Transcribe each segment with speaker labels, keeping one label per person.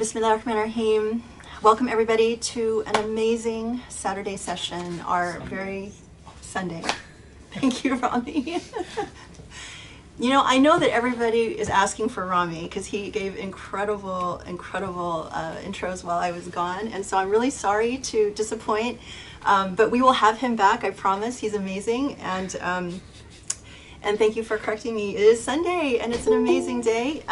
Speaker 1: Bismillahirrahmanirrahim. Welcome everybody to an amazing Saturday session, our very Sunday. Thank you, Rami. I know that everybody is asking for Rami because he gave incredible intros while I was gone. And so I'm really sorry to disappoint, but we will have him back, I promise. He's amazing. And thank you for correcting me. It is Sunday and it's an amazing day.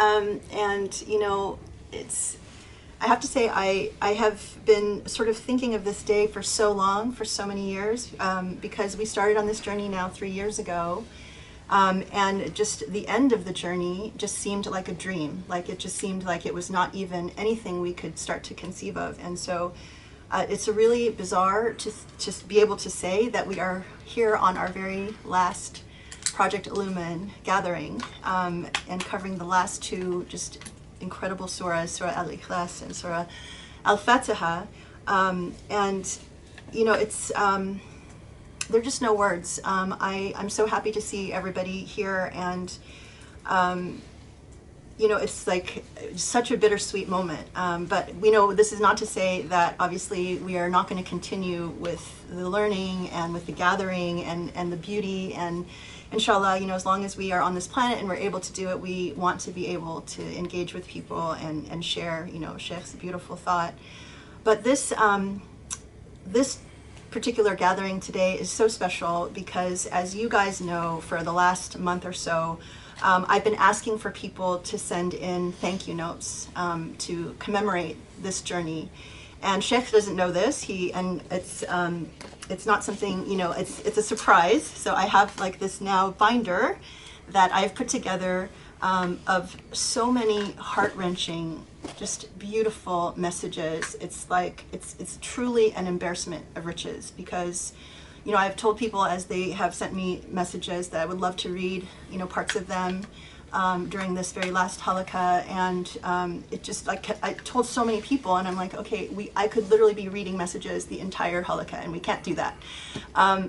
Speaker 1: I have to say, I have been sort of thinking of this day for so long, for so many years, because we started on this journey now 3 years ago. And just the end of the journey just seemed like a dream. Like it just seemed like it was not even anything we could start to conceive of. And so it's a really bizarre to just be able to say that we are here on our very last Project Illumine gathering, and covering the last two just incredible surahs, Surah Al Ikhlas and Surah Al Fatiha. It's there are just no words. I'm so happy to see everybody here, and it's like such a bittersweet moment. But we know this is not to say that obviously we are not going to continue with the learning and with the gathering and the beauty, and inshallah, as long as we are on this planet and we're able to do it, we want to be able to engage with people and share, Sheikh's beautiful thought. But this particular gathering today is so special because, as you guys know, for the last month or so, I've been asking for people to send in thank you notes to commemorate this journey. And Sheikh doesn't know this. It's not something, it's a surprise. So I have like this now binder that I've put together of so many heart-wrenching, just beautiful messages. It's like, it's truly an embarrassment of riches because, I've told people as they have sent me messages that I would love to read, parts of them during this very last halaqah, and it just like I told so many people, and I'm like, okay, I could literally be reading messages the entire halaqah, and we can't do that.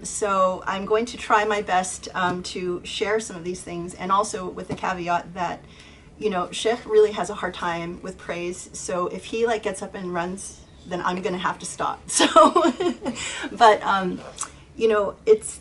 Speaker 1: So I'm going to try my best to share some of these things, and also with the caveat that Sheikh really has a hard time with praise. So if he like gets up and runs, then I'm going to have to stop. So, but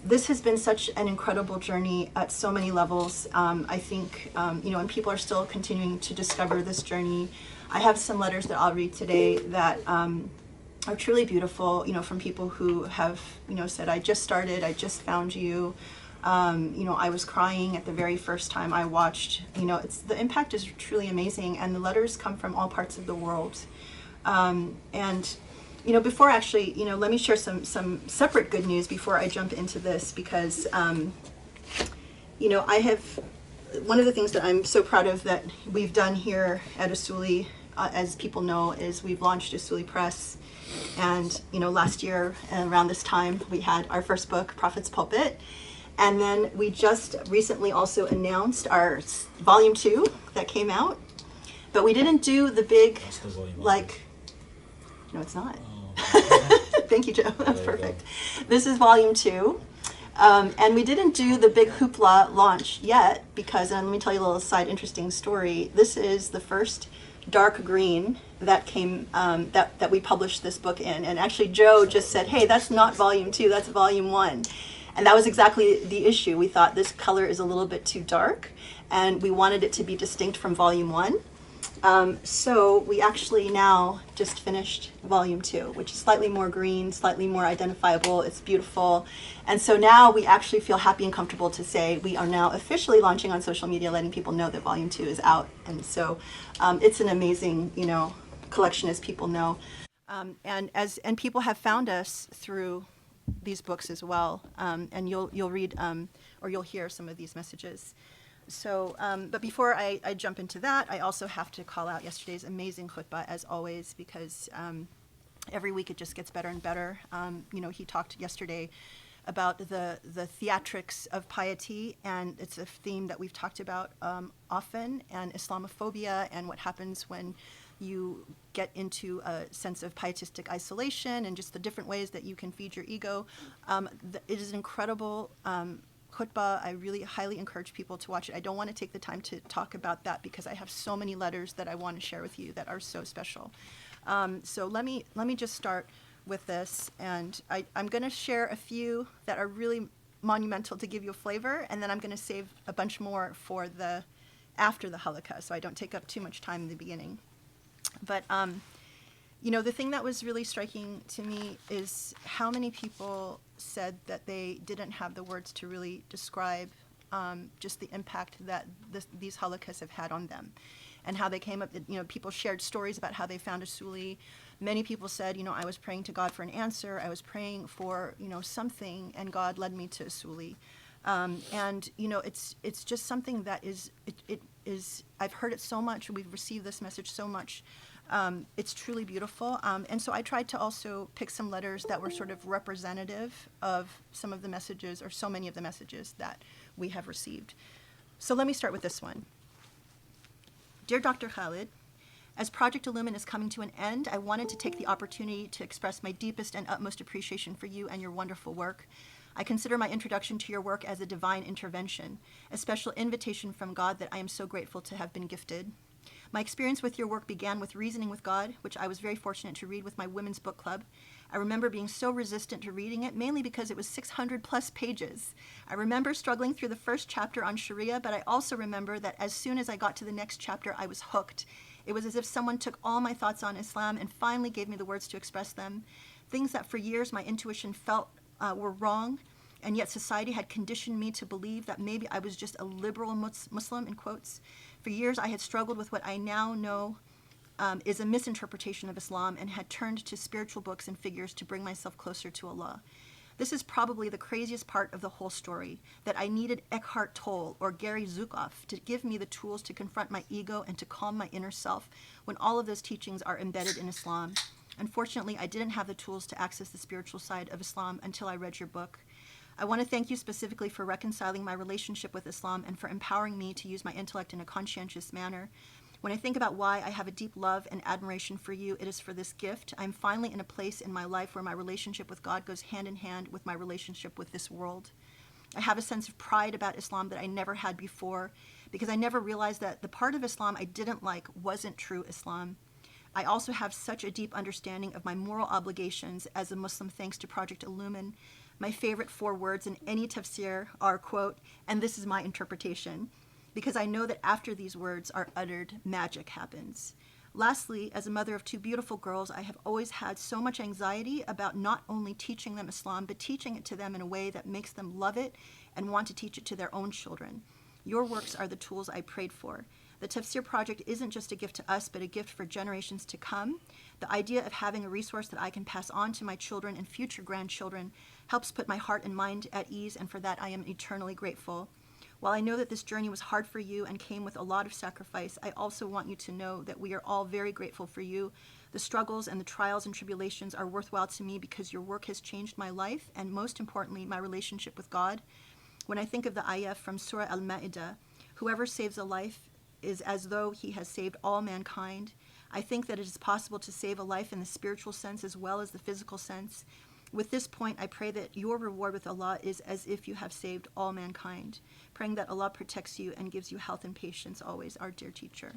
Speaker 1: this has been such an incredible journey at so many levels. I think, and people are still continuing to discover this journey. I have some letters that I'll read today that are truly beautiful, from people who have, said, I just started, I just found you. I was crying at the very first time I watched. The impact is truly amazing, and the letters come from all parts of the world. Before actually, let me share some separate good news before I jump into this, because, I have, one of the things that I'm so proud of that we've done here at Usuli, as people know, is we've launched Usuli Press. And, last year around this time, we had our first book, Prophet's Pulpit. And then we just recently also announced our volume 2 that came out. But we didn't do the big, no, it's not. Thank you, Joe. That's perfect. This is volume 2. And we didn't do the big hoopla launch yet because, and let me tell you a little side interesting story. This is the first dark green that came, that we published this book in. And actually Joe just said, hey, that's not volume 2, that's volume 1. And that was exactly the issue. We thought this color is a little bit too dark and we wanted it to be distinct from volume 1. So we actually now just finished volume 2, which is slightly more green, slightly more identifiable. It's beautiful. And so now we actually feel happy and comfortable to say we are now officially launching on social media, letting people know that volume 2 is out. And so it's an amazing, collection, as people know. And people have found us through these books as well. And you'll read or you'll hear some of these messages. So, but before I jump into that, I also have to call out yesterday's amazing khutbah, as always, because every week it just gets better and better. He talked yesterday about the theatrics of piety, and it's a theme that we've talked about often, and Islamophobia, and what happens when you get into a sense of pietistic isolation, and just the different ways that you can feed your ego. It is an incredible khutbah. I really highly encourage people to watch it. I don't want to take the time to talk about that because I have so many letters that I want to share with you that are so special. So let me just start with this, and I'm going to share a few that are really monumental to give you a flavor, and then I'm going to save a bunch more for the after the halaqah, so I don't take up too much time in the beginning. But the thing that was really striking to me is how many people said that they didn't have the words to really describe just the impact that these halaqas have had on them, and how they came up. People shared stories about how they found Usuli. Many people said, I was praying to God for an answer. I was praying for, something, and God led me to Usuli. It's just something that is, I've heard it so much. We've received this message so much. It's truly beautiful. And so I tried to also pick some letters that were sort of representative of some of the messages, or so many of the messages that we have received. So let me start with this one. Dear Dr. Khalid, as Project Illumine is coming to an end, I wanted to take the opportunity to express my deepest and utmost appreciation for you and your wonderful work. I consider my introduction to your work as a divine intervention, a special invitation from God that I am so grateful to have been gifted. My experience with your work began with Reasoning with God, which I was very fortunate to read with my women's book club. I remember being so resistant to reading it, mainly because it was 600 plus pages. I remember struggling through the first chapter on Sharia, but I also remember that as soon as I got to the next chapter, I was hooked. It was as if someone took all my thoughts on Islam and finally gave me the words to express them. Things that for years my intuition felt were wrong, and yet society had conditioned me to believe that maybe I was just a liberal Muslim, in quotes. For years I had struggled with what I now know is a misinterpretation of Islam, and had turned to spiritual books and figures to bring myself closer to Allah. This is probably the craziest part of the whole story, that I needed Eckhart Tolle or Gary Zukav to give me the tools to confront my ego and to calm my inner self when all of those teachings are embedded in Islam. Unfortunately, I didn't have the tools to access the spiritual side of Islam until I read your book. I want to thank you specifically for reconciling my relationship with Islam and for empowering me to use my intellect in a conscientious manner. When I think about why I have a deep love and admiration for you, it is for this gift. I'm finally in a place in my life where my relationship with God goes hand in hand with my relationship with this world. I have a sense of pride about Islam that I never had before, because I never realized that the part of Islam I didn't like wasn't true Islam. I also have such a deep understanding of my moral obligations as a Muslim thanks to Project Illumine. My favorite 4 words in any tafsir are, quote, and this is my interpretation, because I know that after these words are uttered, magic happens. Lastly, as a mother of 2 beautiful girls, I have always had so much anxiety about not only teaching them Islam, but teaching it to them in a way that makes them love it and want to teach it to their own children. Your works are the tools I prayed for. The Tafsir Project isn't just a gift to us, but a gift for generations to come. The idea of having a resource that I can pass on to my children and future grandchildren helps put my heart and mind at ease, and for that I am eternally grateful. While I know that this journey was hard for you and came with a lot of sacrifice, I also want you to know that we are all very grateful for you. The struggles and the trials and tribulations are worthwhile to me because your work has changed my life, and most importantly, my relationship with God. When I think of the ayah from Surah Al-Ma'idah, whoever saves a life is as though he has saved all mankind. I think that it is possible to save a life in the spiritual sense as well as the physical sense. With this point, I pray that your reward with Allah is as if you have saved all mankind, praying that Allah protects you and gives you health and patience always, our dear teacher.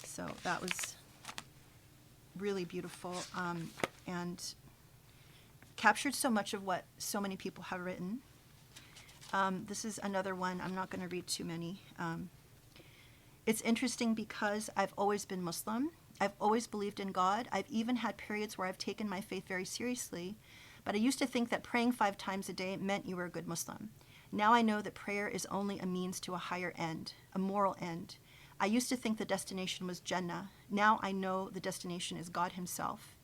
Speaker 1: So that was really beautiful and captured so much of what so many people have written. This is another one. I'm not going to read too many. It's interesting because I've always been Muslim. I've always believed in God. I've even had periods where I've taken my faith very seriously, but I used to think that praying 5 times a day meant you were a good Muslim. Now I know that prayer is only a means to a higher end, a moral end. I used to think the destination was Jannah. Now I know the destination is God Himself.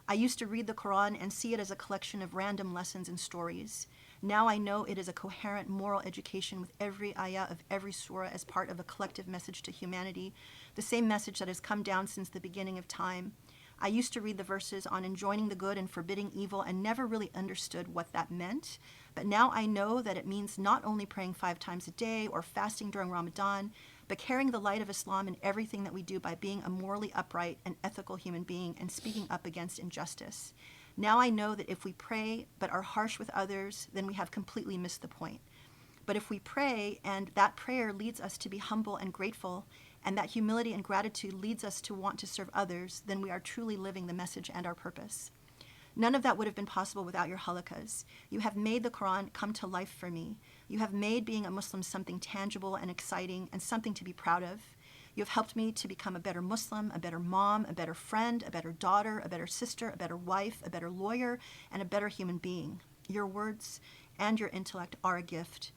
Speaker 1: I used to read the Quran and see it as a collection of random lessons and stories. Now I know it is a coherent moral education with every ayah of every surah as part of a collective message to humanity, the same message that has come down since the beginning of time. I used to read the verses on enjoining the good and forbidding evil and never really understood what that meant. But now I know that it means not only praying 5 times a day or fasting during Ramadan, but carrying the light of Islam in everything that we do by being a morally upright and ethical human being and speaking up against injustice. Now I know that if we pray but are harsh with others, then we have completely missed the point. But if we pray and that prayer leads us to be humble and grateful, and that humility and gratitude leads us to want to serve others, then we are truly living the message and our purpose. None of that would have been possible without your halaqas. You have made the Quran come to life for me. You have made being a Muslim something tangible and exciting and something to be proud of. You have helped me to become a better Muslim, a better mom, a better friend, a better daughter, a better sister, a better wife, a better lawyer, and a better human being. Your words and your intellect are a gift.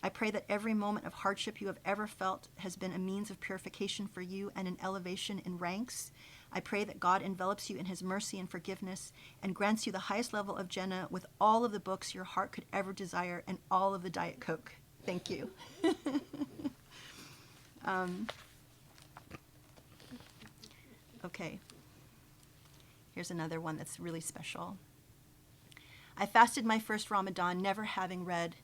Speaker 1: I pray that every moment of hardship you have ever felt has been a means of purification for you and an elevation in ranks. I pray that God envelops you in his mercy and forgiveness and grants you the highest level of Jannah with all of the books your heart could ever desire and all of the Diet Coke. Thank you. Okay. Here's another one that's really special. I fasted my first Ramadan never having read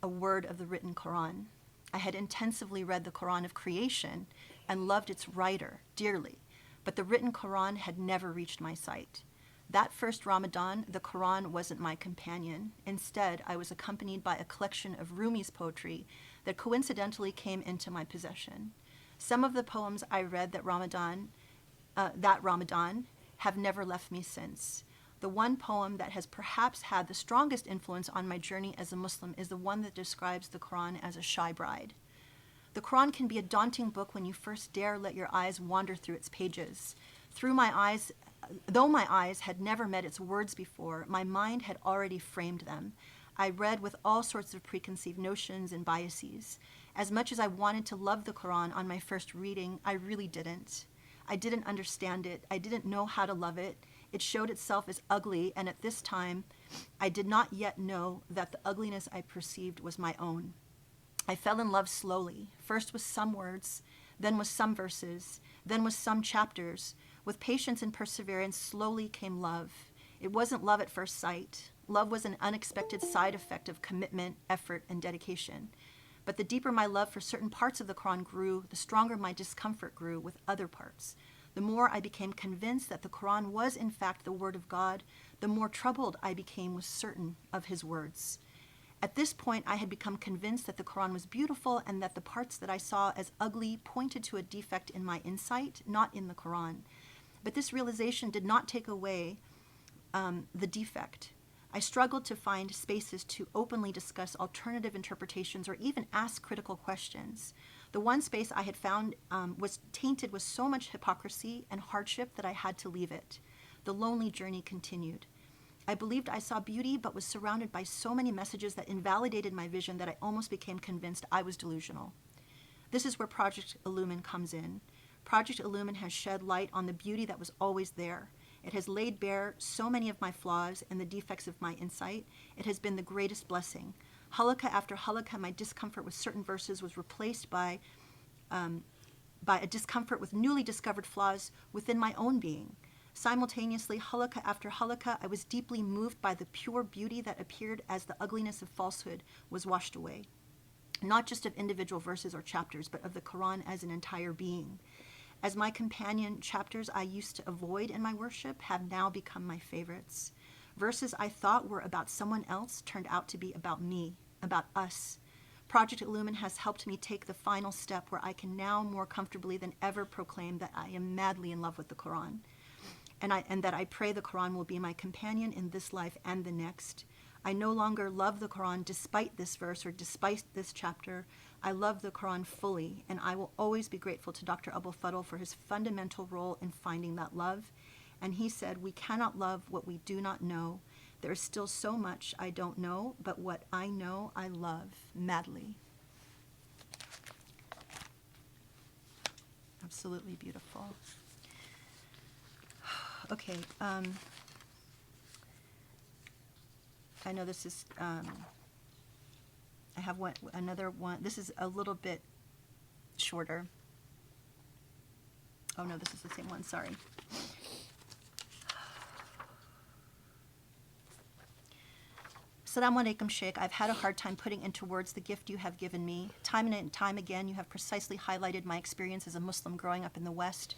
Speaker 1: a word of the written Quran. I had intensively read the Quran of creation and loved its writer dearly, but the written Quran had never reached my sight. That first Ramadan, the Quran wasn't my companion. Instead, I was accompanied by a collection of Rumi's poetry that coincidentally came into my possession. Some of the poems I read that Ramadan have never left me since. The one poem that has perhaps had the strongest influence on my journey as a Muslim is the one that describes the Quran as a shy bride. The Quran can be a daunting book when you first dare let your eyes wander through its pages. Though my eyes had never met its words before, my mind had already framed them. I read with all sorts of preconceived notions and biases. As much as I wanted to love the Quran on my first reading, I really didn't. I didn't understand it. I didn't know how to love it. It showed itself as ugly, and at this time, I did not yet know that the ugliness I perceived was my own. I fell in love slowly, first with some words, then with some verses, then with some chapters. With patience and perseverance, slowly came love. It wasn't love at first sight. Love was an unexpected side effect of commitment, effort, and dedication. But the deeper my love for certain parts of the Quran grew, the stronger my discomfort grew with other parts. The more I became convinced that the Quran was in fact the word of God, the more troubled I became with certain of his words. At this point, I had become convinced that the Quran was beautiful and that the parts that I saw as ugly pointed to a defect in my insight, not in the Quran. But this realization did not take away the defect. I struggled to find spaces to openly discuss alternative interpretations or even ask critical questions. The one space I had found was tainted with so much hypocrisy and hardship that I had to leave it. The lonely journey continued. I believed I saw beauty, but was surrounded by so many messages that invalidated my vision that I almost became convinced I was delusional. This is where Project Illumine comes in. Project Illumine has shed light on the beauty that was always there. It has laid bare so many of my flaws and the defects of my insight. It has been the greatest blessing. Halaqah after halaqah, my discomfort with certain verses was replaced by a discomfort with newly discovered flaws within my own being. Simultaneously, halaqah after halaqah, I was deeply moved by the pure beauty that appeared as the ugliness of falsehood was washed away. Not just of individual verses or chapters, but of the Quran as an entire being. As my companion, chapters I used to avoid in my worship have now become my favorites. Verses I thought were about someone else turned out to be about me, about us. Project Illumine has helped me take the final step where I can now more comfortably than ever proclaim that I am madly in love with the Quran, and that I pray the Quran will be my companion in this life and the next. I no longer love the Quran despite this verse or despite this chapter. I love the Quran fully, and I will always be grateful to Dr. Abul Fadl for his fundamental role in finding that love. And he said, we cannot love what we do not know. There is still so much I don't know, but what I know I love madly. Absolutely beautiful. Okay, I know this is, I have another one. This is a little bit shorter. Oh no, this is the same one, sorry. Assalamu alaikum, Sheikh. I've had a hard time putting into words the gift you have given me. Time and time again, you have precisely highlighted my experience as a Muslim growing up in the West.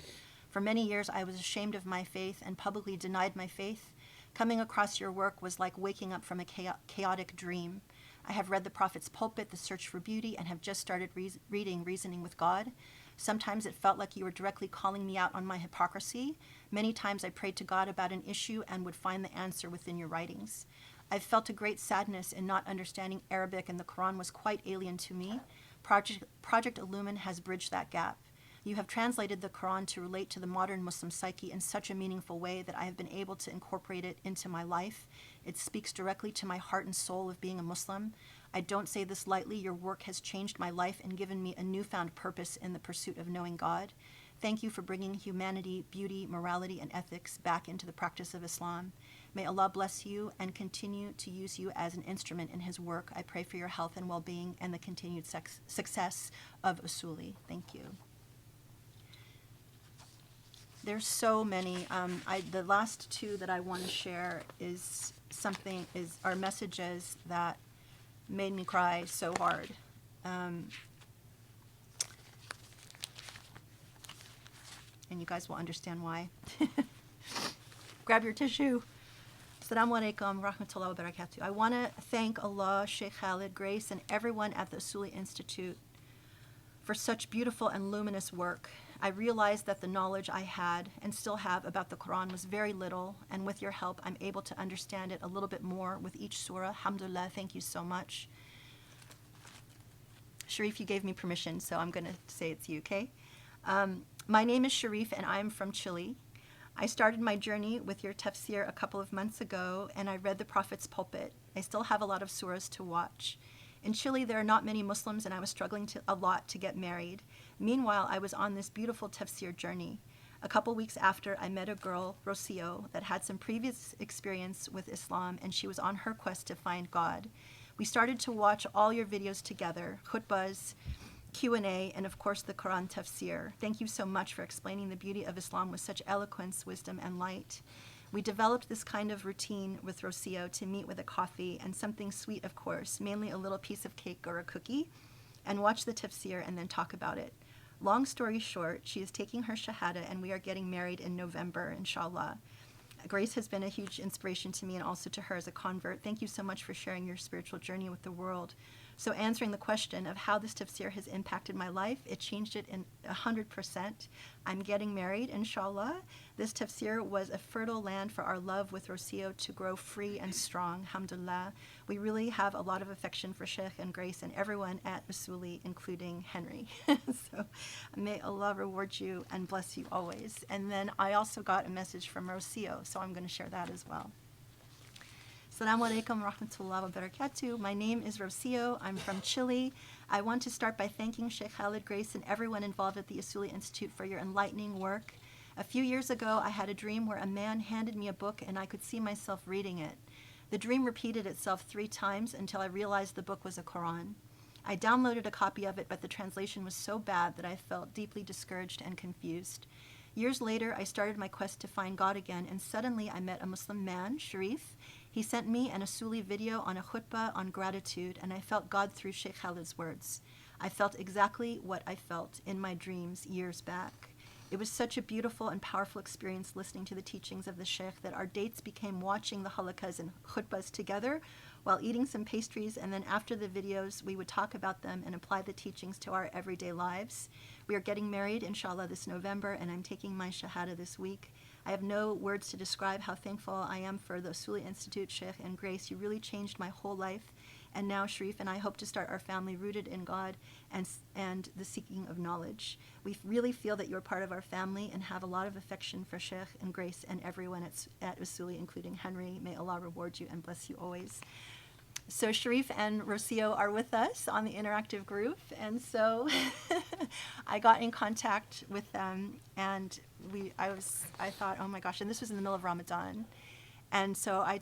Speaker 1: For many years, I was ashamed of my faith and publicly denied my faith. Coming across your work was like waking up from a chaotic dream. I have read the Prophet's Pulpit, The Search for Beauty, and have just started reading Reasoning with God. Sometimes it felt like you were directly calling me out on my hypocrisy. Many times I prayed to God about an issue and would find the answer within your writings. I've felt a great sadness in not understanding Arabic, and the Quran was quite alien to me. Project Illumine has bridged that gap. You have translated the Quran to relate to the modern Muslim psyche in such a meaningful way that I have been able to incorporate it into my life. It speaks directly to my heart and soul of being a Muslim. I don't say this lightly. Your work has changed my life and given me a newfound purpose in the pursuit of knowing God. Thank you for bringing humanity, beauty, morality, and ethics back into the practice of Islam. May Allah bless you and continue to use you as an instrument in His work. I pray for your health and well-being and the continued success of Usuli. Thank you. There's so many. The last two that I want to share are messages that made me cry so hard. And you guys will understand why. Grab your tissue. Assalamu alaikum rahmatullahi wa barakatuh. I want to thank Allah, Sheikh Khalid, Grace, and everyone at the Usuli Institute for such beautiful and luminous work. I realized that the knowledge I had and still have about the Quran was very little, and with your help, I'm able to understand it a little bit more with each surah. Alhamdulillah, thank you so much. Sharif, you gave me permission, so I'm going to say it's you, okay? My name is Sharif, and I'm from Chile. I started my journey with your tafsir a couple of months ago, and I read the Prophet's Pulpit. I still have a lot of surahs to watch. In Chile, there are not many Muslims, and I was struggling a lot to get married. Meanwhile, I was on this beautiful tafsir journey. A couple weeks after, I met a girl, Rocio, that had some previous experience with Islam, and she was on her quest to find God. We started to watch all your videos together, khutbahs, Q&A, and of course the Quran tafsir. Thank you so much for explaining the beauty of Islam with such eloquence, wisdom, and light. We developed this kind of routine with Rocio to meet with a coffee and something sweet, of course, mainly a little piece of cake or a cookie, and watch the tafsir and then talk about it. Long story short, she is taking her shahada and we are getting married in November, inshallah. Grace has been a huge inspiration to me and also to her as a convert. Thank you so much for sharing your spiritual journey with the world. So answering the question of how this tafsir has impacted my life, it changed it in 100%. I'm getting married, inshallah. This tafsir was a fertile land for our love with Rocio to grow free and strong, alhamdulillah. We really have a lot of affection for Sheikh and Grace and everyone at Usuli, including Henry. So may Allah reward you and bless you always. And then I also got a message from Rocio, so I'm going to share that as well. Assalamu alaikum rahmatullahi wa barakatuh. My name is Rocio. I'm from Chile. I want to start by thanking Sheikh Khalid, Grace, and everyone involved at the Usuli Institute for your enlightening work. A few years ago, I had a dream where a man handed me a book and I could see myself reading it. The dream repeated itself 3 times until I realized the book was a Quran. I downloaded a copy of it, but the translation was so bad that I felt deeply discouraged and confused. Years later, I started my quest to find God again, and suddenly I met a Muslim man, Sharif. He sent me an Usuli video on a khutbah on gratitude, and I felt God through Sheikh Khalid's words. I felt exactly what I felt in my dreams years back. It was such a beautiful and powerful experience listening to the teachings of the Sheikh that our dates became watching the halaqas and khutbahs together while eating some pastries, and then after the videos we would talk about them and apply the teachings to our everyday lives. We are getting married, inshallah, this November, and I'm taking my shahada this week. I have no words to describe how thankful I am for the Usuli Institute, Sheikh and Grace. You really changed my whole life. And now Sharif and I hope to start our family rooted in God and the seeking of knowledge. We really feel that you're part of our family and have a lot of affection for Sheikh and Grace and everyone at Usuli, including Henry. May Allah reward you and bless you always. So Sharif and Rocio are with us on the interactive group, and so I got in contact with them, and I thought, oh my gosh, and this was in the middle of Ramadan. And so I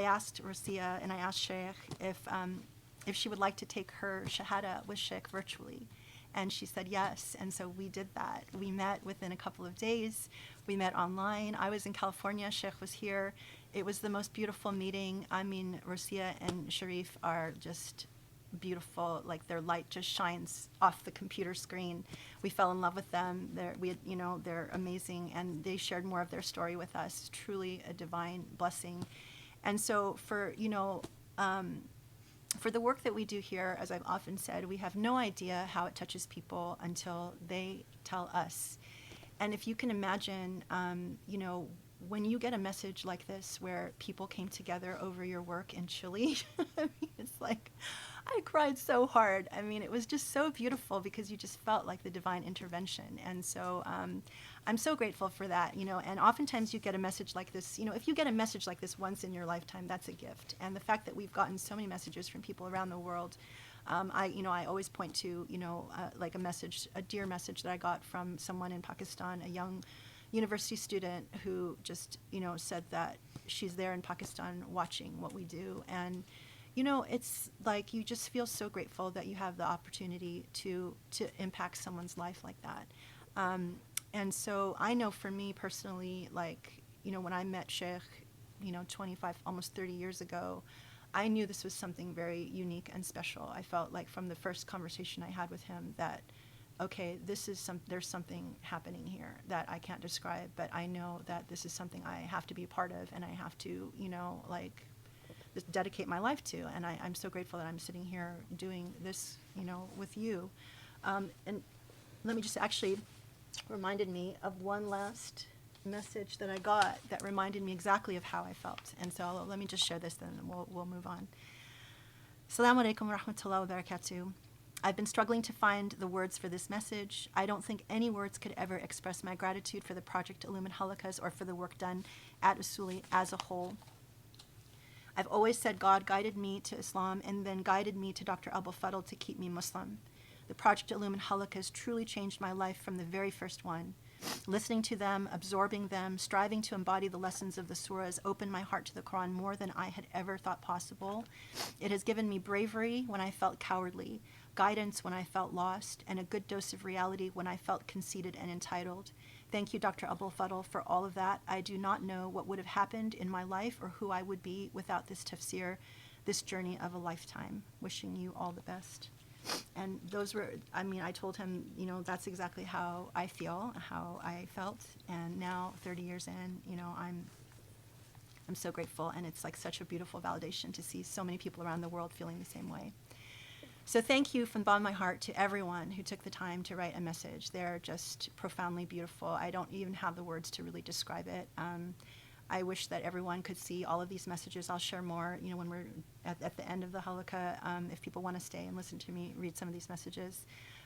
Speaker 1: asked Rocio and I asked Sheikh if she would like to take her shahada with Sheikh virtually. And she said yes, and so we did that. We met within a couple of days. We met online. I was in California, Sheikh was here. It was the most beautiful meeting. I mean, Rocio and Sharif are just beautiful. Like their light just shines off the computer screen. We fell in love with them. They're amazing, and they shared more of their story with us. Truly a divine blessing. And so for the work that we do here, as I've often said, we have no idea how it touches people until they tell us. And if you can imagine, when you get a message like this where people came together over your work in Chile, I mean, it's like, I cried so hard. I mean, it was just so beautiful because you just felt like the divine intervention. And so I'm so grateful for that, and oftentimes you get a message like this, if you get a message like this once in your lifetime, that's a gift. And the fact that we've gotten so many messages from people around the world, I always point to, like a dear message that I got from someone in Pakistan, a young university student who just, said that she's there in Pakistan watching what we do. And, it's like you just feel so grateful that you have the opportunity to impact someone's life like that. And so I know for me personally, like, when I met Sheikh, 25, almost 30 years ago, I knew this was something very unique and special. I felt like from the first conversation I had with him that, okay, there's something happening here that I can't describe, but I know that this is something I have to be a part of, and I have to, just dedicate my life to. And I'm so grateful that I'm sitting here doing this, with you. And let me just actually reminded me of one last message that I got that reminded me exactly of how I felt. And so let me just share this, then we'll move on. Assalamu alaikum wa rahmatullahi wa barakatuh. I've been struggling to find the words for this message. I don't think any words could ever express my gratitude for the Project Illumine halaqas or for the work done at Usuli as a whole. I've always said God guided me to Islam and then guided me to Dr. Abul Fadl to keep me Muslim. The Project Illumine halaqas truly changed my life from the very first one. Listening to them, absorbing them, striving to embody the lessons of the surahs opened my heart to the Quran more than I had ever thought possible. It has given me bravery when I felt cowardly, guidance when I felt lost, and a good dose of reality when I felt conceited and entitled. Thank you, Dr. Abul Fadl, for all of that. I do not know what would have happened in my life or who I would be without this tafsir, this journey of a lifetime. Wishing you all the best. And those were, I told him, that's exactly how I feel, how I felt. And now, 30 years in, I'm so grateful. And it's like such a beautiful validation to see so many people around the world feeling the same way. So thank you from the bottom of my heart to everyone who took the time to write a message. They're just profoundly beautiful. I don't even have the words to really describe it. I wish that everyone could see all of these messages. I'll share more, when we're at the end of the halaqah, if people want to stay and listen to me read some of these messages.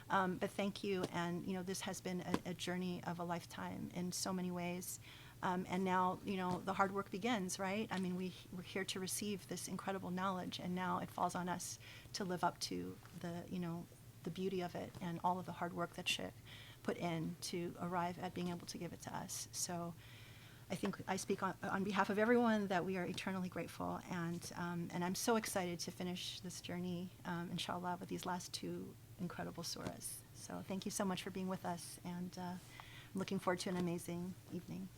Speaker 1: But thank you, and this has been a journey of a lifetime in so many ways. And now, the hard work begins, right? We're here to receive this incredible knowledge, and now it falls on us to live up to the beauty of it and all of the hard work that Sheikh put in to arrive at being able to give it to us. So I think I speak on behalf of everyone that we are eternally grateful, and I'm so excited to finish this journey, inshallah, with these last two incredible surahs. So thank you so much for being with us, and I'm looking forward to an amazing evening.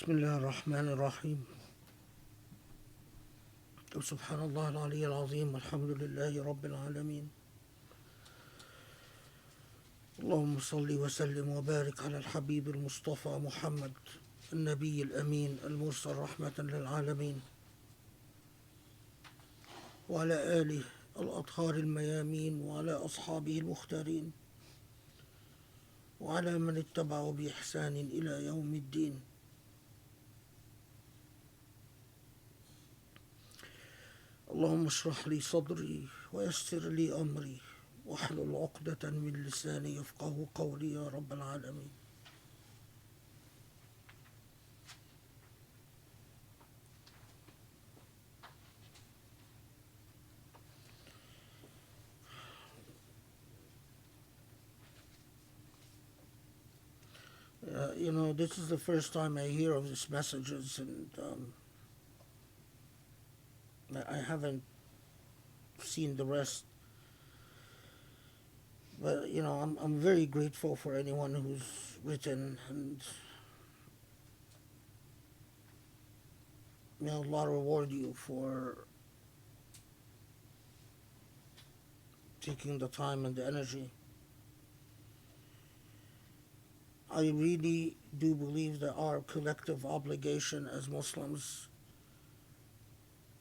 Speaker 2: بسم الله الرحمن الرحيم سبحان الله العلي العظيم والحمد لله رب العالمين اللهم صل وسلم وبارك على الحبيب المصطفى محمد النبي الأمين المرسل رحمة للعالمين وعلى آله الأطهار الميامين وعلى أصحابه المختارين وعلى من اتبعوا بإحسان إلى يوم الدين. اللهم اشرح لي صدري ويسر لي أمري واحلل عقدة من لساني يفقه قولي يا رب العالمين. this is the first time I hear of these messages, and I haven't seen the rest. But I'm very grateful for anyone who's written, and Allah reward you for taking the time and the energy. I really do believe that our collective obligation as Muslims,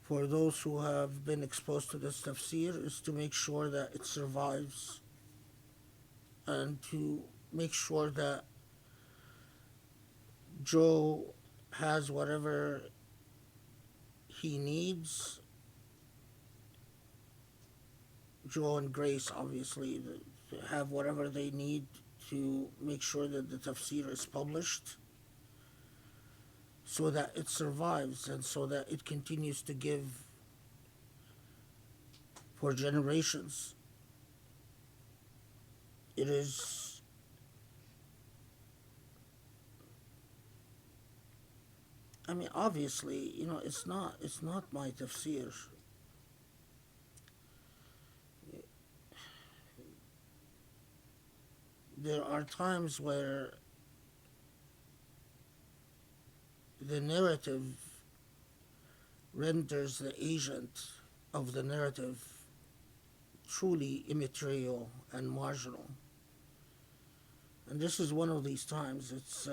Speaker 2: for those who have been exposed to this tafsir, is to make sure that it survives, and to make sure that Joe has whatever he needs. Joe and Grace, obviously, to have whatever they need to make sure that the tafsir is published, so that it survives and so that it continues to give for generations. It is obviously, it's not my tafsir. There are times where the narrative renders the agent of the narrative truly immaterial and marginal. And this is one of these times. It's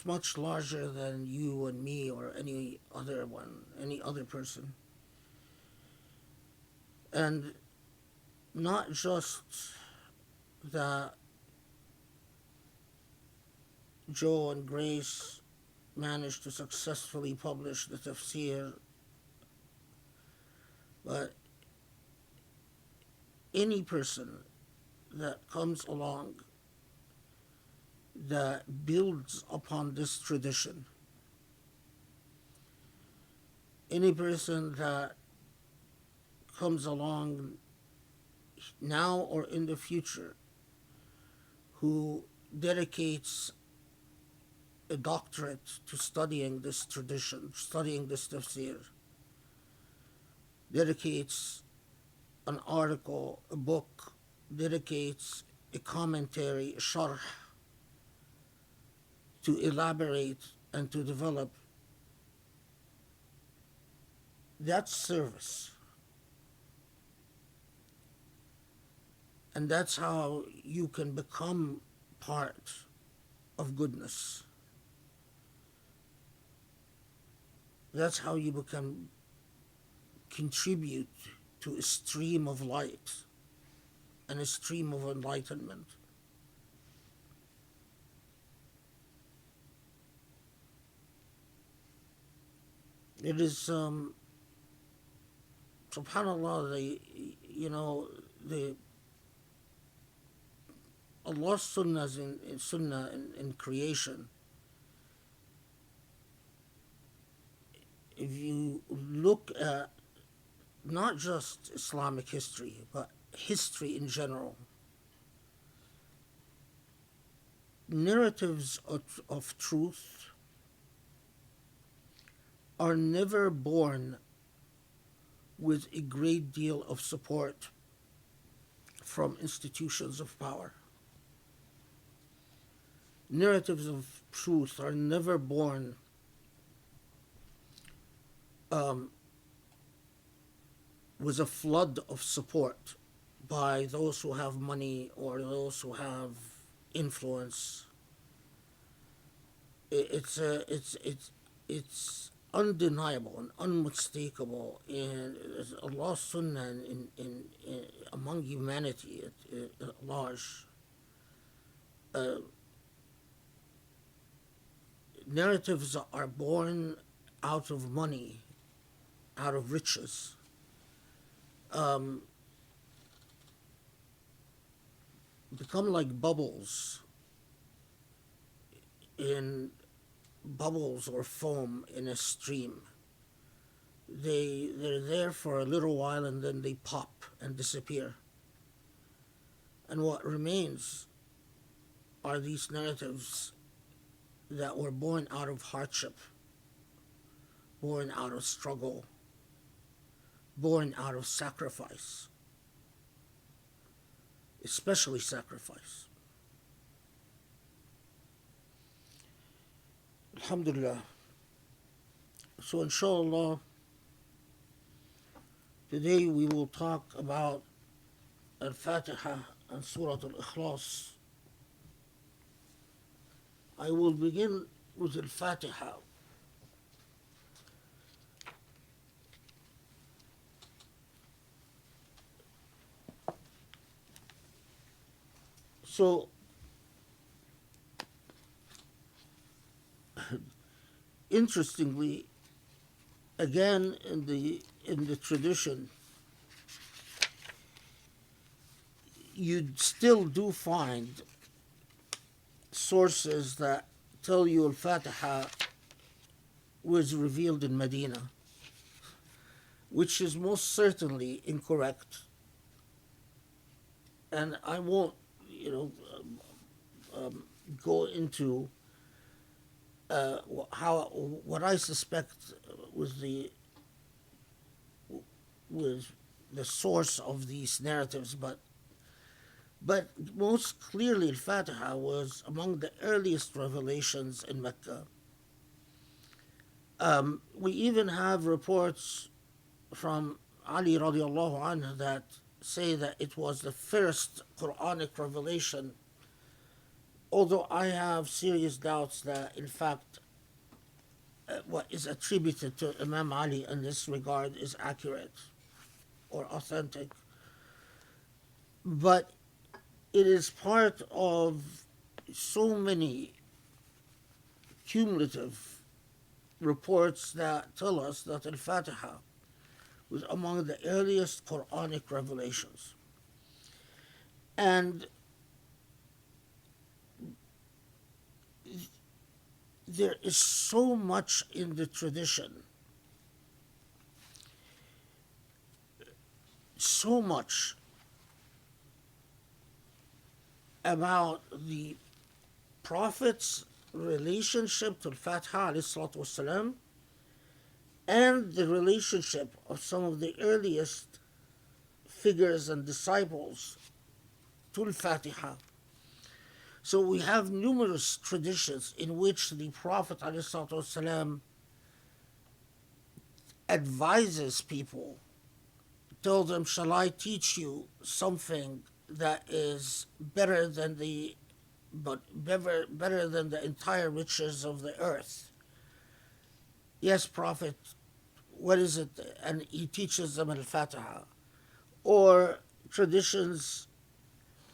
Speaker 2: much larger than you and me or any other person. And not just that Joe and Grace managed to successfully publish the tafsir, but any person that comes along that builds upon this tradition, any person that comes along now or in the future who dedicates a doctorate to studying this tradition, studying this tafsir, dedicates an article, a book, dedicates a commentary, a sharh, to elaborate and to develop, that's service. And that's how you can become part of goodness. That's how you can contribute to a stream of light and a stream of enlightenment. It is, subhanallah, the Allah's sunnahs in sunnah in creation. If you look at not just Islamic history, but history in general, narratives of truth are never born with a great deal of support from institutions of power. Narratives of truth are never born with a flood of support by those who have money or those who have influence. It's undeniable and unmistakable in Allah's sunnah in among humanity at large. Narratives are born out of money, out of riches. Become like bubbles or foam in a stream. They're there for a little while and then they pop and disappear. And what remains are these narratives that were born out of hardship, born out of struggle, born out of sacrifice, especially sacrifice. Alhamdulillah. So, inshallah, today we will talk about Al Fatiha and Surah Al Ikhlas. I will begin with Al Fatiha. So, interestingly, again in the tradition, you still do find sources that tell you Al Fatiha was revealed in Medina, which is most certainly incorrect. And I won't, go into how what I suspect was the source of these narratives, but most clearly, Al Fatiha was among the earliest revelations in Mecca. We even have reports from Ali radiallahu anhu that say that it was the first Quranic revelation, although I have serious doubts that, in fact, what is attributed to Imam Ali in this regard is accurate or authentic. But it is part of so many cumulative reports that tell us that Al Fatiha was among the earliest Quranic revelations. And there is so much in the tradition, so much about the Prophet's relationship to Al-Fatiha والسلام, and the relationship of some of the earliest figures and disciples to Al-Fatiha. So we have numerous traditions in which the Prophet ﷺ advises people, tells them, shall I teach you something that is better than the entire riches of the earth? Yes, Prophet, what is it? And he teaches them Al-Fatiha. Or traditions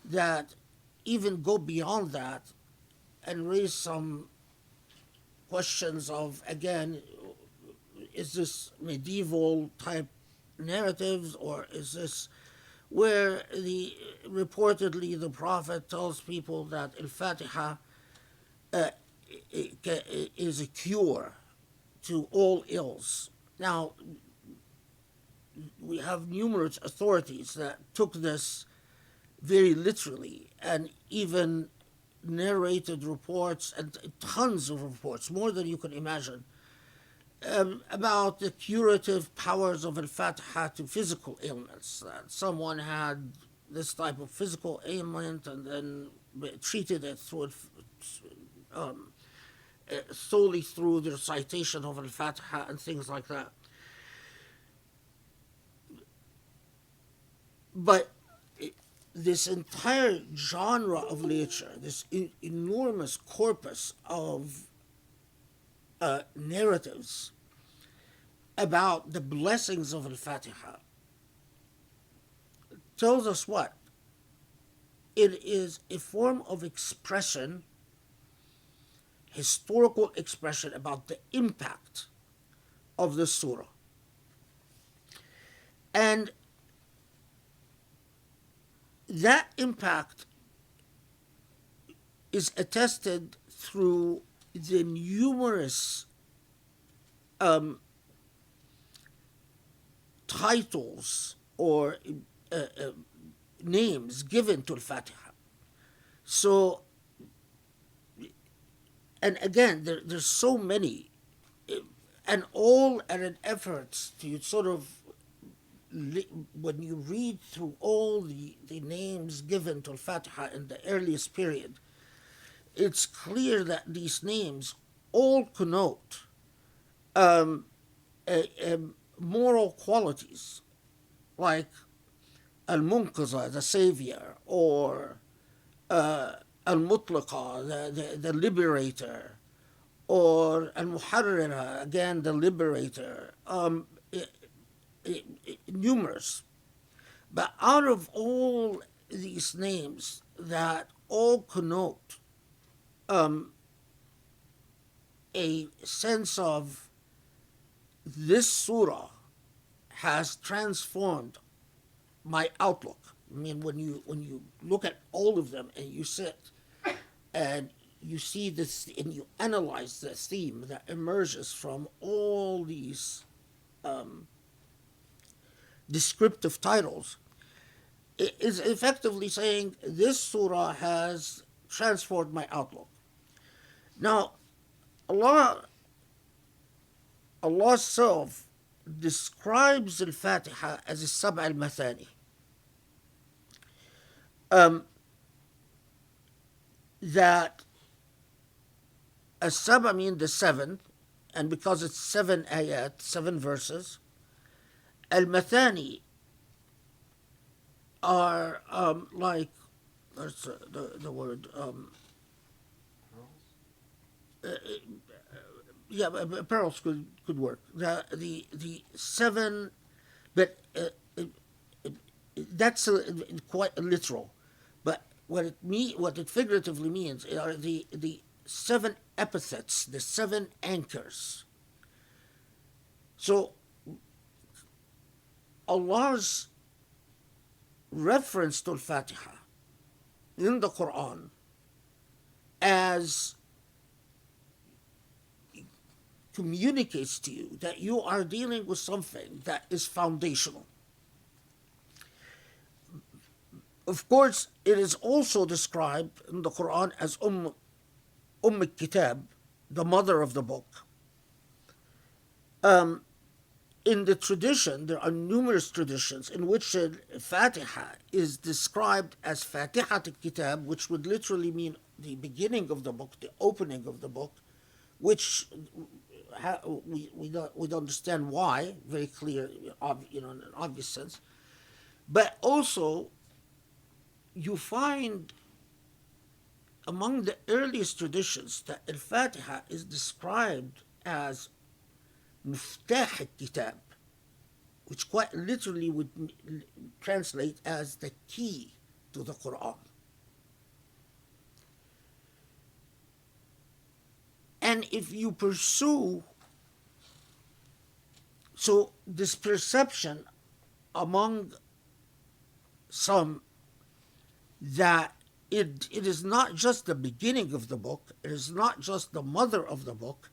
Speaker 2: that even go beyond that and raise some questions of, again, is this medieval type narratives, or is this where reportedly the Prophet tells people that Al-Fatiha is a cure to all ills. Now, we have numerous authorities that took this very literally and even narrated reports, and tons of reports, more than you can imagine, about the curative powers of Al-Fatiha to physical ailments. That someone had this type of physical ailment and then treated it through solely through the recitation of Al-Fatiha and things like that. But this entire genre of literature, this enormous corpus of narratives about the blessings of Al-Fatiha, tells us what? It is a form of expression, historical expression about the impact of the surah. And that impact is attested through the numerous titles or names given to Al Fatiha. So, and again, there's so many, and all are an effort to sort of, when you read through all the names given to Al Fatiha in the earliest period, it's clear that these names all connote um, moral qualities, like Al Munqaza, the savior, or Al Mutlaqa, the liberator, or Al Muharrira, again the liberator, numerous. But out of all these names that all connote a sense of this surah has transformed my outlook. I mean, when you look at all of them and you sit and you see this and you analyze the theme that emerges from all these descriptive titles, it is effectively saying this surah has transformed my outlook. Now, Allah Allah self describes Al-Fatiha as a Sab' al-Mathani. That a Sab' mean the seven, and because it's seven ayat, seven verses, Al-Mathani are like, what's the word? Yeah, pearls could work. The seven, but that's quite literal. But what it figuratively means are the seven epithets, the seven anchors. So Allah's reference to Al-Fatiha in the Quran as communicates to you that you are dealing with something that is foundational. Of course, it is also described in the Quran as Kitab, the mother of the book. In the tradition, there are numerous traditions in which Fatiha is described as Fatihat al-Kitab, which would literally mean the beginning of the book, the opening of the book, which we don't understand why, very clear, in an obvious sense. But also, you find among the earliest traditions that Al-Fatiha is described as Miftah al-Kitab, which quite literally would translate as the key to the Quran. And if you pursue, so this perception among some that it is not just the beginning of the book, it is not just the mother of the book,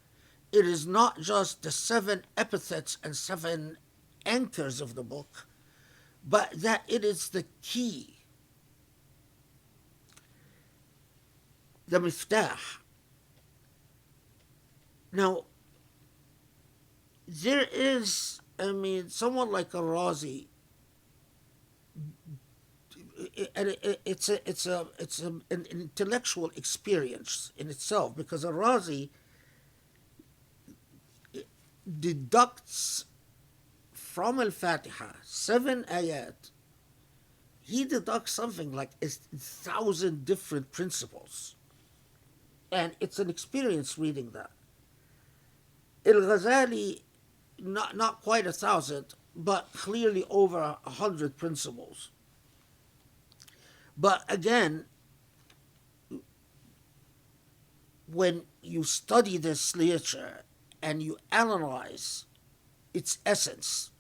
Speaker 2: it is not just the seven epithets and seven anchors of the book, but that it is the key, the miftah. Now, there is, someone like a Razi, and it's an intellectual experience in itself, because a Razi deducts from Al-Fatiha 7 ayat. He deducts something like 1,000 different principles, and it's an experience reading that. Al-Ghazali, not quite 1,000, but clearly over 100 principles. But again, when you study this literature and you analyze its essence,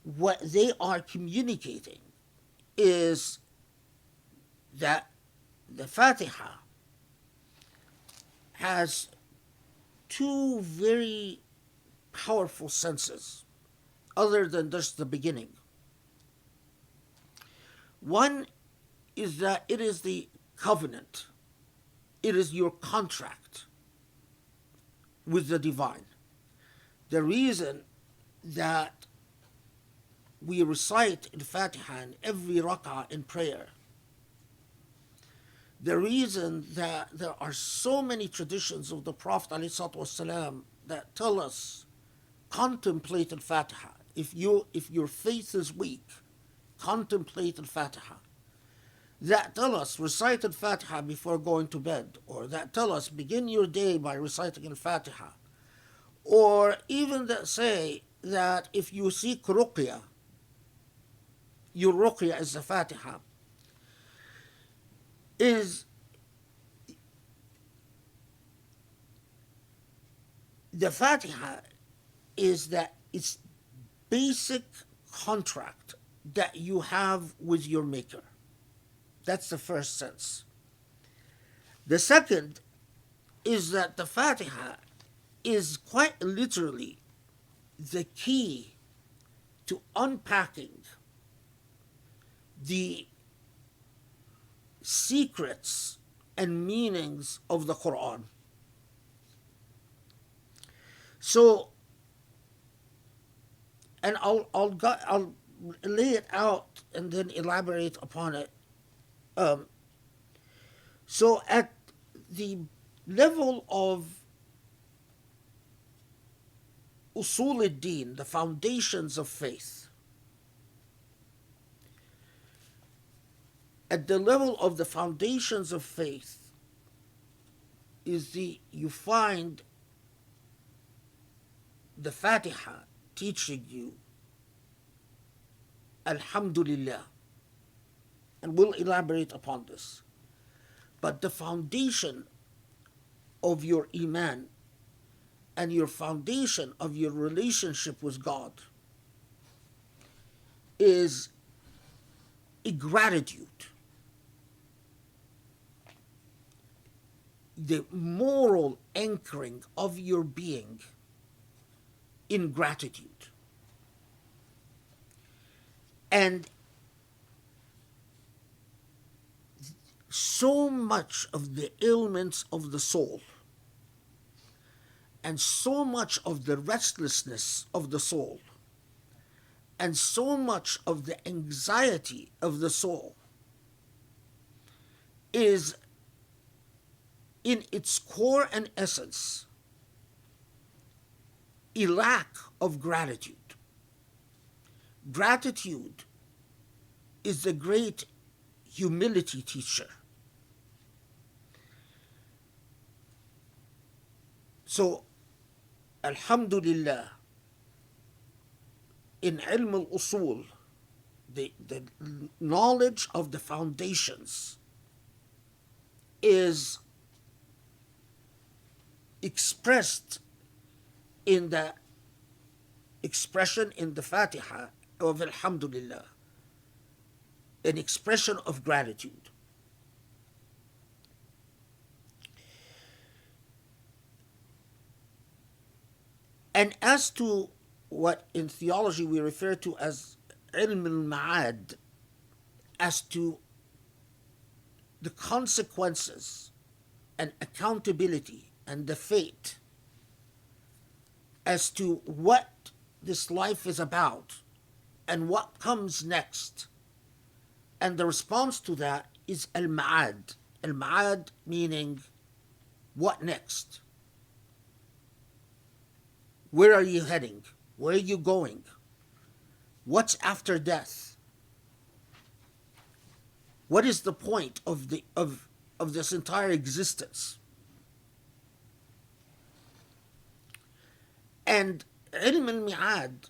Speaker 2: what they are communicating is that the Fatiha has two very powerful senses, other than just the beginning. One is that it is the covenant, it is your contract with the divine. The reason that we recite the Fatiha in every rak'ah in prayer, the reason that there are so many traditions of the Prophet ﷺ that tell us contemplate al-Fatiha. If your faith is weak, contemplate al-Fatiha. That tell us recite al-Fatiha before going to bed, or that tell us begin your day by reciting al-Fatiha, or even that say that if you seek ruqya, your ruqya is the Fatiha, is the Fatiha is that it's basic contract that you have with your maker. That's the first sense. The second is that the Fatiha is quite literally the key to unpacking the secrets and meanings of the Quran. So, and I'll lay it out and then elaborate upon it. So, at the level of Usuli Deen, the foundations of faith, at the level of the foundations of faith, you find the Fatiha teaching you Alhamdulillah, and we'll elaborate upon this. But the foundation of your Iman and your foundation of your relationship with God is a gratitude. The moral anchoring of your being in gratitude. And so much of the ailments of the soul and so much of the restlessness of the soul and so much of the anxiety of the soul is in its core and essence a lack of gratitude. Gratitude is the great humility teacher. So, Alhamdulillah, in ilm al-usul, the knowledge of the foundations is expressed in the expression in the Fatiha of Alhamdulillah, an expression of gratitude. And as to what in theology we refer to as ilm al-ma'ad, as to the consequences and accountability and the fate, as to what this life is about and what comes next. And the response to that is al-ma'ad. Al-ma'ad meaning what next? Where are you heading? Where are you going? What's after death? What is the point of this entire existence? And ilm al-mi'ad,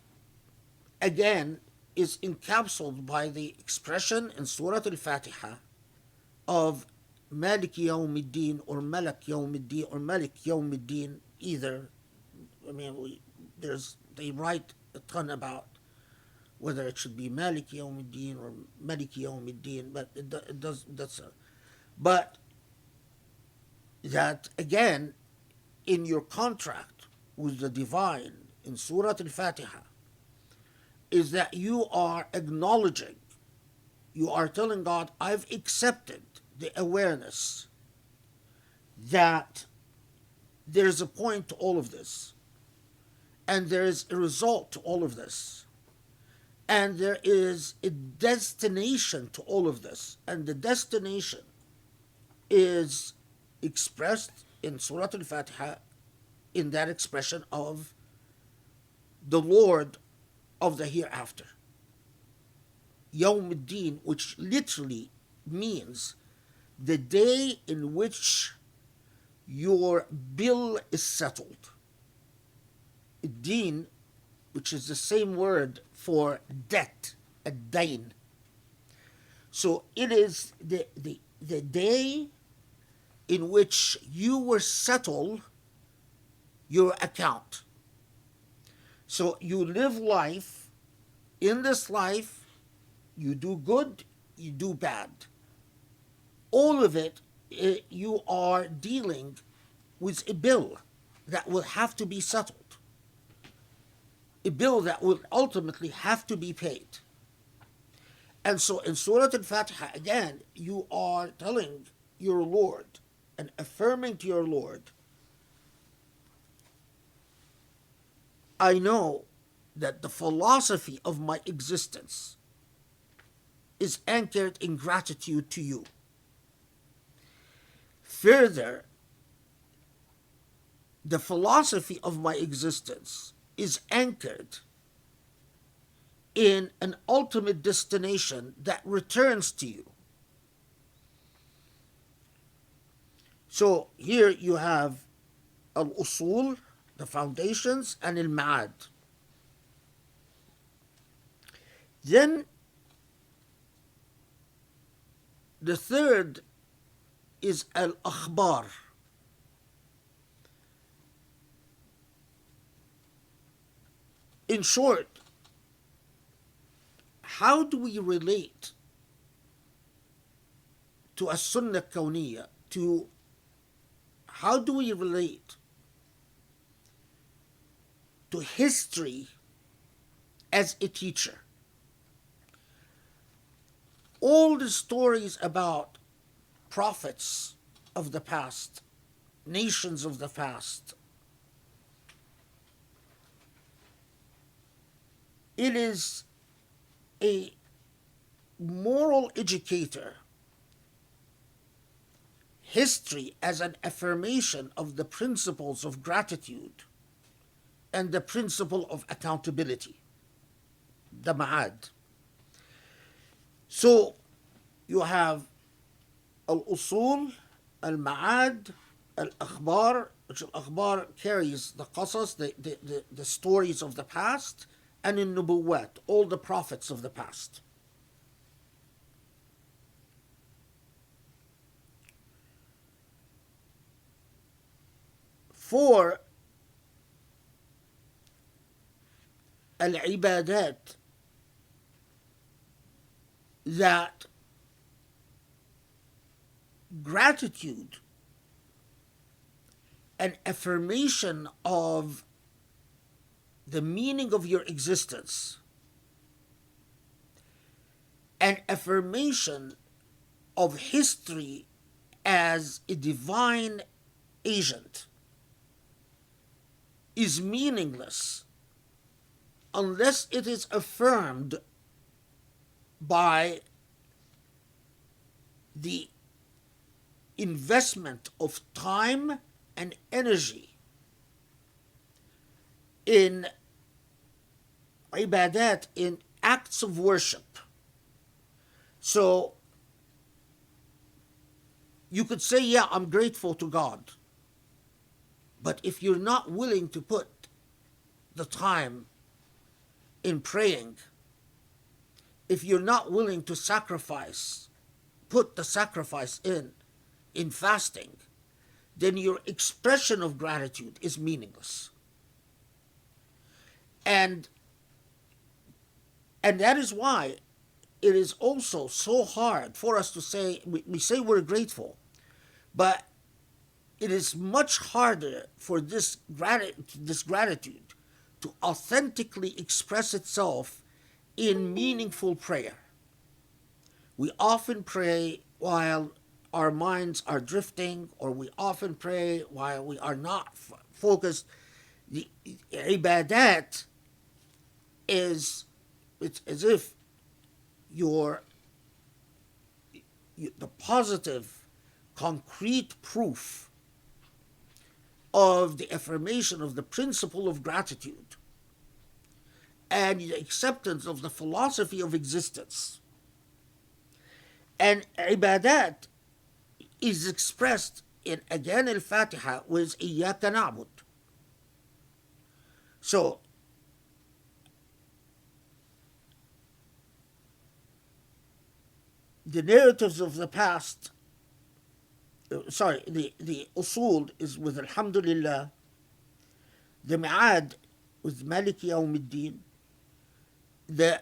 Speaker 2: again, is encapsulated by the expression in Surah Al Fatiha of Malik Yawmiddin or Malak Yawmiddin or Malik Yawmiddin, either. I mean, they write a ton about whether it should be Malik Yawmiddin or Malik Yawmiddin, but it does. But that again, in your contract with the divine in Surah Al Fatiha, is that you are acknowledging You are telling God, I've accepted the awareness that there's a point to all of this, and there is a result to all of this, and there is a destination to all of this, and the destination is expressed in Surah Al Fatiha in that expression of the Lord of the hereafter. Yawm al-Din, which literally means the day in which your bill is settled. Din, which is the same word for debt, a dain. So it is the day in which you will settle your account. So you live life. In this life, you do good, you do bad. All of it, you are dealing with a bill that will have to be settled, a bill that will ultimately have to be paid. And so in Surah Al Fatiha, again, you are telling your Lord and affirming to your Lord, I know that the philosophy of my existence is anchored in gratitude to you. Further, the philosophy of my existence is anchored in an ultimate destination that returns to you. So here you have al-usul, the foundations, and al-ma'ad. Then the third is al-akhbar. In short, how do we relate to a sunnah kawniyya, to how do we relate to history as a teacher? All the stories about prophets of the past, nations of the past, it is a moral educator. History as an affirmation of the principles of gratitude and the principle of accountability, the ma'ad. So you have al-usul, al-ma'ad, al-akhbar, which al-akhbar carries the qasas, the stories of the past, and in nubuwat, all the prophets of the past. For al-ibadat, that gratitude and affirmation of the meaning of your existence, an affirmation of history as a divine agent, is meaningless unless it is affirmed by the investment of time and energy in ibadat, in acts of worship. So you could say, yeah, I'm grateful to God. But if you're not willing to put the time in praying, if you're not willing to sacrifice, put the sacrifice in fasting, then your expression of gratitude is meaningless. And that is why it is also so hard for us to say, we say we're grateful, but it is much harder for this gratitude to authentically express itself in meaningful prayer. We often pray while our minds are drifting, or we often pray while we are not focused. The ibadat is, it's as if your the positive, concrete proof of the affirmation of the principle of gratitude and the acceptance of the philosophy of existence. And ibadat is expressed in, again, Al Fatiha with إياك نعبد. So, the narratives of the past, the usul is with Alhamdulillah, the mi'ad with Maliki Yawmiddin, the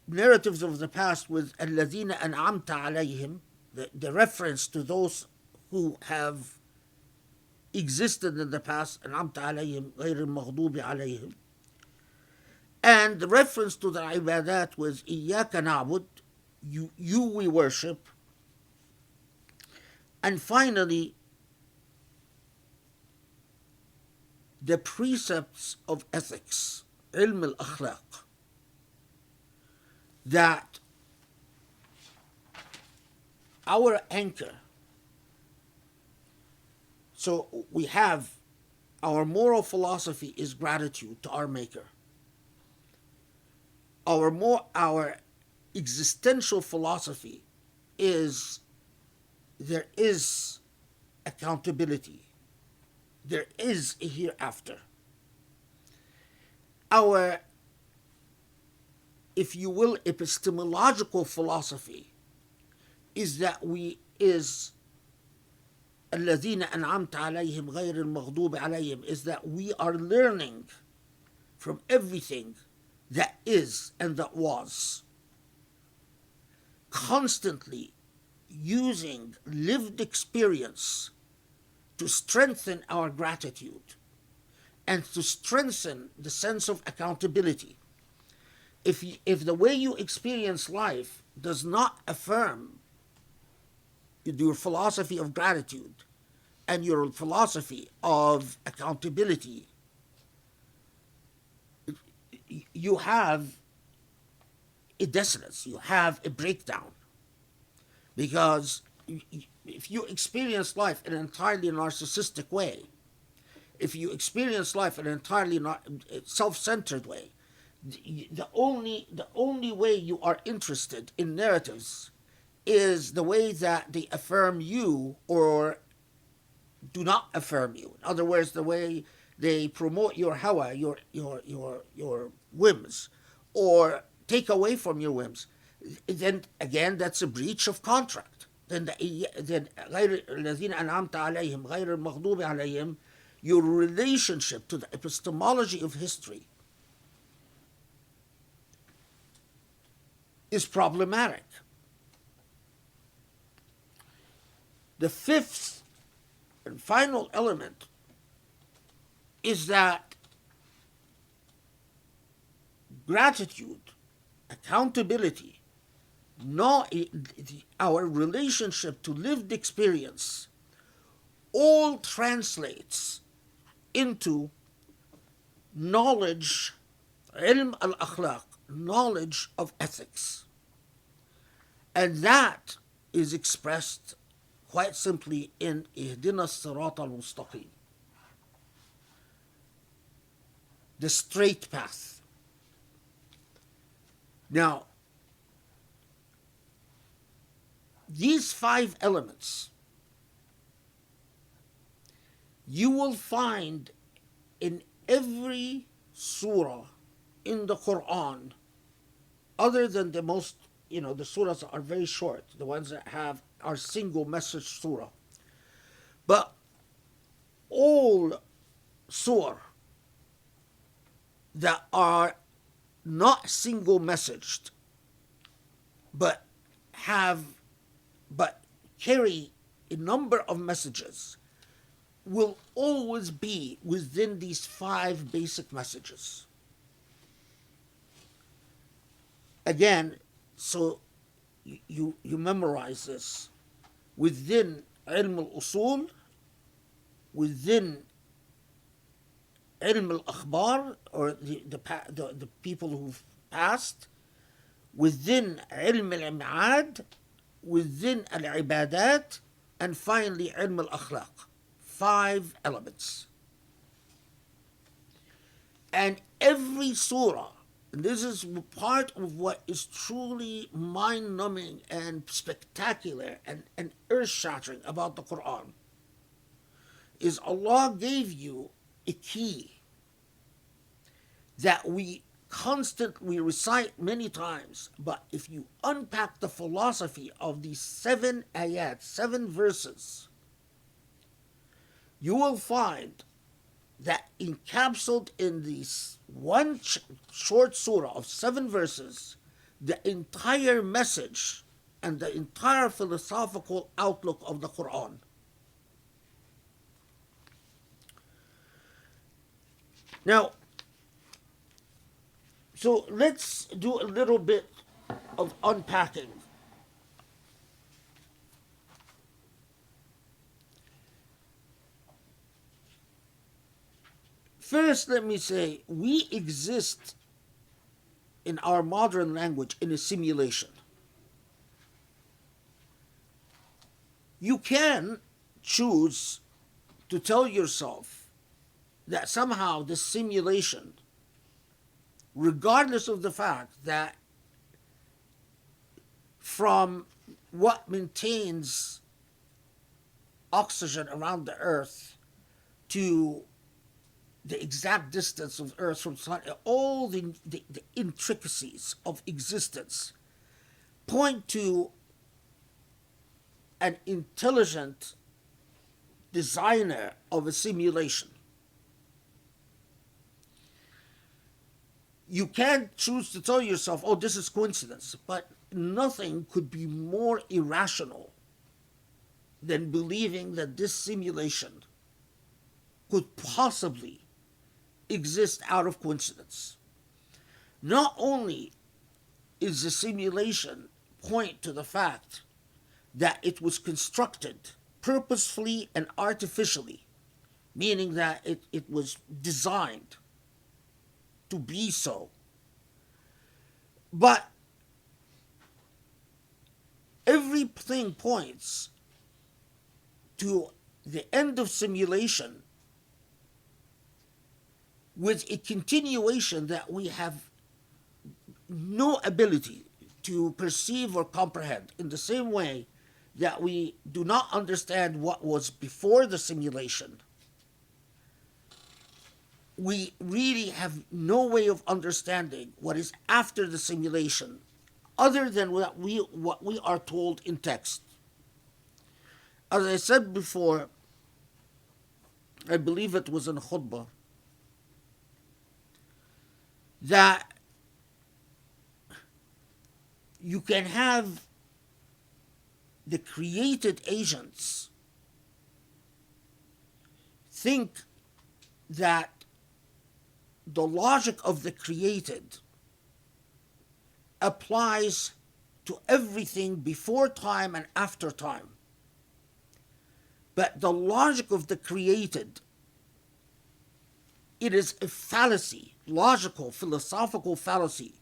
Speaker 2: narratives of the past with الذين أنعمت عليهم, the reference to those who have existed in the past, أنعمت عليهم غير المغضوب عليهم, and the reference to the ibadat was إياك نعبد, you we worship, and finally the precepts of ethics, علم الأخلاق, that our anchor. So we have our moral philosophy is gratitude to our maker. Our existential philosophy is there is accountability. There is a hereafter. Our, if you will, epistemological philosophy is that الذين أنعمت عليهم غير المغضوب عليهم, is that we are learning from everything that is and that was, constantly using lived experience to strengthen our gratitude and to strengthen the sense of accountability. If the way you experience life does not affirm your philosophy of gratitude and your philosophy of accountability, you have a dissonance, you have a breakdown. Because if you experience life in an entirely narcissistic way, if you experience life in an entirely self-centered way, the only way you are interested in narratives is the way that they affirm you or do not affirm you. In other words, the way they promote your hawa, your whims, or take away from your whims. Then again, that's a breach of contract. Then غير الذين أنعمت عليهم غير المغضوب عليهم, your relationship to the epistemology of history is problematic. The fifth and final element is that gratitude, accountability, our relationship to lived experience all translates into knowledge, ilm al-akhlaq, knowledge of ethics. And that is expressed quite simply in اهدنا الصراط المستقيم, the straight path. Now, these 5 elements you will find in every surah in the Quran, other than the most, the surahs are very short, the ones that are single message surah. But all surah that are not single messaged, but carry a number of messages, will always be within these 5 basic messages. Again, so you memorize this within ilm al-usul, within ilm al-akhbar, or the people who've passed, within ilm al-im'ad, within al-ibadat, and finally ilm al-akhlaq. 5 elements. And every surah, and this is part of what is truly mind-numbing and spectacular and earth-shattering about the Quran, is Allah gave you a key that we constantly recite many times, but if you unpack the philosophy of these 7 ayat, 7 verses, you will find that encapsulated in this one short surah of 7 verses, the entire message and the entire philosophical outlook of the Quran. Now, so let's do a little bit of unpacking. First, let me say, we exist in our modern language in a simulation. You can choose to tell yourself that somehow this simulation, regardless of the fact that from what maintains oxygen around the earth to the exact distance of earth from the sun, all the intricacies of existence point to an intelligent designer of a simulation. You can't choose to tell yourself, oh, this is coincidence, but nothing could be more irrational than believing that this simulation could possibly exist out of coincidence. Not only is the simulation point to the fact that it was constructed purposefully and artificially, meaning that it was designed to be so, but everything points to the end of simulation with a continuation that we have no ability to perceive or comprehend, in the same way that we do not understand what was before the simulation. We really have no way of understanding what is after the simulation, other than what we are told in text. As I said before, I believe it was in khutbah, that you can have the created agents think that the logic of the created applies to everything before time and after time. But the logic of the created, it is a fallacy, logical, philosophical fallacy,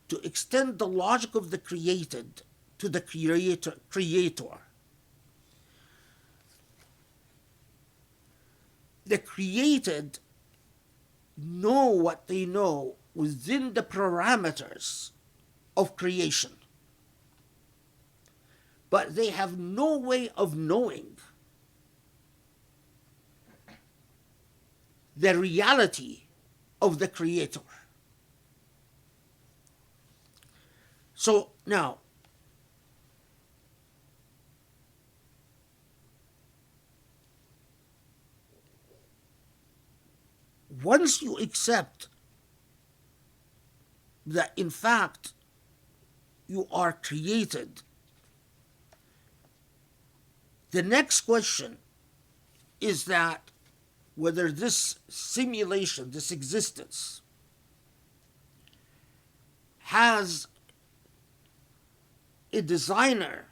Speaker 2: to extend the logic of the created to the creator. The created know what they know within the parameters of creation, but they have no way of knowing the reality of the creator. So now, once you accept that in fact you are created, the next question is that whether this simulation, this existence, has a designer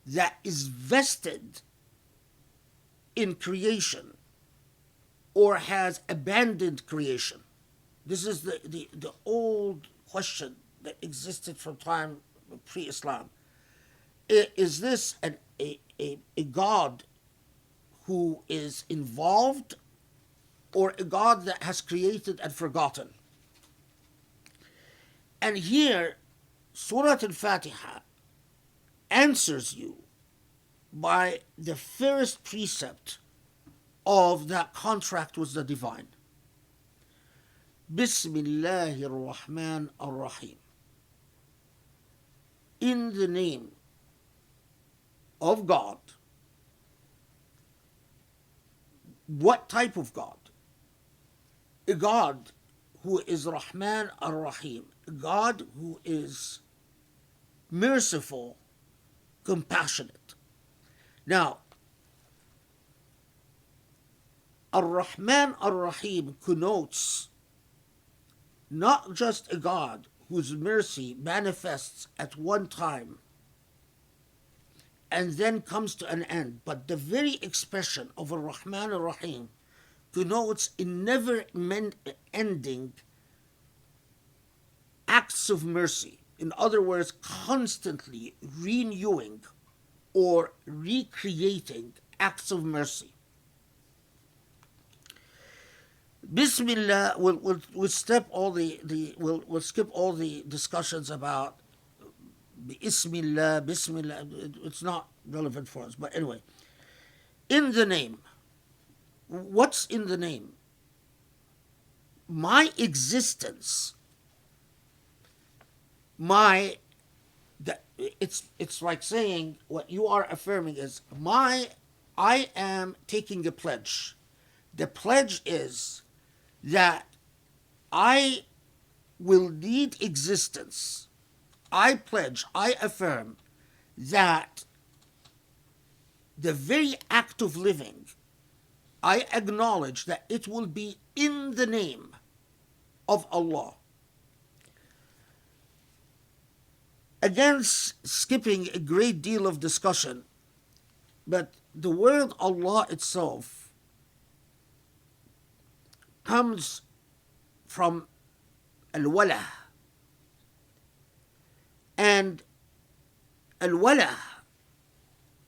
Speaker 2: that is vested in creation or has abandoned creation? This is the old question that existed from time pre-Islam. Is this a God who is involved, or a God that has created and forgotten? And here, Surah Al Fatiha answers you by the first precept of that contract with the divine. Bismillahir Rahman Ar-Rahim. In the name of God. What type of God? A God who is Rahman Ar-Rahim, a God who is merciful, compassionate. Now, Ar-Rahman Ar-Rahim connotes not just a God whose mercy manifests at one time and then comes to an end, but the very expression of Ar-Rahman Ar-Rahim connotes a never-ending acts of mercy. In other words, constantly renewing or recreating acts of mercy. Bismillah, we'll skip all the discussions about Bismillah. It's not relevant for us. But anyway, in the name. What's in the name? My existence. It's like saying what you are affirming is I am taking a pledge. The pledge is that I will need existence. I pledge, I affirm that the very act of living, I acknowledge that it will be in the name of Allah. Again, skipping a great deal of discussion, but the word Allah itself comes from al-wala. And al-wala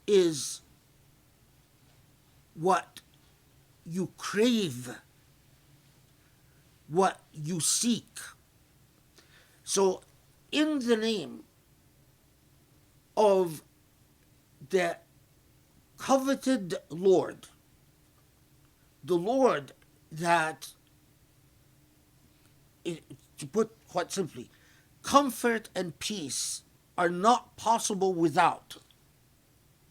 Speaker 2: is what you crave, what you seek. So, in the name of the coveted Lord, the Lord that, to put quite simply, comfort and peace are not possible without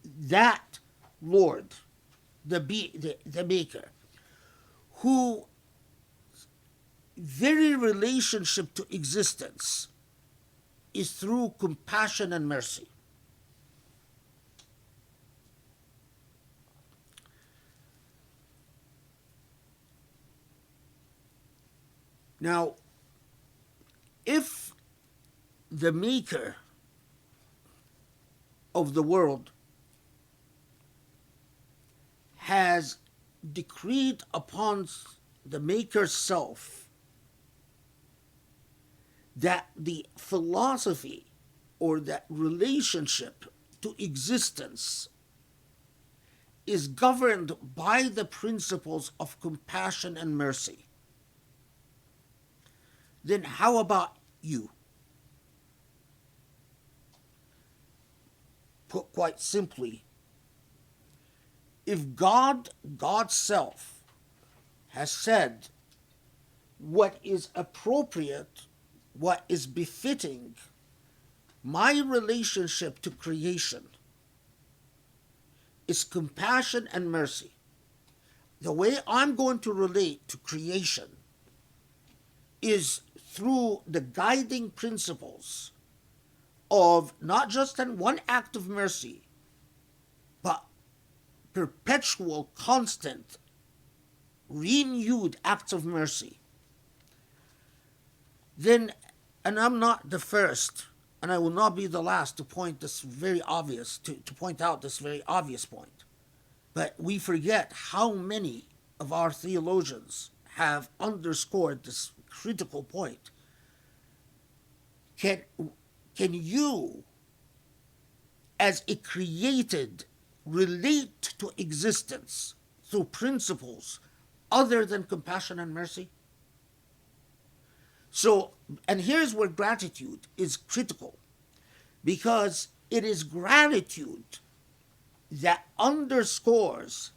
Speaker 2: that Lord, the Maker, who very relationship to existence is through compassion and mercy. Now, if the Maker of the world has decreed upon the Maker's self that the philosophy or that relationship to existence is governed by the principles of compassion and mercy, then how about you? Put quite simply, if God's self has said what is appropriate, what is befitting my relationship to creation is compassion and mercy. The way I'm going to relate to creation is through the guiding principles of not just one act of mercy, but perpetual, constant, renewed acts of mercy. Then, and I'm not the first and I will not be the last to point this very obvious to point out this very obvious point. But we forget how many of our theologians have underscored this critical point. Can you, as a created, relate to existence through principles other than compassion and mercy? So, and here's where gratitude is critical, because it is gratitude that underscores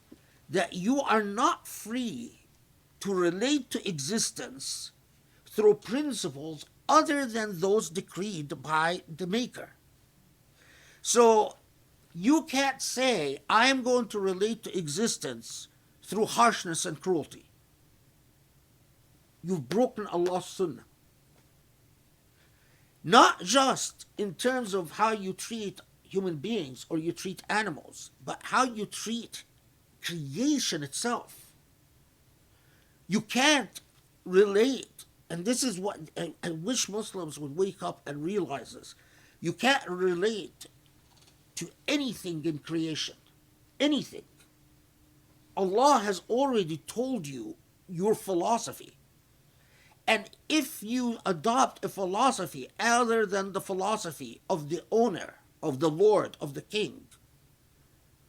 Speaker 2: that you are not free to relate to existence through principles other than those decreed by the Maker. So you can't say, I am going to relate to existence through harshness and cruelty. You've broken Allah's sunnah. Not just in terms of how you treat human beings or you treat animals, but how you treat creation itself. You can't relate, and this is what I wish Muslims would wake up and realize this. You can't relate to anything in creation. Anything. Allah has already told you your philosophy. And if you adopt a philosophy other than the philosophy of the owner, of the Lord, of the King,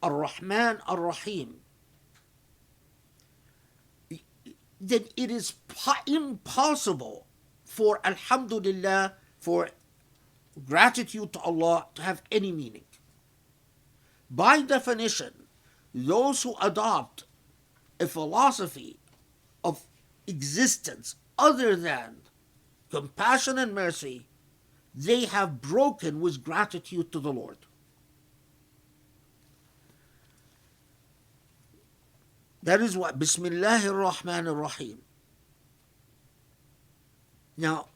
Speaker 2: Ar-Rahman, Ar-Rahim, then it is impossible for Alhamdulillah, for gratitude to Allah to have any meaning. By definition, those who adopt a philosophy of existence other than compassion and mercy, they have broken with gratitude to the Lord. That is what Bismillahir Rahmanir Rahim. Now,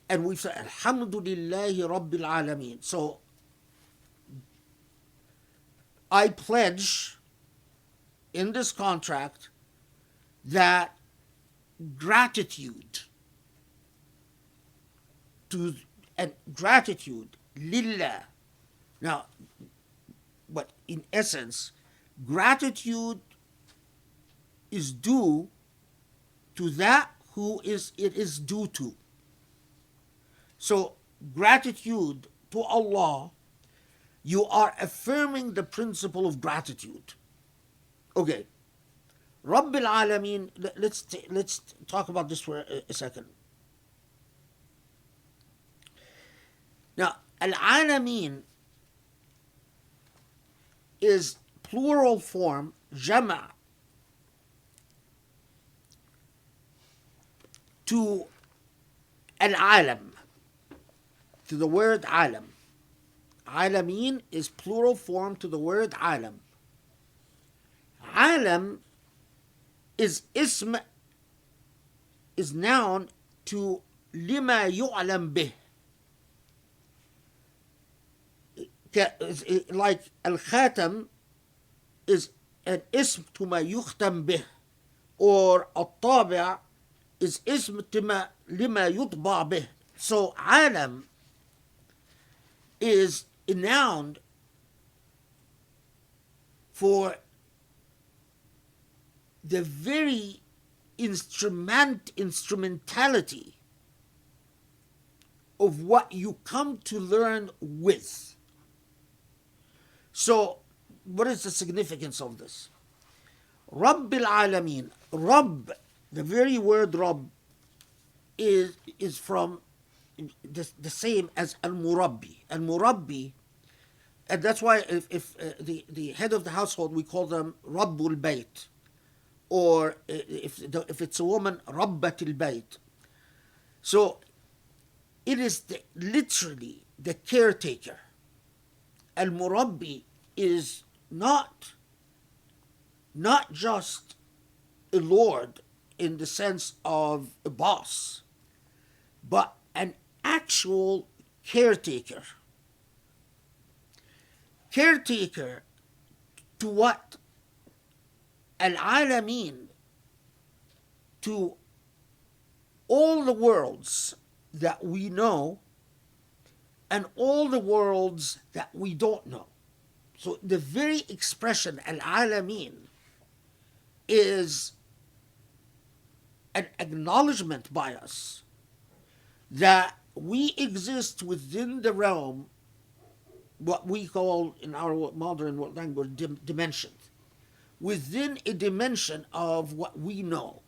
Speaker 2: and we've said Alhamdulillahi Rabbil Alameen. So I pledge in this contract that gratitude to and gratitude lillah. Now, but in essence, gratitude is due to that who it is due to. So gratitude to Allah, you are affirming the principle of gratitude. Okay. Rabbil Alameen, let's talk about this for a second. Now, Al-Alameen is plural form, jama', to Al-Alam, to the word Alam. Alameen is plural form to the word Alam. Alam is ism, is noun to lima yu'lam bih. Like al-khatam is an ism to ma yukhtam bih, or al-tabi' is ism to lima yutba bih. So alam is a noun for the very instrumentality of what you come to learn with. So, what is the significance of this? Rabbil Alameen. Rabb, the very word Rabb, is from the same as Al-Murabbi. Al-Murabbi, and that's why if the head of the household, we call them Rabbul Bayt. Or if it's a woman, Rabbat al-Bayt. So it is literally the caretaker. Al-Murabbi is not just a lord in the sense of a boss, but an actual caretaker. Caretaker to what? Al-Alameen, to all the worlds that we know and all the worlds that we don't know. So the very expression al-alamin is an acknowledgement by us that we exist within the realm, what we call in our modern language dimension, within a dimension of what we know.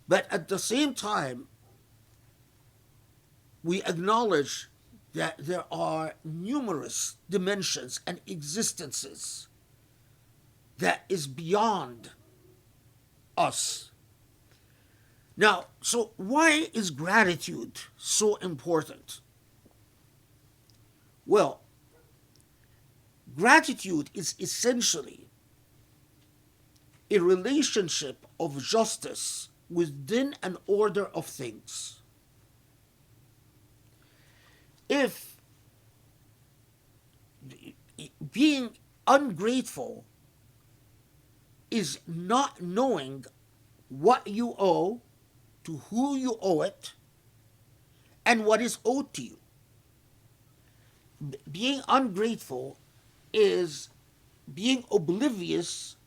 Speaker 2: But at the same time, we acknowledge that there are numerous dimensions and existences that is beyond us. Now, so why is gratitude so important? Well, gratitude is essentially a relationship of justice within an order of things. If being ungrateful is not knowing what you owe, to who you owe it, and what is owed to you. Being ungrateful is being oblivious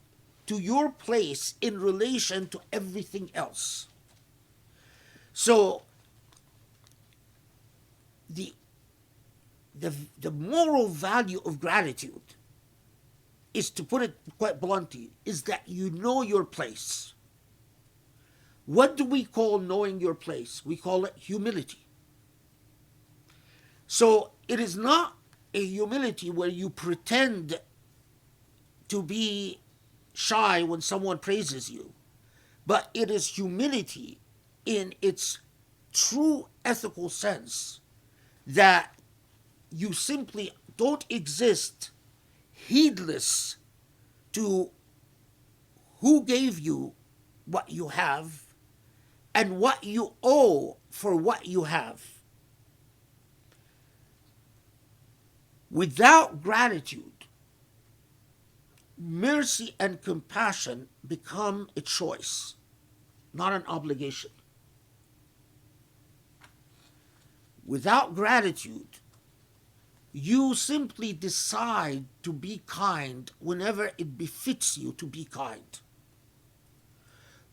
Speaker 2: to your place in relation to everything else. So the moral value of gratitude is, to put it quite bluntly, is that you know your place. What do we call knowing your place? We call it humility. So it is not a humility where you pretend to be shy when someone praises you, but it is humility in its true ethical sense, that you simply don't exist heedless to who gave you what you have and what you owe for what you have. Without gratitude, mercy and compassion become a choice, not an obligation. Without gratitude, you simply decide to be kind whenever it befits you to be kind.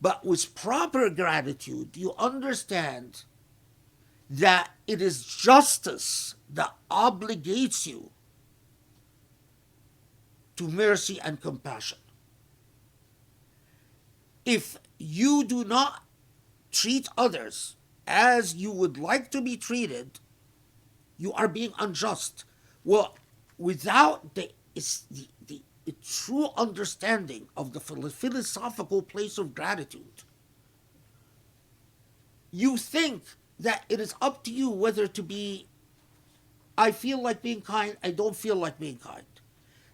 Speaker 2: But with proper gratitude, you understand that it is justice that obligates you to mercy and compassion. If you do not treat others as you would like to be treated, you are being unjust. Well, without the true understanding of the philosophical place of gratitude, you think that it is up to you whether to be, I feel like being kind, I don't feel like being kind.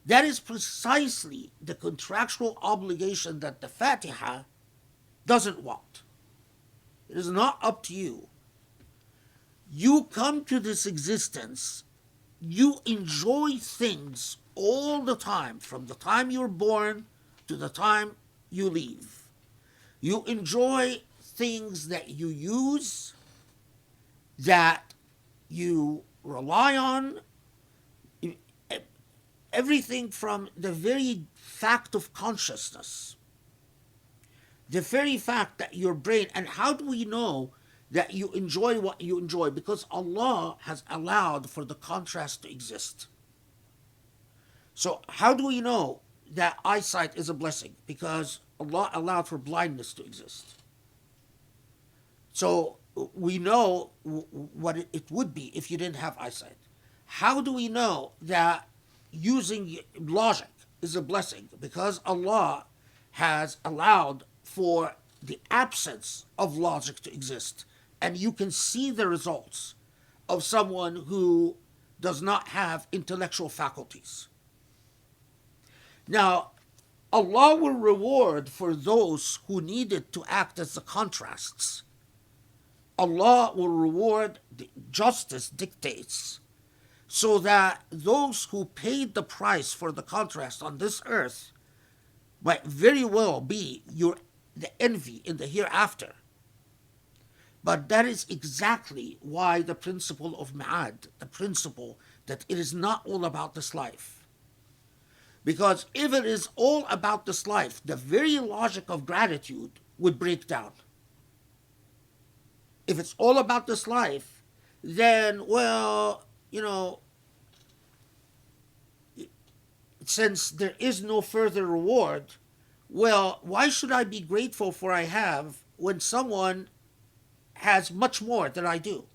Speaker 2: That is precisely the contractual obligation that the Fatiha doesn't want. It is not up to you. You come to this existence, you enjoy things all the time, from the time you're born to the time you leave. You enjoy things that you use, that you rely on, everything from the very fact of consciousness, the very fact that your brain, and how do we know that you enjoy what you enjoy? Because Allah has allowed for the contrast to exist. So how do we know that eyesight is a blessing? Because Allah allowed for blindness to exist. So we know what it would be if you didn't have eyesight. How do we know that using logic is a blessing? Because Allah has allowed for the absence of logic to exist. And you can see the results of someone who does not have intellectual faculties. Now, Allah will reward for those who needed to act as the contrasts. Allah will reward, justice dictates, so that those who paid the price for the contrast on this earth might very well be the envy in the hereafter. But that is exactly why the principle of Ma'ad, the principle that it is not all about this life. Because if it is all about this life, the very logic of gratitude would break down. If it's all about this life, then, well, since there is no further reward, well, why should I be grateful for I have when someone has much more than I do?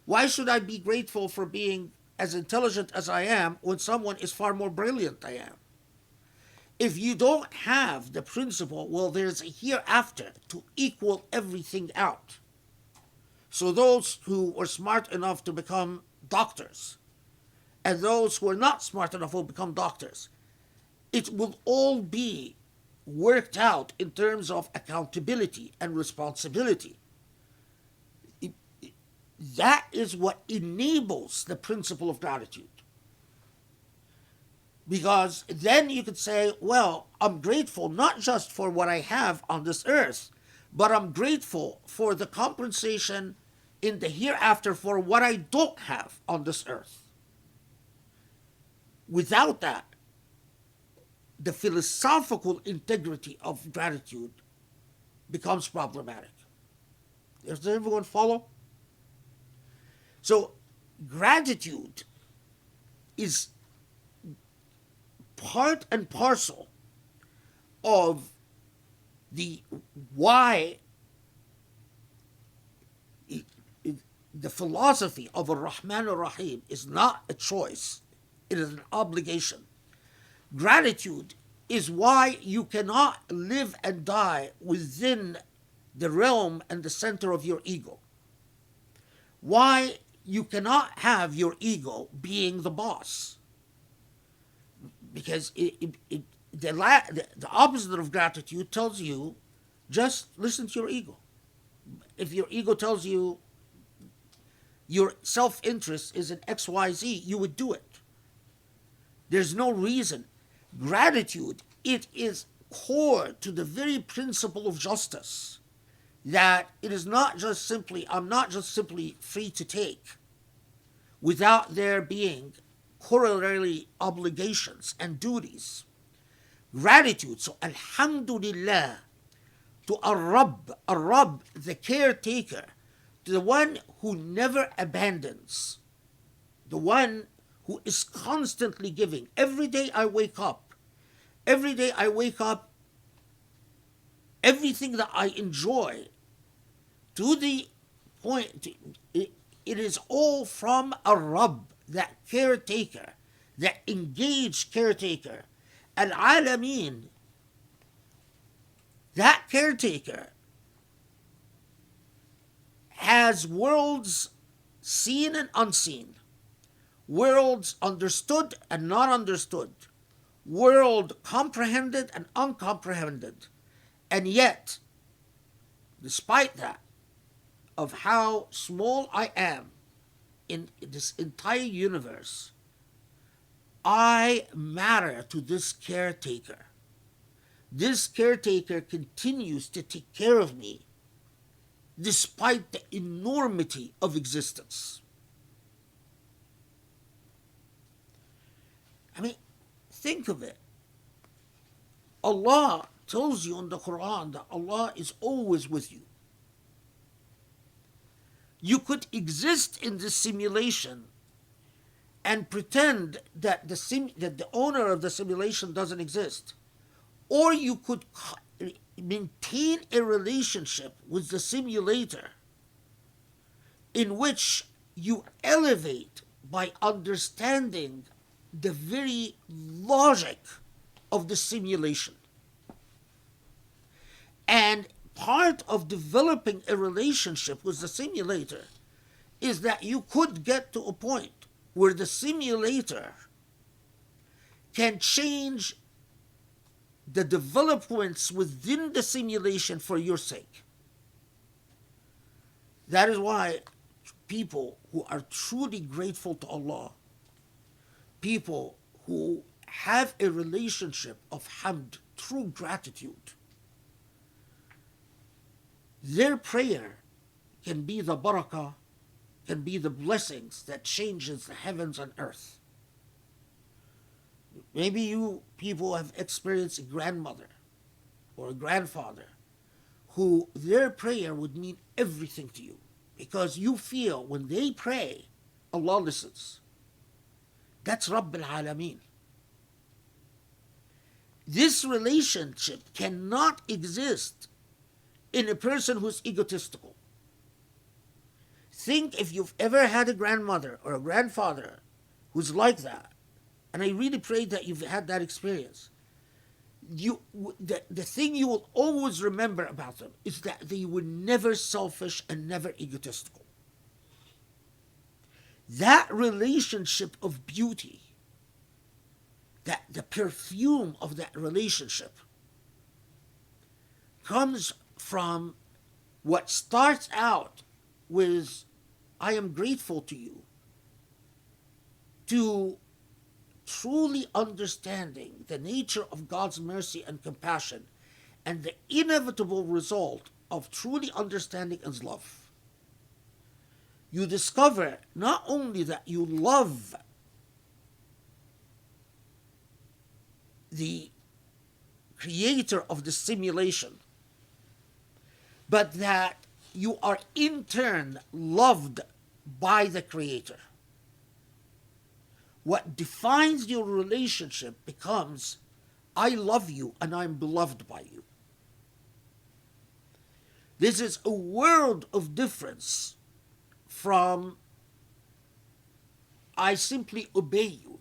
Speaker 2: Why should I be grateful for being as intelligent as I am when someone is far more brilliant than I am? If you don't have the principle, well, there's a hereafter to equal everything out. So those who were smart enough to become doctors and those who are not smart enough will become doctors, it will all be worked out in terms of accountability and responsibility. That is what enables the principle of gratitude. Because then you could say, well, I'm grateful not just for what I have on this earth, but I'm grateful for the compensation in the hereafter for what I don't have on this earth. Without that, the philosophical integrity of gratitude becomes problematic. Does everyone follow? So, gratitude is part and parcel of the why the philosophy of Ar-Rahman Ar-Rahim is not a choice, it is an obligation. Gratitude is why you cannot live and die within the realm and the center of your ego. Why you cannot have your ego being the boss. Because the opposite of gratitude tells you, just listen to your ego. If your ego tells you your self-interest is in XYZ, you would do it. There's no reason. Gratitude, it is core to the very principle of justice, that it is not just simply, I'm not just simply free to take without there being corollary obligations and duties. Gratitude, so Alhamdulillah, to Ar-Rabb, the caretaker, to the one who never abandons, the one who is constantly giving. Every day I wake up, everything that I enjoy, to the point, it is all from Ar-Rabb, that caretaker, that engaged caretaker. Al-Alameen, that caretaker has worlds seen and unseen, worlds understood and not understood, world comprehended and uncomprehended. And yet, despite that, of how small I am in this entire universe, I matter to this caretaker. This caretaker continues to take care of me despite the enormity of existence. I mean, think of it. Allah tells you in the Quran that Allah is always with you. You could exist in this simulation and pretend that the owner of the simulation doesn't exist. Or you could maintain a relationship with the simulator in which you elevate by understanding the very logic of the simulation. And part of developing a relationship with the simulator is that you could get to a point where the simulator can change the developments within the simulation for your sake. That is why people who are truly grateful to Allah, people who have a relationship of hamd, true gratitude, their prayer can be the barakah, can be the blessings that changes the heavens and earth. Maybe you people have experienced a grandmother or a grandfather who their prayer would mean everything to you because you feel when they pray, Allah listens. That's Rabb al-Alameen. This relationship cannot exist in a person who's egotistical. Think if you've ever had a grandmother or a grandfather who's like that, and I really pray that you've had that experience. The thing you will always remember about them is that they were never selfish and never egotistical. That relationship of beauty, that the perfume of that relationship comes from what starts out with, I am grateful to you, to truly understanding the nature of God's mercy and compassion and the inevitable result of truly understanding His love. You discover not only that you love the creator of the simulation, but that you are in turn loved by the creator. What defines your relationship becomes, I love you and I'm beloved by you. This is a world of difference from, I simply obey you,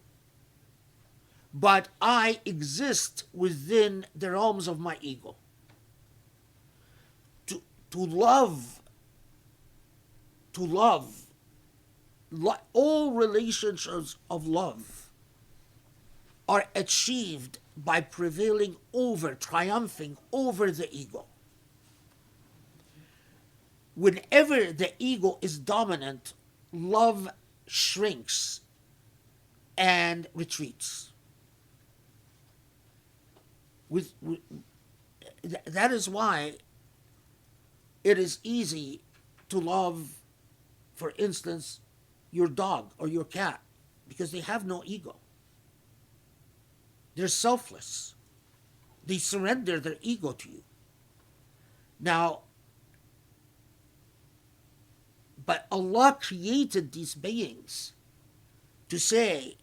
Speaker 2: but I exist within the realms of my ego. To love, all relationships of love are achieved by prevailing over, triumphing over the ego. Whenever the ego is dominant, love shrinks and retreats. That is why it is easy to love, for instance, your dog or your cat, because they have no ego. They're selfless. They surrender their ego to you. Now, but Allah created these beings to say,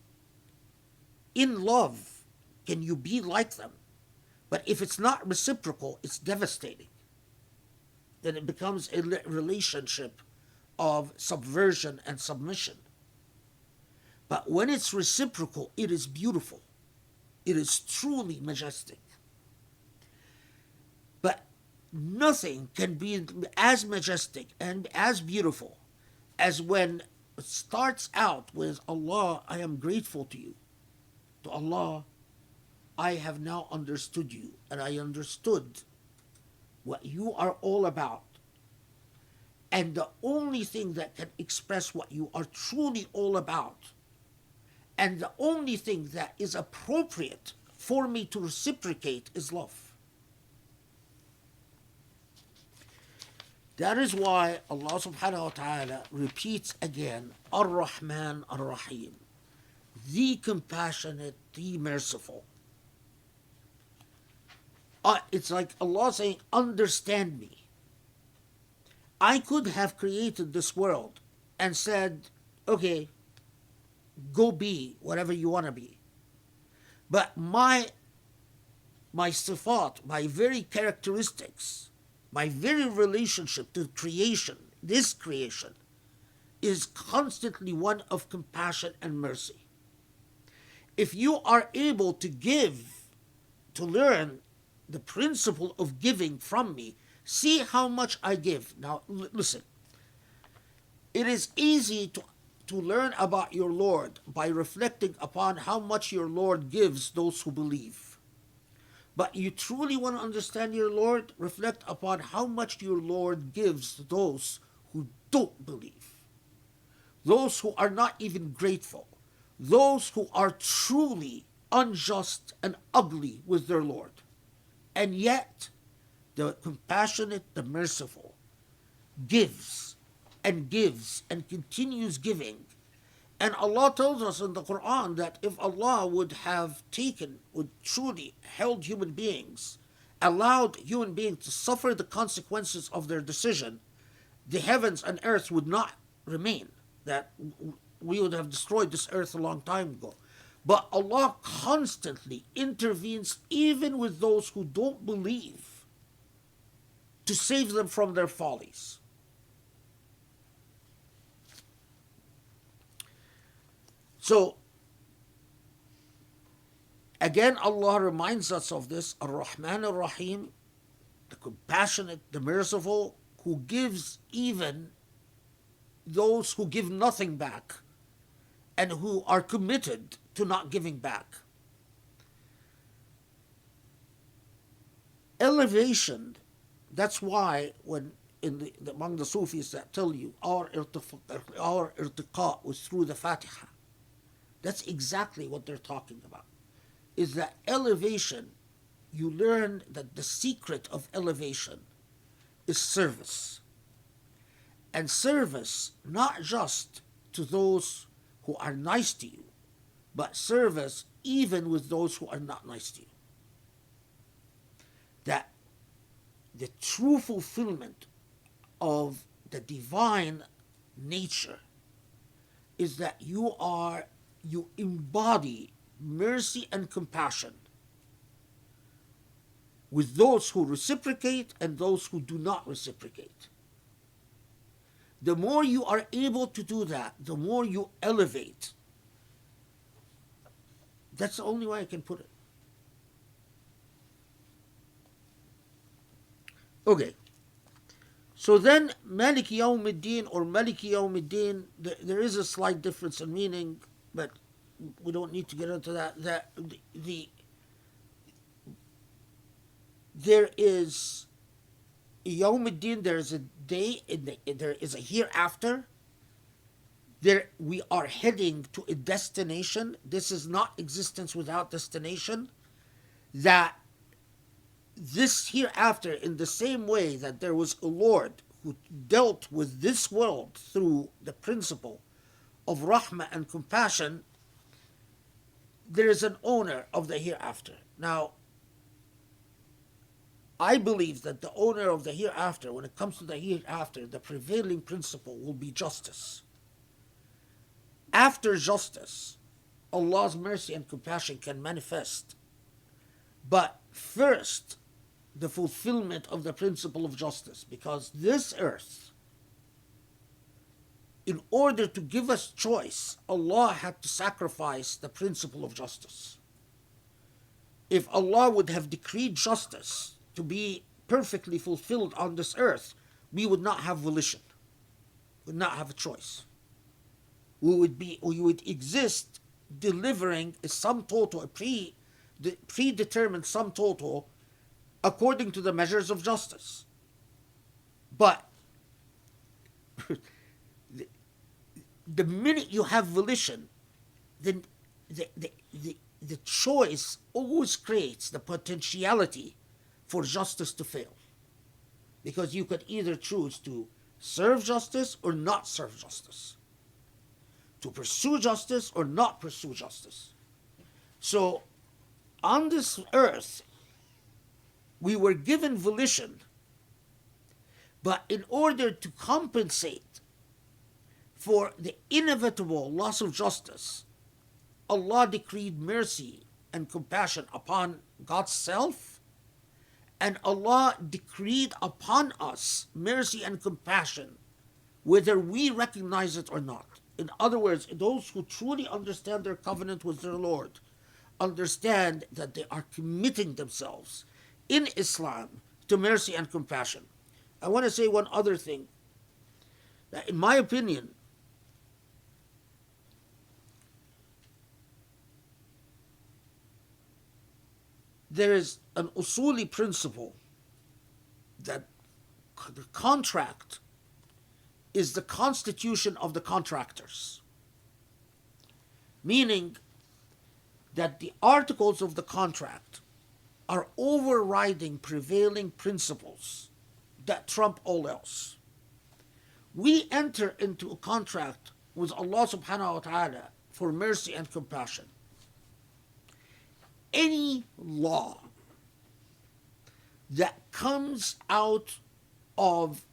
Speaker 2: in love, can you be like them? But if it's not reciprocal, it's devastating. Then it becomes a relationship of subversion and submission. But when it's reciprocal, it is beautiful. It is truly majestic. But nothing can be as majestic and as beautiful as when it starts out with, Allah, I am grateful to you. To Allah, I have now understood you, and I understood what you are all about. And the only thing that can express what you are truly all about, and the only thing that is appropriate for me to reciprocate, is love. That is why Allah subhanahu wa ta'ala repeats again, Ar-Rahman Ar-Rahim, the compassionate, the merciful. It's like Allah saying, understand me. I could have created this world and said, okay, go be whatever you want to be. But my sifat, my very characteristics, my very relationship to creation, this creation, is constantly one of compassion and mercy. If you are able to give, to learn the principle of giving from me, see how much I give. Now, listen. It is easy to learn about your Lord by reflecting upon how much your Lord gives those who believe. But you truly want to understand your Lord, reflect upon how much your Lord gives those who don't believe, those who are not even grateful, those who are truly unjust and ugly with their Lord. And yet, the compassionate, the merciful, gives and gives and continues giving. And Allah tells us in the Quran that if Allah would have would truly held human beings, allowed human beings to suffer the consequences of their decision, the heavens and earth would not remain. That we would have destroyed this earth a long time ago. But Allah constantly intervenes even with those who don't believe to save them from their follies. So, again, Allah reminds us of this, Ar-Rahman Ar-Rahim, the compassionate, the merciful, who gives even those who give nothing back and who are committed to not giving back. Elevation, that's why when among the Sufis that tell you our irtiqa was through the Fatiha, that's exactly what they're talking about. Is that elevation, you learn that the secret of elevation is service. And service not just to those who are nice to you, but service even with those who are not nice to you. That the true fulfillment of the divine nature is that you embody mercy and compassion with those who reciprocate and those who do not reciprocate. The more you are able to do that, the more you elevate. That's the only way I can put it. Okay. So then, Maliki Yawmiddin or Maliki Yawmiddin, there is a slight difference in meaning, but we don't need to get into that. There is Yawmiddin, there is a day, there is a hereafter. There we are heading to a destination. This is not existence without destination. That this hereafter, in the same way that there was a Lord who dealt with this world through the principle of rahmah and compassion, there is an owner of the hereafter. Now, I believe that the owner of the hereafter, when it comes to the hereafter, the prevailing principle will be justice. After justice, Allah's mercy and compassion can manifest. But first, the fulfillment of the principle of justice, because this earth, in order to give us choice, Allah had to sacrifice the principle of justice. If Allah would have decreed justice to be perfectly fulfilled on this earth, we would not have volition, would not have a choice. We would exist delivering a sum total, a predetermined sum total according to the measures of justice. But the minute you have volition, then the choice always creates the potentiality for justice to fail. Because you could either choose to serve justice or not serve justice, to pursue justice or not pursue justice. So, on this earth, we were given volition, but in order to compensate for the inevitable loss of justice, Allah decreed mercy and compassion upon God's self, and Allah decreed upon us mercy and compassion, whether we recognize it or not. In other words, those who truly understand their covenant with their Lord understand that they are committing themselves in Islam to mercy and compassion. I want to say one other thing. That in my opinion, there is an Usuli principle that the contract is the constitution of the contractors. Meaning that the articles of the contract are overriding prevailing principles that trump all else. We enter into a contract with Allah subhanahu wa ta'ala for mercy and compassion. Any law that comes out of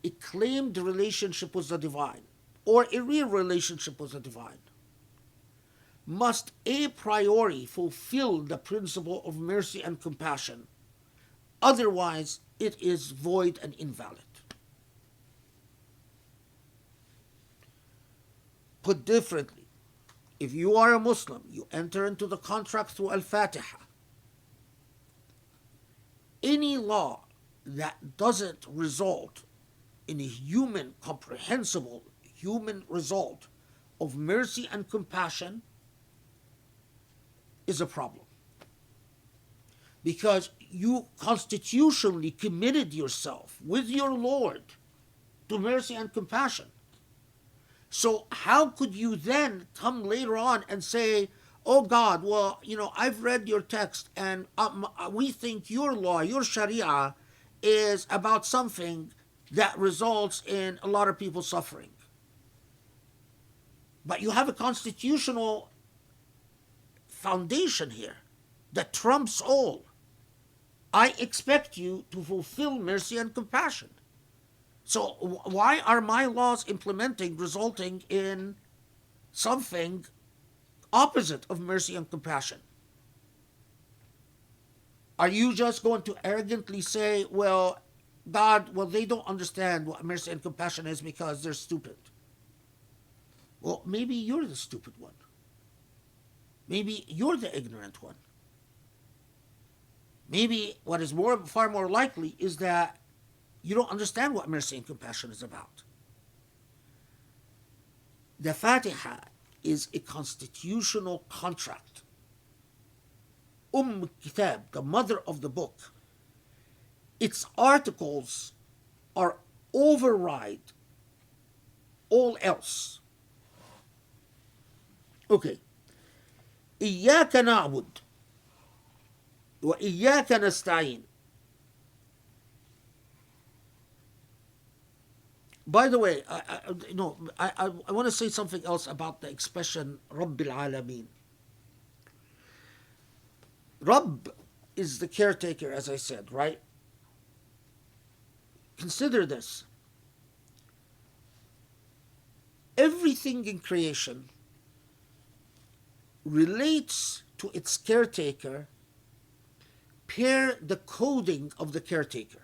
Speaker 2: a claimed relationship with the divine or a real relationship with the divine must a priori fulfill the principle of mercy and compassion. Otherwise, it is void and invalid. Put differently, if you are a Muslim, you enter into the contract through Al Fatiha. Any law that doesn't result in a human, comprehensible human result of mercy and compassion is a problem. Because you constitutionally committed yourself with your Lord to mercy and compassion. So how could you then come later on and say, oh God, well, I've read your text and we think your law, your Sharia is about something that results in a lot of people suffering. But you have a constitutional foundation here that trumps all. I expect you to fulfill mercy and compassion. So why are my laws resulting in something opposite of mercy and compassion? Are you just going to arrogantly say, well, God, they don't understand what mercy and compassion is because they're stupid? Well, maybe you're the stupid one. Maybe you're the ignorant one. Maybe what is far more likely is that you don't understand what mercy and compassion is about. The Fatiha is a constitutional contract. Kitab, the mother of the book, its articles are override all else. Okay. إياك نعبد وإياك نستعين. By the way, I want to say something else about the expression Rabbil Alameen. Rabb is the caretaker, as I said, right? Consider this. Everything in creation relates to its caretaker per the coding of the caretaker,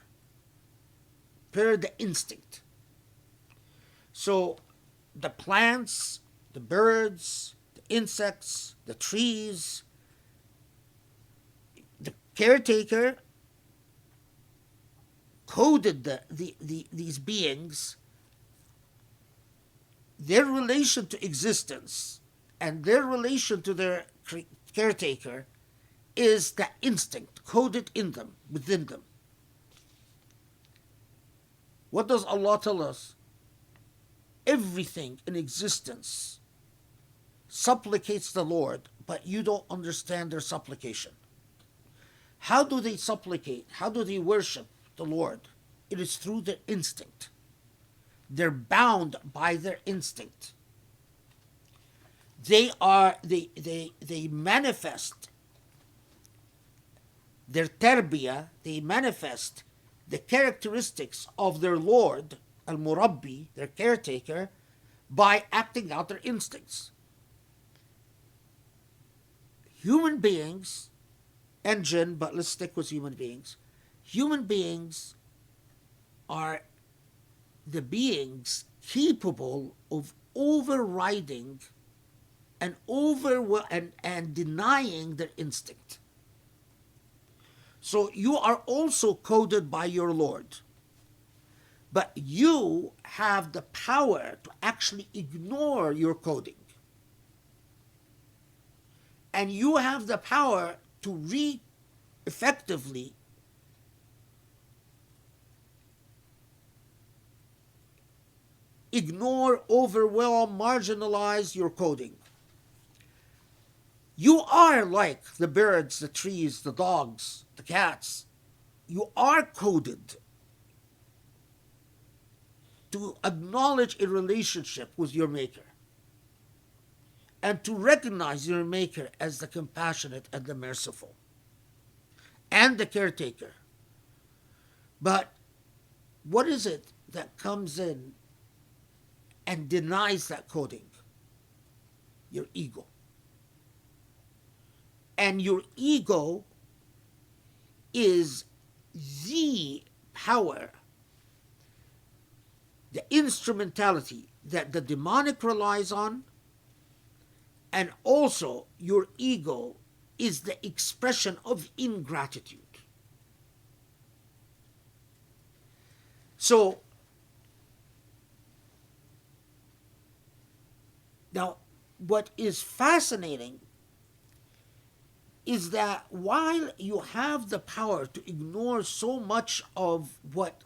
Speaker 2: per the instinct. So the plants, the birds, the insects, the trees, the caretaker coded these beings, their relation to existence and their relation to their caretaker is the instinct coded in them, within them. What does Allah tell us? Everything in existence supplicates the Lord, but you don't understand their supplication. How do they supplicate? How do they worship the Lord? It is through their instinct. They're bound by their instinct. They manifest their tarbiyah, they manifest the characteristics of their Lord, al-Murabbi, their caretaker, by acting out their instincts. Human beings and jinn, but let's stick with human beings. Human beings are the beings capable of overriding and denying their instinct. So you are also coded by your Lord. But you have the power to actually ignore your coding. And you have the power to effectively ignore, overwhelm, marginalize your coding. You are like the birds, the trees, the dogs, the cats. You are coded. to acknowledge a relationship with your Maker and to recognize your Maker as the compassionate and the merciful and the caretaker. But what is it that comes in and denies that coding? Your ego. And your ego is the power, the instrumentality that the demonic relies on, and also your ego is the expression of ingratitude. So, now, what is fascinating is that while you have the power to ignore so much of what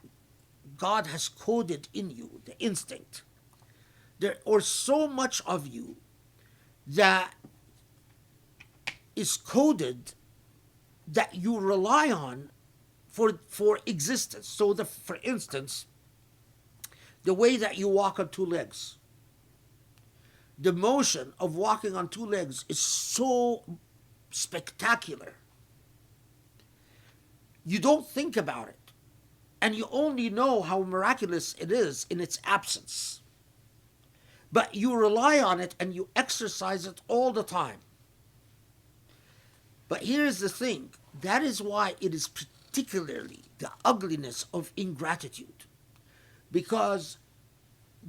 Speaker 2: God has coded in you, the instinct, there or so much of you that is coded that you rely on for existence. So, for instance, the way that you walk on two legs, the motion of walking on two legs is so spectacular. You don't think about it, and you only know how miraculous it is in its absence. But you rely on it and you exercise it all the time. But here's the thing, that is why it is particularly the ugliness of ingratitude. Because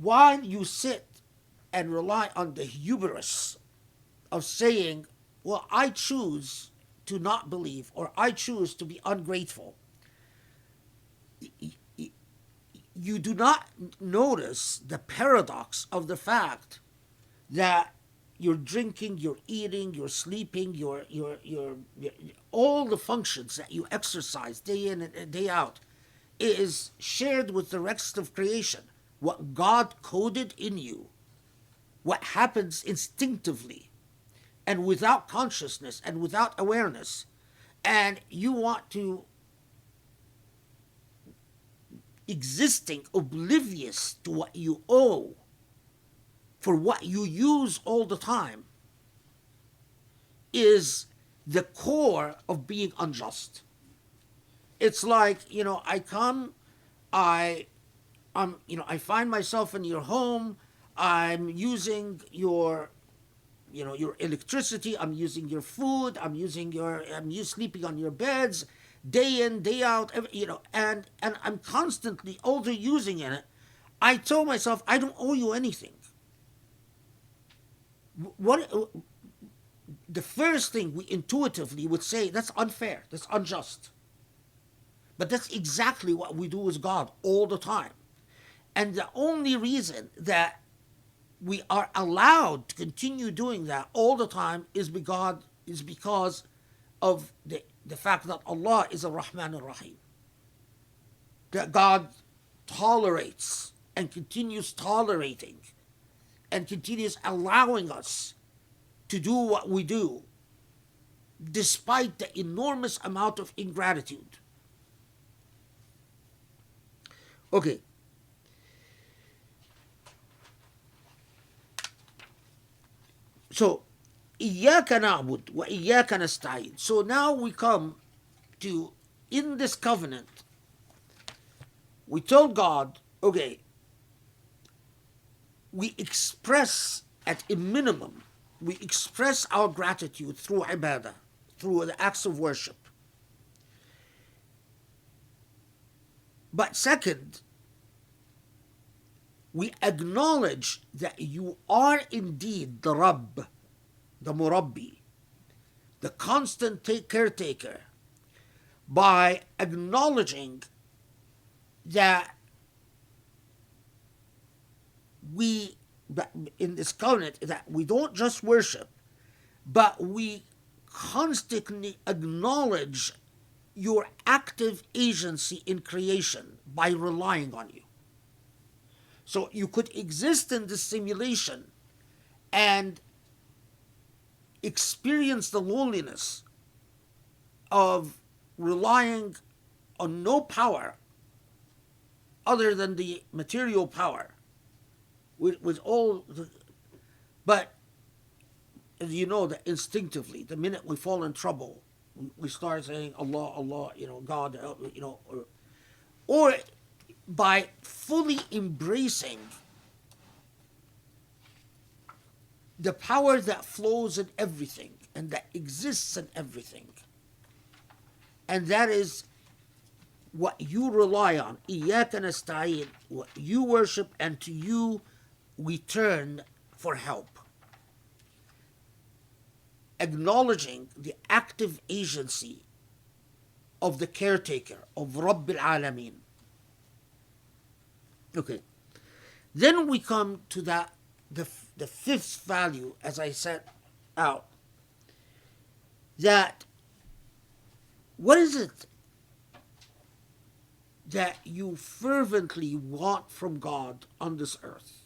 Speaker 2: while you sit and rely on the hubris of saying, well, I choose to not believe or I choose to be ungrateful, you do not notice the paradox of the fact that you're drinking, you're eating, you're sleeping, you're all the functions that you exercise day in and day out is shared with the rest of creation. What God coded in you, what happens instinctively and without consciousness and without awareness, and you want to existing oblivious to what you owe for what you use all the time, is the core of being unjust. It's like, I come, I find myself in your home, I'm using your electricity, I'm using your food, I'm sleeping on your beds, day in, day out, and I'm constantly overusing it. I tell myself, I don't owe you anything. What the first thing we intuitively would say, that's unfair, that's unjust. But that's exactly what we do with God all the time. And the only reason that we are allowed to continue doing that all the time is because of the fact that Allah is a Rahman ar-Rahim. That God tolerates and continues tolerating and continues allowing us to do what we do despite the enormous amount of ingratitude. Okay. So, إِيَّاكَ نَعْبُدُ وَإِيَّاكَ نَسْتَعِينُ. So now we come to, in this covenant, we told God, okay, we express at a minimum, we express our gratitude through ibadah, through the acts of worship. But second, we acknowledge that you are indeed the Rabb, the Murabbi, the constant caretaker, by acknowledging that we, in this covenant, that we don't just worship, but we constantly acknowledge your active agency in creation by relying on you. So you could exist in this simulation and experience the loneliness of relying on no power other than the material power. With all the, but as you know that instinctively, the minute we fall in trouble, we start saying Allah, Allah, God, or by fully embracing the power that flows in everything and that exists in everything. And that is what you rely on. إِيَّاكَ نَسْتَعِينُ, what you worship, and to you we turn for help. Acknowledging the active agency of the caretaker, of Rabb al-Alameen. Okay. Then we come to the fifth value, as I set out, that what is it that you fervently want from God on this earth?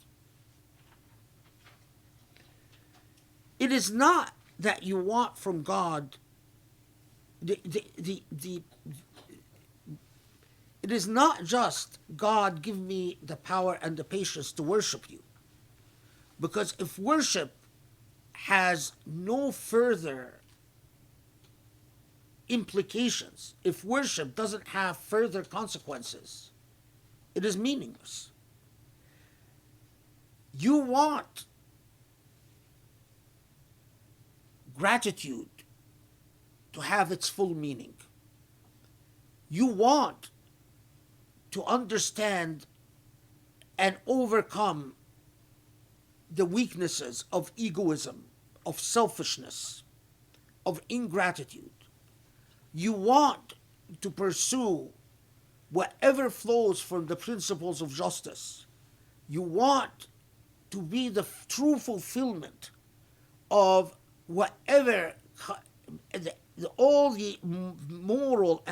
Speaker 2: It is not that you want from God it is not just, God, give me the power and the patience to worship you. Because if worship has no further implications, if worship doesn't have further consequences, it is meaningless. You want gratitude to have its full meaning. You want to understand and overcome the weaknesses of egoism, of selfishness, of ingratitude. You want to pursue whatever flows from the principles of justice. You want to be the true fulfillment of whatever all the moral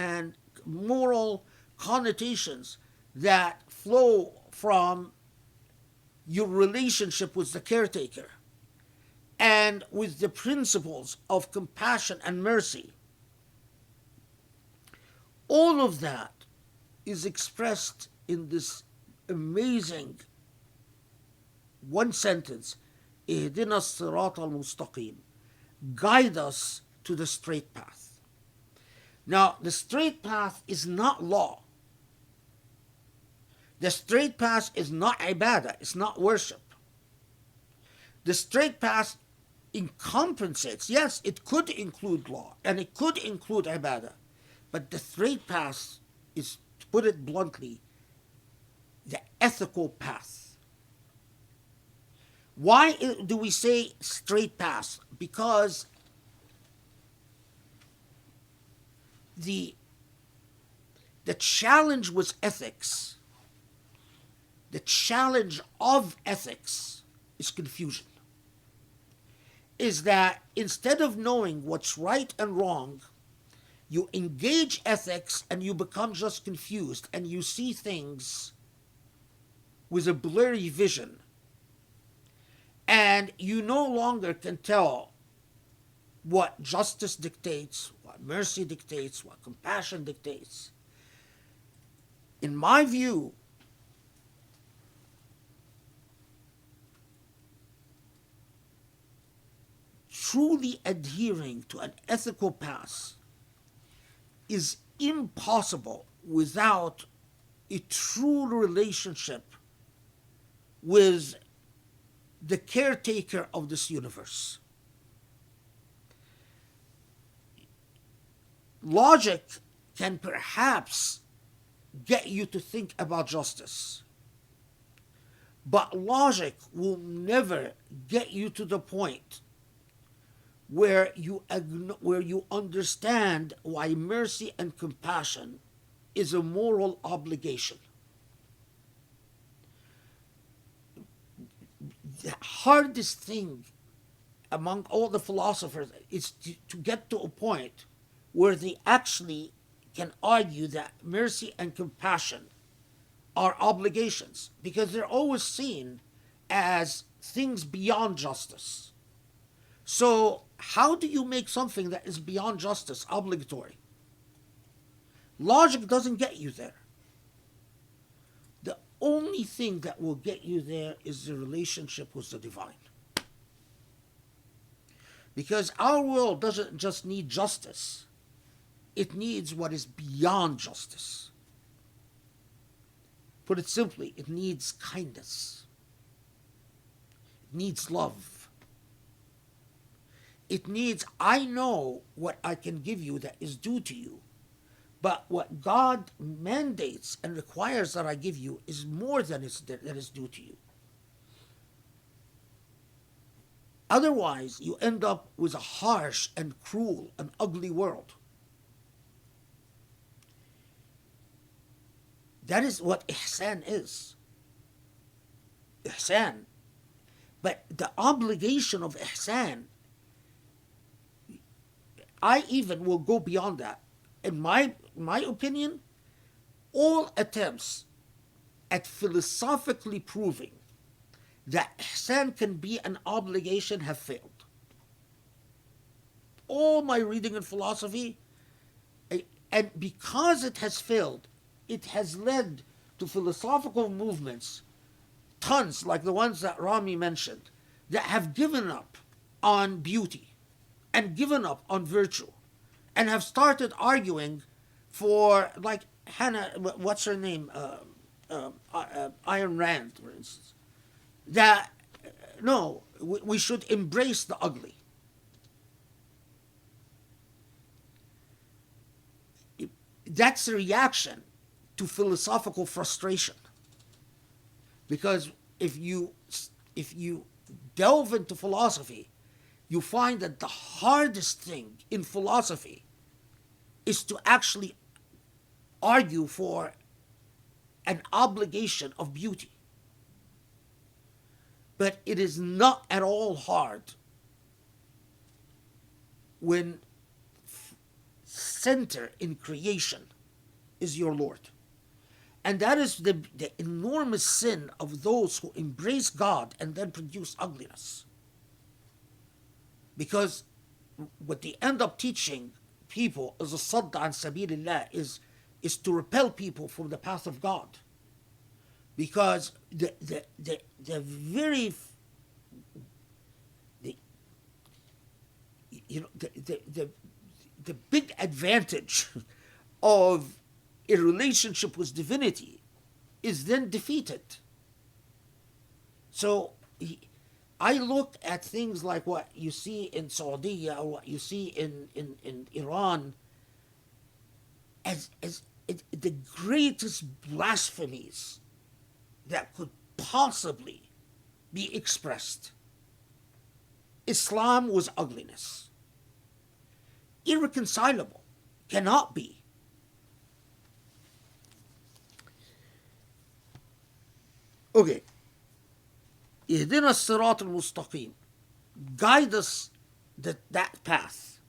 Speaker 2: connotations that flow from your relationship with the caretaker and with the principles of compassion and mercy. All of that is expressed in this amazing one sentence, اهدنا الصراط المستقيم, guide us to the straight path. Now, the straight path is not law. The straight path is not ibadah, it's not worship. The straight path compensates. Yes, it could include law and it could include ibadah, but the straight path is, to put it bluntly, the ethical path. Why do we say straight path? Because the challenge with ethics, the challenge of ethics is confusion. Is that instead of knowing what's right and wrong, you engage ethics and you become just confused and you see things with a blurry vision. And you no longer can tell what justice dictates, what mercy dictates, what compassion dictates. In my view, truly adhering to an ethical path is impossible without a true relationship with the caretaker of this universe. Logic can perhaps get you to think about justice, but logic will never get you to the point where you understand why mercy and compassion is a moral obligation. The hardest thing among all the philosophers is to get to a point where they actually can argue that mercy and compassion are obligations, because they're always seen as things beyond justice. So how do you make something that is beyond justice obligatory? Logic doesn't get you there. only thing that will get you there is the relationship with the divine. Because our world doesn't just need justice, it needs what is beyond justice. Put it simply, it needs kindness, it needs love. It needs, I know what I can give you that is due to you, but what God mandates and requires that I give you is more than that is due to you. Otherwise, you end up with a harsh and cruel and ugly world. That is what ihsan is. Ihsan. But the obligation of ihsan, I even will go beyond that. In my opinion, all attempts at philosophically proving that ihsan can be an obligation have failed. All my reading in philosophy, and because it has failed, it has led to philosophical movements, tons like the ones that Rami mentioned, that have given up on beauty and given up on virtue and have started arguing for, like Hannah, what's her name? Ayn Rand, for instance, that no, we should embrace the ugly. That's a reaction to philosophical frustration. Because if you delve into philosophy, you find that the hardest thing in philosophy is to actually argue for an obligation of beauty. But it is not at all hard when center in creation is your Lord. And that is the enormous sin of those who embrace God and then produce ugliness. Because what they end up teaching people is a sadd an sabilillah, is to repel people from the path of God. Because the big advantage of a relationship with divinity is then defeated. So I look at things like what you see in Saudi or what you see in Iran as the greatest blasphemies that could possibly be expressed. Islam was ugliness. Irreconcilable. Cannot be. Okay. اهدنا الصراط المستقيم. Guide us that path.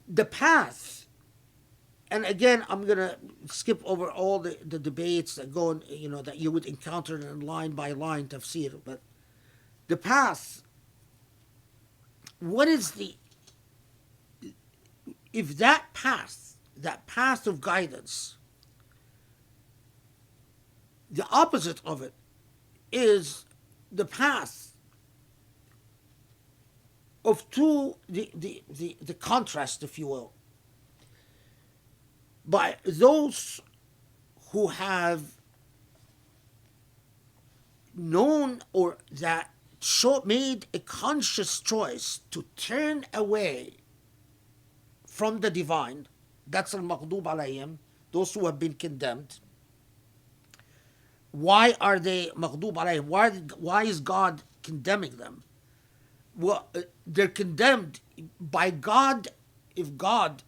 Speaker 2: The path, and again, I'm going to skip over all the debates that go on, that you would encounter in line by line tafsir, but the path, what is if that path of guidance, the opposite of it is the path of the contrast, if you will, by those who have known or that made a conscious choice to turn away from the divine. That's al-maghdub alayhim, those who have been condemned. Why are they maghdub alayhim? Why is God condemning them? Well, they're condemned by God. If God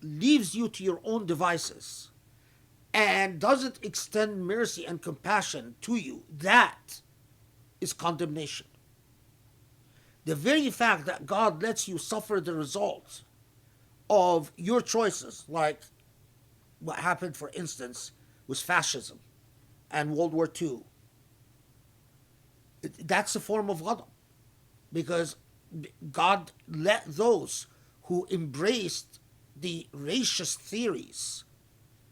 Speaker 2: leaves you to your own devices and doesn't extend mercy and compassion to you, that is condemnation. The very fact that God lets you suffer the results of your choices, like what happened, for instance, with fascism and World War II, that's a form of ghadab. Because God let those who embraced the racist theories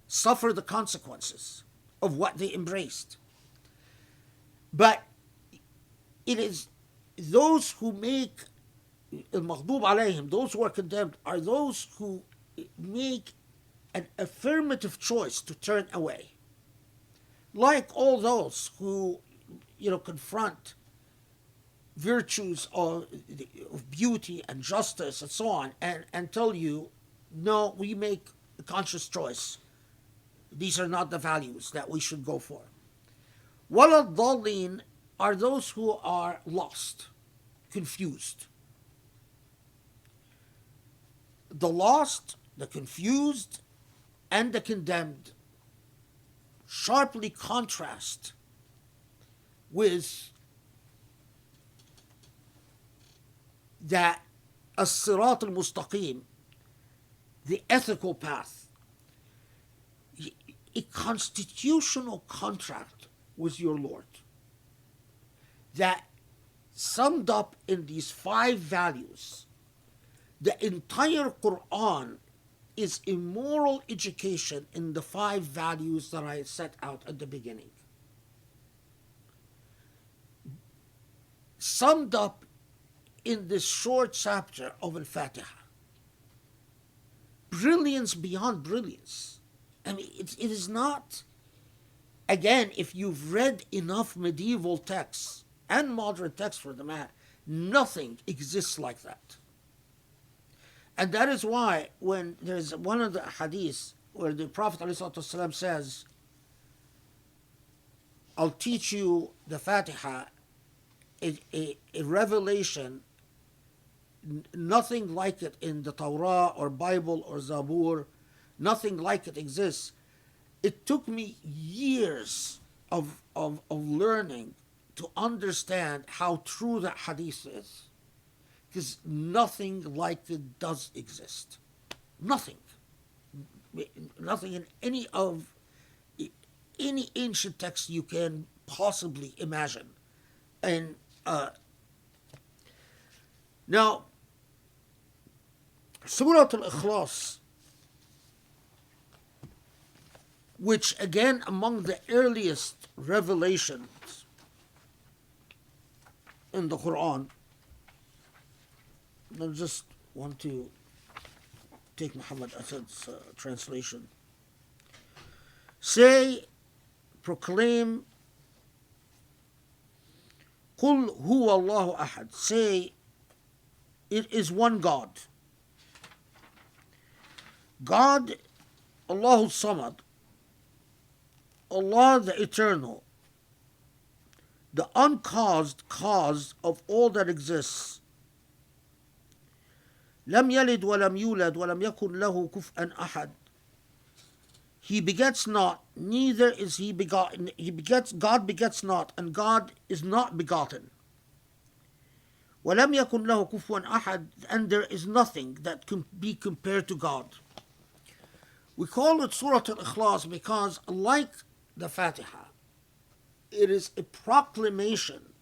Speaker 2: suffer the consequences of what they embraced. But it is those who make al-maghdub alayhim, those who are condemned, are those who make an affirmative choice to turn away. Like all those who, confront virtues of beauty and justice and so on, and tell you, no, we make a conscious choice. These are not the values that we should go for. Walad dallin are those who are lost, confused. The lost, the confused, and the condemned sharply contrast with that as-sirat al-mustaqim, the ethical path, a constitutional contract with your Lord that summed up in these 5 values. The entire Quran is a moral education in the 5 values that I set out at the beginning. Summed up in this short chapter of Al Fatiha. Brilliance beyond brilliance. I mean, it is not, again, if you've read enough medieval texts and modern texts for the matter, nothing exists like that. And that is why when there's one of the hadiths where the Prophet ﷺ says, I'll teach you the Fatiha, a revelation, nothing like it in the Torah or Bible or Zabur, nothing like it exists. It took me years of learning to understand how true that hadith is. Because nothing like it does exist. Nothing. Nothing in any ancient text you can possibly imagine. And now, Surah Al Ikhlas, which again among the earliest revelations in the Quran, I just want to take Muhammad Asad's translation. Say, proclaim, Qul huwa Allahu ahad. Say, it is one God. God, Allahu Samad, Allah the Eternal, the uncaused cause of all that exists. لم يلد ولم يولد ولم يكن له كفءا أحد. He begets not, neither is he begotten. God begets not, and God is not begotten. ولم يكن له كفوا أحد, and there is nothing that can be compared to God. We call it Surah Al Ikhlas because, like the Fatiha, it is a proclamation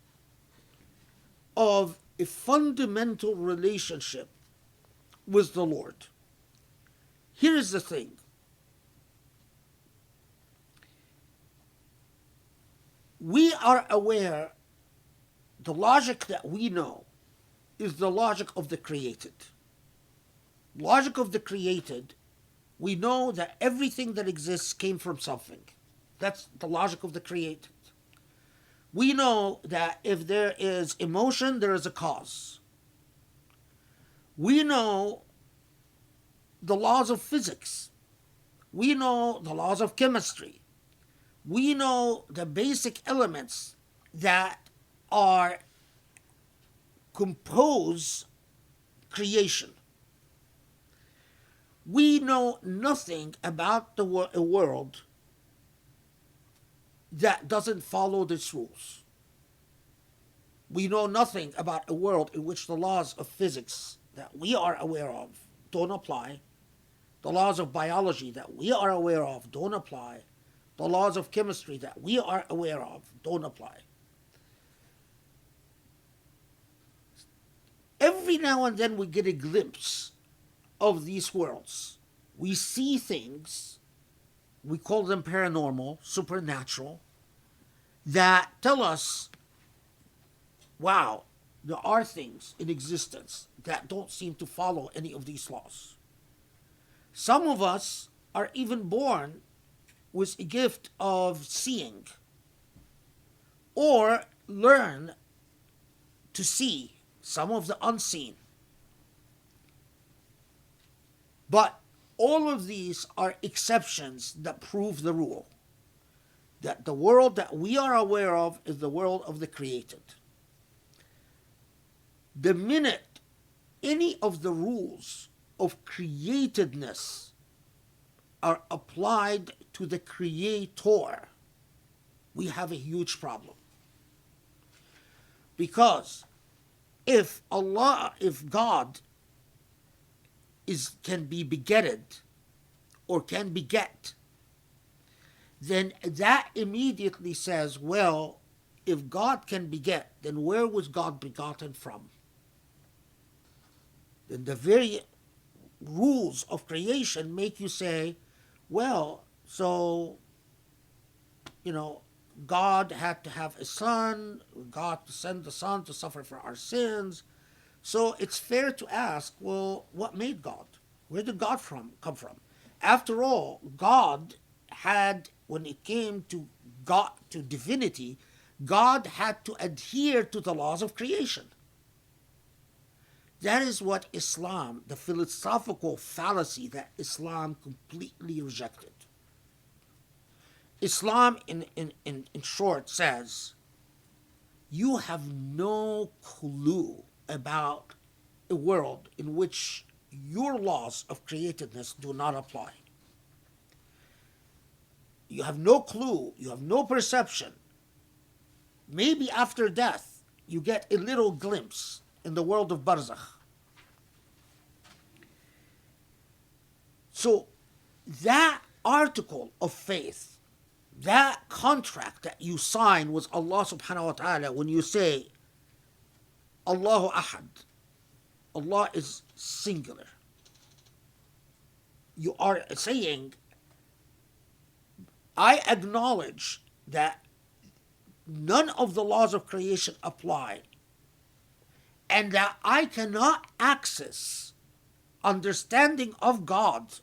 Speaker 2: of a fundamental relationship with the Lord. Here is the thing. We are aware, the logic that we know is the logic of the created. Logic of the created, we know that everything that exists came from something. That's the logic of the created. We know that if there is emotion, there is a cause. We know the laws of physics. We know the laws of chemistry. We know the basic elements that are compose creation. We know nothing about a world that doesn't follow these rules. We know nothing about a world in which the laws of physics that we are aware of don't apply. The laws of biology that we are aware of don't apply. The laws of chemistry that we are aware of don't apply. Every now and then we get a glimpse of these worlds. We see things, we call them paranormal, supernatural, that tell us, wow, there are things in existence that don't seem to follow any of these laws. Some of us are even born with a gift of seeing or learn to see some of the unseen. But all of these are exceptions that prove the rule that the world that we are aware of is the world of the created. The minute any of the rules of createdness are applied to the creator, we have a huge problem. Because if God can be begetted or can beget, then that immediately says, well, if God can beget, then where was God begotten from? Then the very rules of creation make you say, well, so, God had to have a son, God to send the son to suffer for our sins. So it's fair to ask, well, what made God? Where did God come from? After all, God had, when it came to God, to divinity, God had to adhere to the laws of creation. That is what Islam, the philosophical fallacy that Islam completely rejected. Islam, in short, says, you have no clue about a world in which your laws of createdness do not apply. You have no clue, you have no perception. Maybe after death, you get a little glimpse in the world of barzakh. So that article of faith, that contract that you sign with Allah subhanahu wa ta'ala when you say, Allahu Ahad, Allah is singular. You are saying, I acknowledge that none of the laws of creation apply, and that I cannot access understanding of God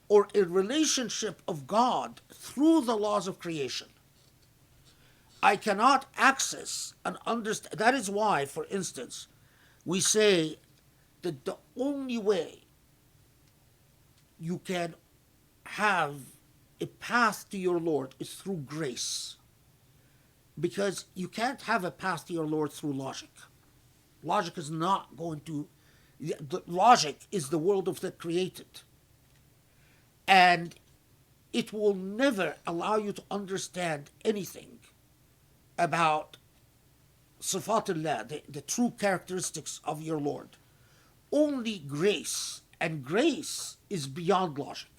Speaker 2: or a relationship of God through the laws of creation. I cannot access and understand. That is why, for instance, we say that the only way you can have a path to your Lord is through grace. Because you can't have a path to your Lord through logic. Logic is not going to... Logic is the world of the created. And it will never allow you to understand anything about Sifatullah, the true characteristics of your Lord. Only grace, and grace is beyond logic.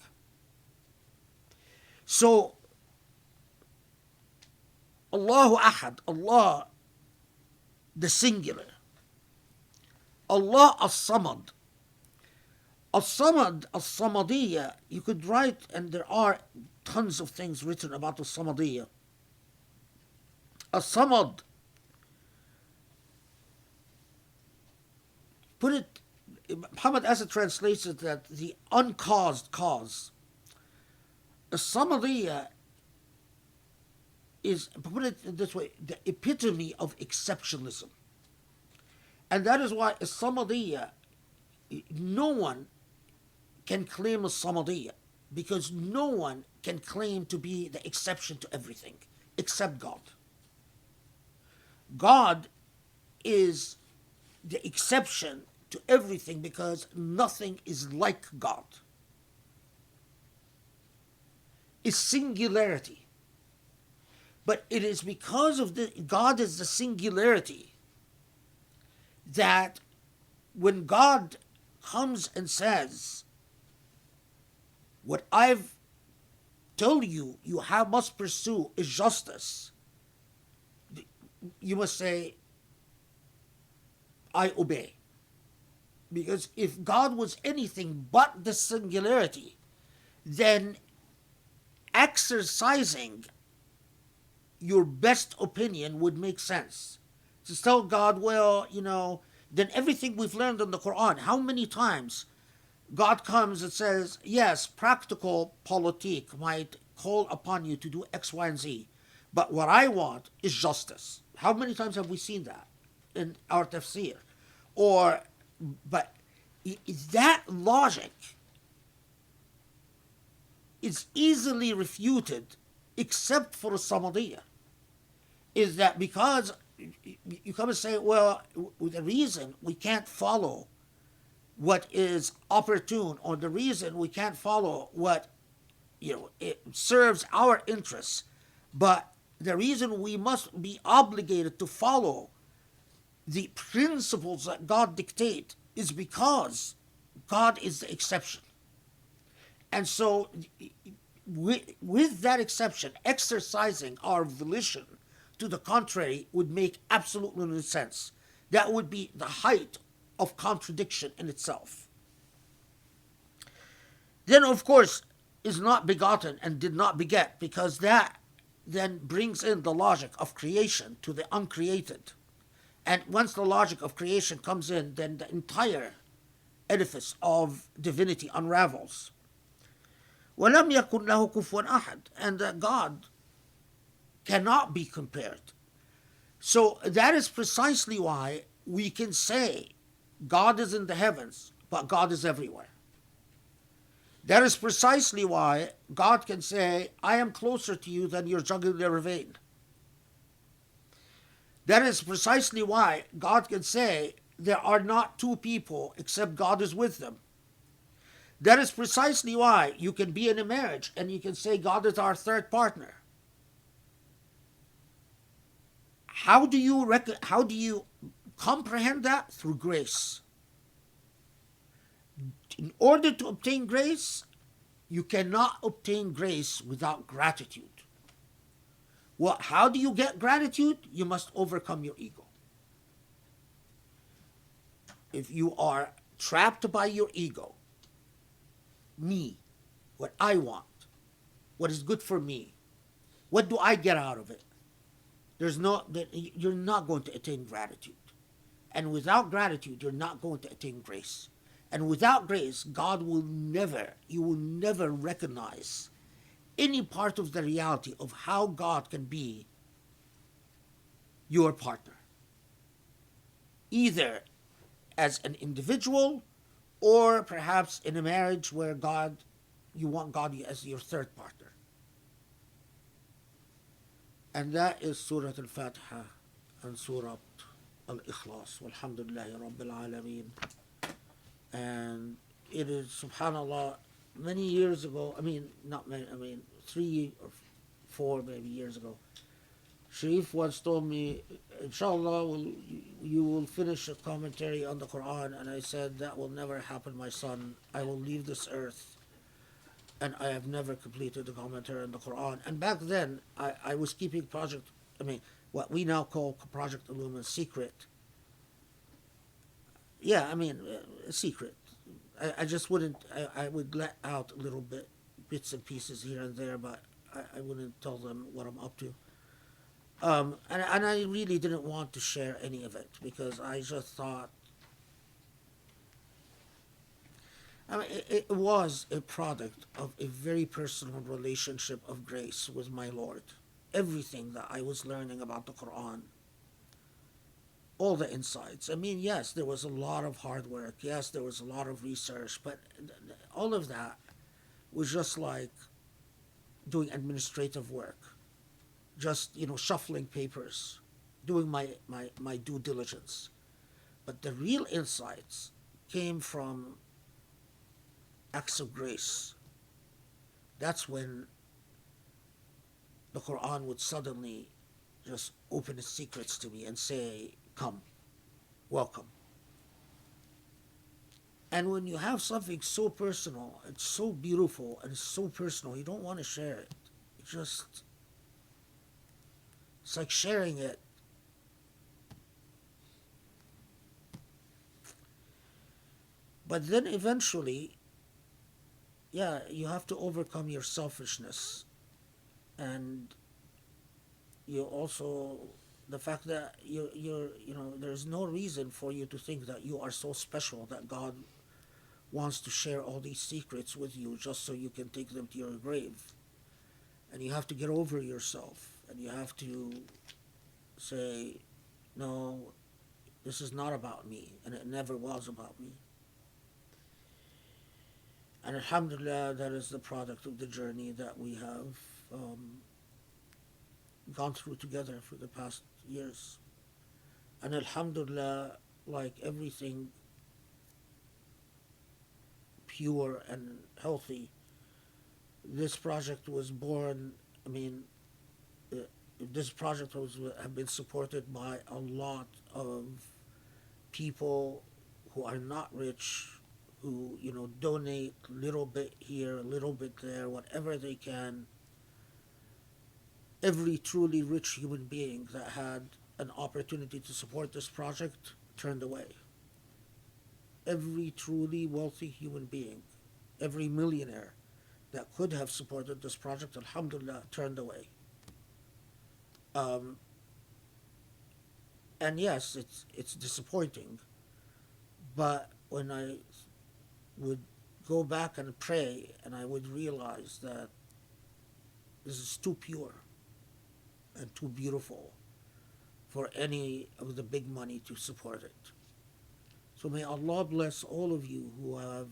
Speaker 2: So, Allahu Ahad, Allah, the singular. Allah as-Samad. As-Samad, as-Samadiyya, you could write, and there are tons of things written about the Samadiyya. As-Samad, put it, Muhammad Asad translates it that the uncaused cause. As-Samadiyya is, put it this way, the epitome of exceptionalism. And that is why as-Samadiyya, no one can claim as-Samadiyya, because no one can claim to be the exception to everything except God. God is the exception to everything because nothing is like God. It's singularity. But it is because of God is the singularity that when God comes and says, what I've told you, must pursue is justice, you must say, I obey. Because if God was anything but the singularity, then exercising your best opinion would make sense. To tell God, well, then everything we've learned in the Quran, how many times God comes and says, yes, practical politique might call upon you to do X, Y, and Z, but what I want is justice. How many times have we seen that in our tafsir? Or, but that logic is easily refuted except for Samadiyya. Is that because you come and say, well, the reason we can't follow what is opportune, or the reason we can't follow what it serves our interests, but the reason we must be obligated to follow the principles that God dictate is because God is the exception. And so with that exception, exercising our volition to the contrary would make absolutely no sense. That would be the height of contradiction in itself. Then, of course, is not begotten and did not beget, because that then brings in the logic of creation to the uncreated. And once the logic of creation comes in, then the entire edifice of divinity unravels. وَلَمْ يَكُنْ لَهُ كُفُوًا أَحَدٌ. And that God cannot be compared. So that is precisely why we can say God is in the heavens, but God is everywhere. That is precisely why God can say, I am closer to you than your jugular vein. That is precisely why God can say, there are not two people except God is with them. That is precisely why you can be in a marriage and you can say, God is our third partner. How do you comprehend that? Through grace. In order to obtain grace, you cannot obtain grace without gratitude. Well, how do you get gratitude? You must overcome your ego. If you are trapped by your ego, me, what I want, what is good for me, what do I get out of it? You're not going to attain gratitude. And without gratitude, you're not going to attain grace. And without grace, you will never recognize any part of the reality of how God can be your partner. Either as an individual, or perhaps in a marriage where you want God as your third partner. And that is Surah Al Fatiha and Surah Al Ikhlas. Walhamdulillahi Rabbil Alameen. And it is, subhanAllah, many years ago, 3 or 4 maybe years ago, Sharif once told me, inshallah, you will finish a commentary on the Quran. And I said, that will never happen, my son. I will leave this earth. And I have never completed the commentary on the Quran. And back then, I was keeping what we now call Project Illumine secret. Yeah, secret. I just wouldn't, I would let out a little bits and pieces here and there, but I wouldn't tell them what I'm up to. And I really didn't want to share any of it, because I just thought, it was a product of a very personal relationship of grace with my Lord. Everything that I was learning about the Quran, all the insights. Yes, there was a lot of hard work. Yes, there was a lot of research, but all of that was just like doing administrative work. Just, shuffling papers, doing my due diligence. But the real insights came from acts of grace. That's when the Quran would suddenly just open its secrets to me and say, come, welcome. And when you have something so personal, it's so beautiful, and it's so personal, you don't want to share it. It's like sharing it. But then eventually, yeah, you have to overcome your selfishness, and you also, the fact that there's no reason for you to think that you are so special that God wants to share all these secrets with you just so you can take them to your grave. And you have to get over yourself, and you have to say, no, this is not about me, and it never was about me. And alhamdulillah, that is the product of the journey that we have um, gone through together for the past years. And alhamdulillah, like everything pure and healthy, this project was born. I mean, uh, this project was have been supported by a lot of people who are not rich, who donate a little bit here, a little bit there, whatever they can. Every truly rich human being that had an opportunity to support this project turned away. Every truly wealthy human being, every millionaire that could have supported this project, alhamdulillah, turned away. Um, and yes, it's disappointing, but when I would go back and pray, and I would realize that this is too pure and too beautiful for any of the big money to support it. So may Allah bless all of you who have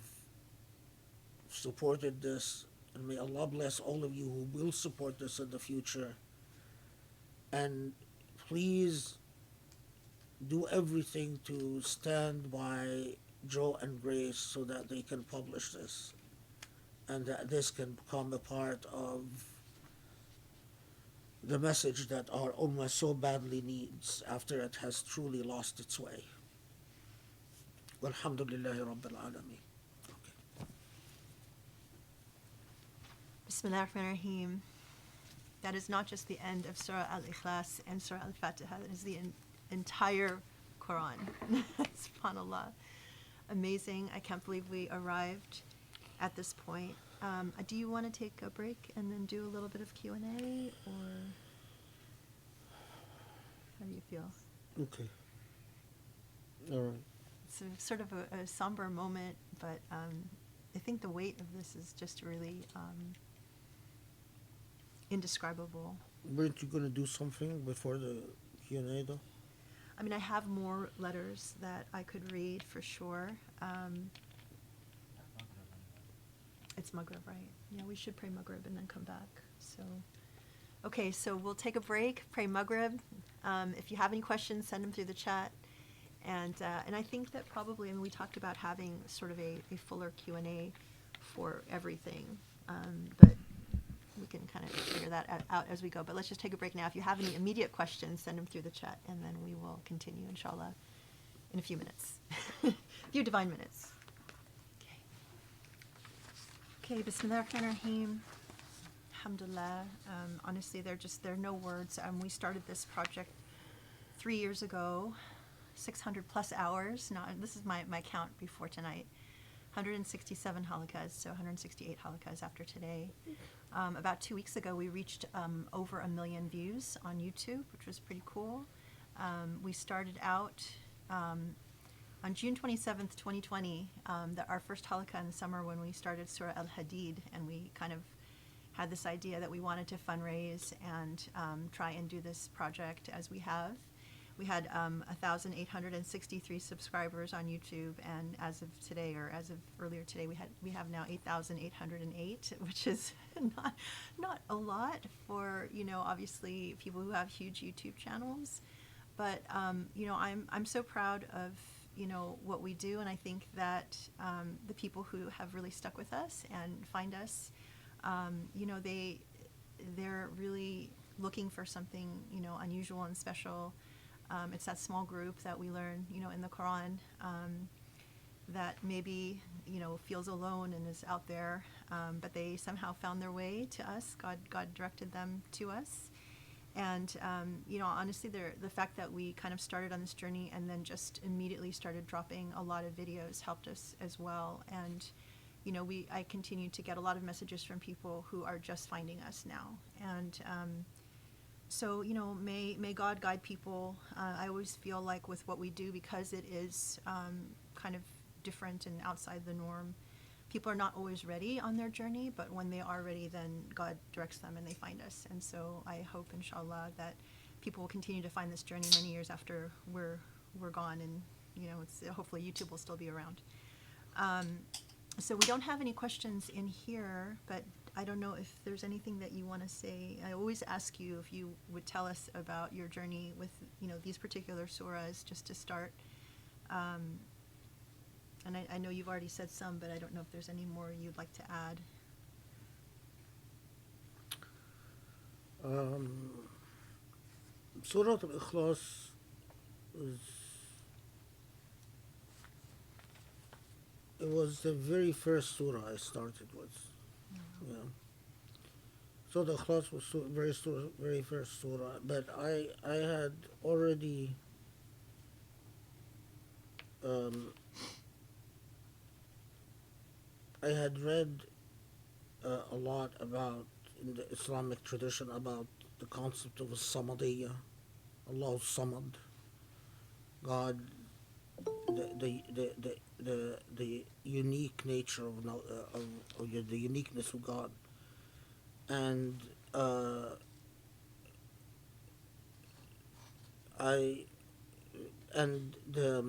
Speaker 2: supported this, and may Allah bless all of you who will support this in the future. And please do everything to stand by Joe and Grace so that they can publish this, and that this can become a part of the message that our ummah so badly needs after it has truly lost its way. Walhamdulillahi Rabbil Alameen.
Speaker 1: Bismillah ar-Rahman ar-Rahim. That is not just the end of Surah Al Ikhlas and Surah Al Fatiha, that is the entire Quran. SubhanAllah. Amazing. I can't believe we arrived at this point. Do you want to take a break and then do a little bit of Q&A, or how do you feel?
Speaker 2: Okay. All right.
Speaker 1: It's sort of a somber moment, but I think the weight of this is just really indescribable.
Speaker 2: Weren't you going to do something before the Q&A, though?
Speaker 1: I mean, I have more letters that I could read for sure. It's Maghrib, right? Yeah, we should pray Maghrib and then come back. So, okay, so we'll take a break, pray Maghrib. If you have any questions, send them through the chat. And I think that probably, I mean, we talked about having sort of a fuller Q&A for everything, but we can kind of figure that out as we go. But let's just take a break now. If you have any immediate questions, send them through the chat, and then we will continue, inshallah, in a few minutes. A few divine minutes. Okay, Bismillah ar-Rahman ar-Rahim. Alhamdulillah. Honestly, there are no words. We started this project 3 years ago, 600 plus hours. Now, this is my count before tonight. 167 halaqas, so 168 halaqas after today. About 2 weeks ago, we reached over 1 million views on YouTube, which was pretty cool. We started out on June 27th, 2020, our first halaqah in the summer when we started Surah Al Hadid, and we kind of had this idea that we wanted to fundraise and try and do this project as we have. We had 1,863 subscribers on YouTube, and as of today, or as of earlier today, we have now 8,808, which is not a lot for, obviously people who have huge YouTube channels. But I'm so proud of what we do, and I think that the people who have really stuck with us and find us, they're really looking for something unusual and special. It's that small group that we learn, in the Quran, that maybe, feels alone and is out there, but they somehow found their way to us. God directed them to us. And honestly, the fact that we kind of started on this journey and then just immediately started dropping a lot of videos helped us as well. And I continue to get a lot of messages from people who are just finding us now. And so may God guide people. I always feel like with what we do, because it is kind of different and outside the norm, people are not always ready on their journey, but when they are ready, then God directs them and they find us. And so I hope, inshallah, that people will continue to find this journey many years after we're gone, and hopefully YouTube will still be around. So we don't have any questions in here, but I don't know if there's anything that you want to say. I always ask you if you would tell us about your journey with these particular surahs, just to start. And I know you've already said some, but I don't know if there's any more you'd like to add.
Speaker 2: Surah Al Ikhlas was it was the very first surah I started with. Yeah. So the Ikhlas was very first surah, but I had already I had read a lot about in the Islamic tradition about the concept of Samadiyya, Allah Samad, God, the unique nature of the uniqueness of God, and I and the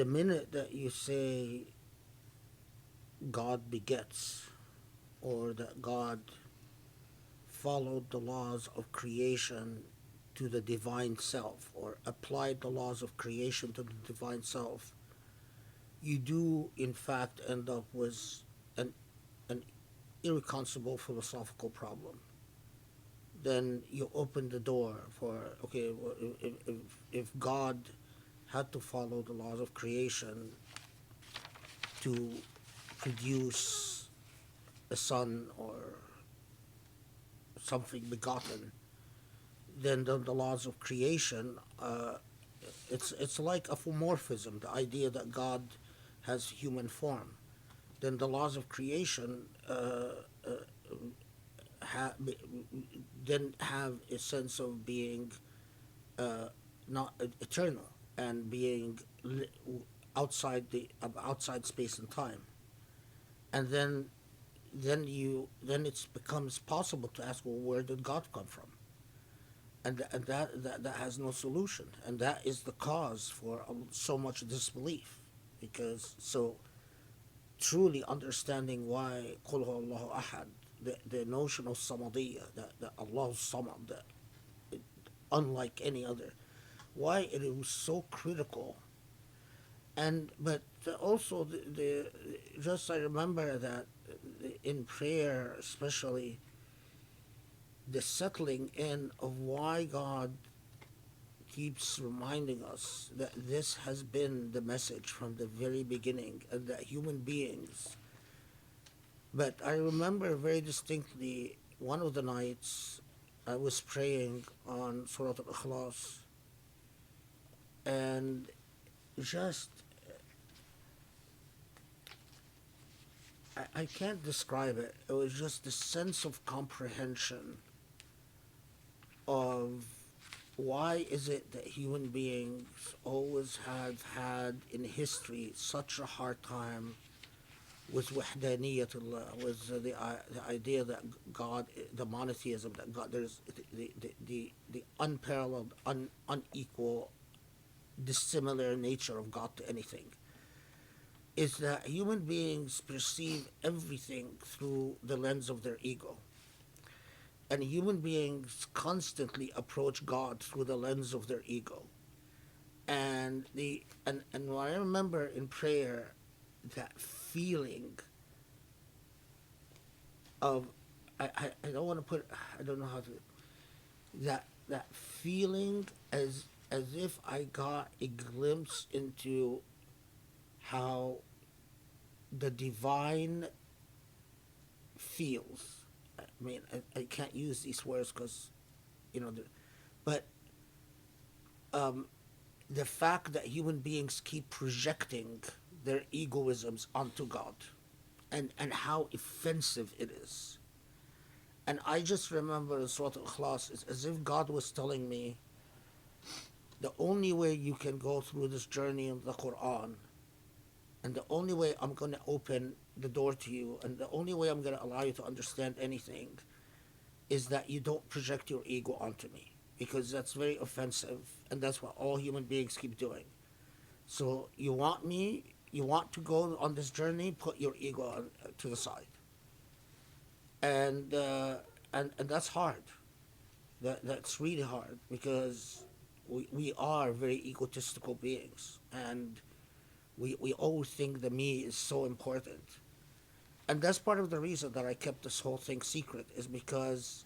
Speaker 2: minute that you say God begets, or that God followed the laws of creation to the divine self, or applied the laws of creation to the divine self, you do in fact end up with an irreconcilable philosophical problem. Then you open the door for, okay, well, if God had to follow the laws of creation to produce a son or something begotten, then the laws of creation, it's like a morphism, the idea that God has human form. Then the laws of creation ha- then have a sense of being not eternal, and being outside space and time. And then it becomes possible to ask, well, where did God come from? And that has no solution, and that is the cause for so much disbelief. Because so truly understanding why Qul huwa Allahu ahad, the notion of samadiyya, that Allah samad, that unlike any other, why it was so critical. And but also the just I remember that in prayer, especially, the settling in of why God keeps reminding us that this has been the message from the very beginning, and that human beings. But I remember very distinctly one of the nights I was praying on Surah Al Ikhlas, and just I can't describe it. It was just the sense of comprehension of why is it that human beings always have had in history such a hard time with wahdaniyatullah, with the idea that God, the monotheism, that God, there's the unparalleled, unequal, dissimilar nature of God to anything, is that human beings perceive everything through the lens of their ego. And human beings constantly approach God through the lens of their ego. And what I remember in prayer, that feeling of I don't want to put, I don't know how to, that feeling as if I got a glimpse into how the divine feels. I mean, I can't use these words because, you know, but um, the fact that human beings keep projecting their egoisms onto God, and how offensive it is. And I just remember in Surah Al Ikhlas, it's as if God was telling me the only way you can go through this journey in the Quran, and the only way I'm going to open the door to you, and the only way I'm going to allow you to understand anything, is that you don't project your ego onto me. Because that's very offensive, and that's what all human beings keep doing. So you want me, you want to go on this journey, put your ego to the side. And, and that's hard. That's really hard because we are very egotistical beings, and we always think the me is so important. And that's part of the reason that I kept this whole thing secret, is because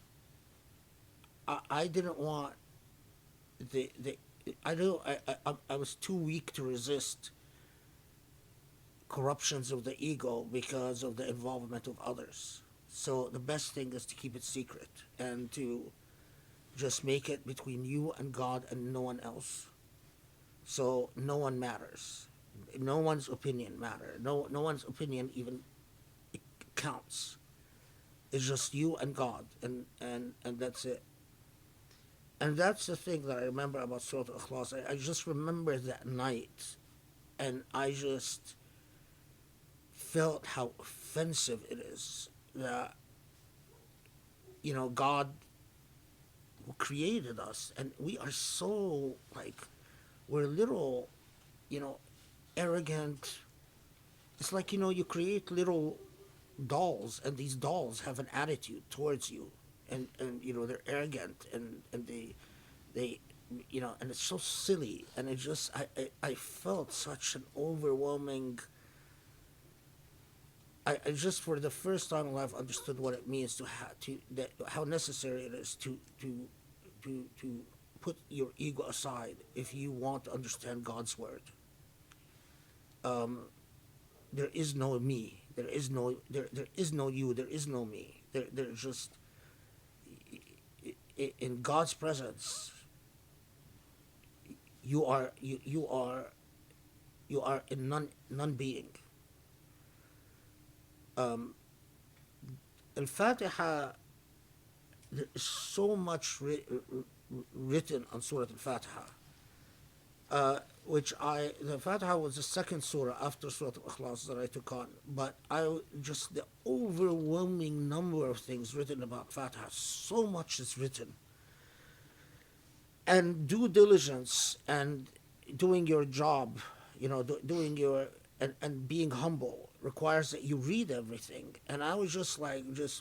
Speaker 2: I didn't want the I don't I was too weak to resist corruptions of the ego because of the involvement of others. So the best thing is to keep it secret and to just make it between you and God and no one else. So no one matters. No one's opinion matters. No one's opinion even counts. It's just you and God, and that's it. And that's the thing that I remember about Surah Al Ikhlas. I just remember that night, and I just felt how offensive it is that, God who created us, and we are so, like, we're little, you know, arrogant. It's like, you create little dolls, and these dolls have an attitude towards you, and they're arrogant, and they and it's so silly, and it just I felt such an overwhelming. I just, for the first time in life, understood what it means how necessary it is to put your ego aside if you want to understand God's word. There is no me. There is no you. There is no me. There's just, in God's presence. You are in non being. In Fatiha, there is so much written on Surah Al Fatiha. The Fatiha was the second surah after Surah Al Ikhlas that I took on, but just the overwhelming number of things written about Fatiha, so much is written. And due diligence and doing your job, doing your, and being humble requires that you read everything. And I was just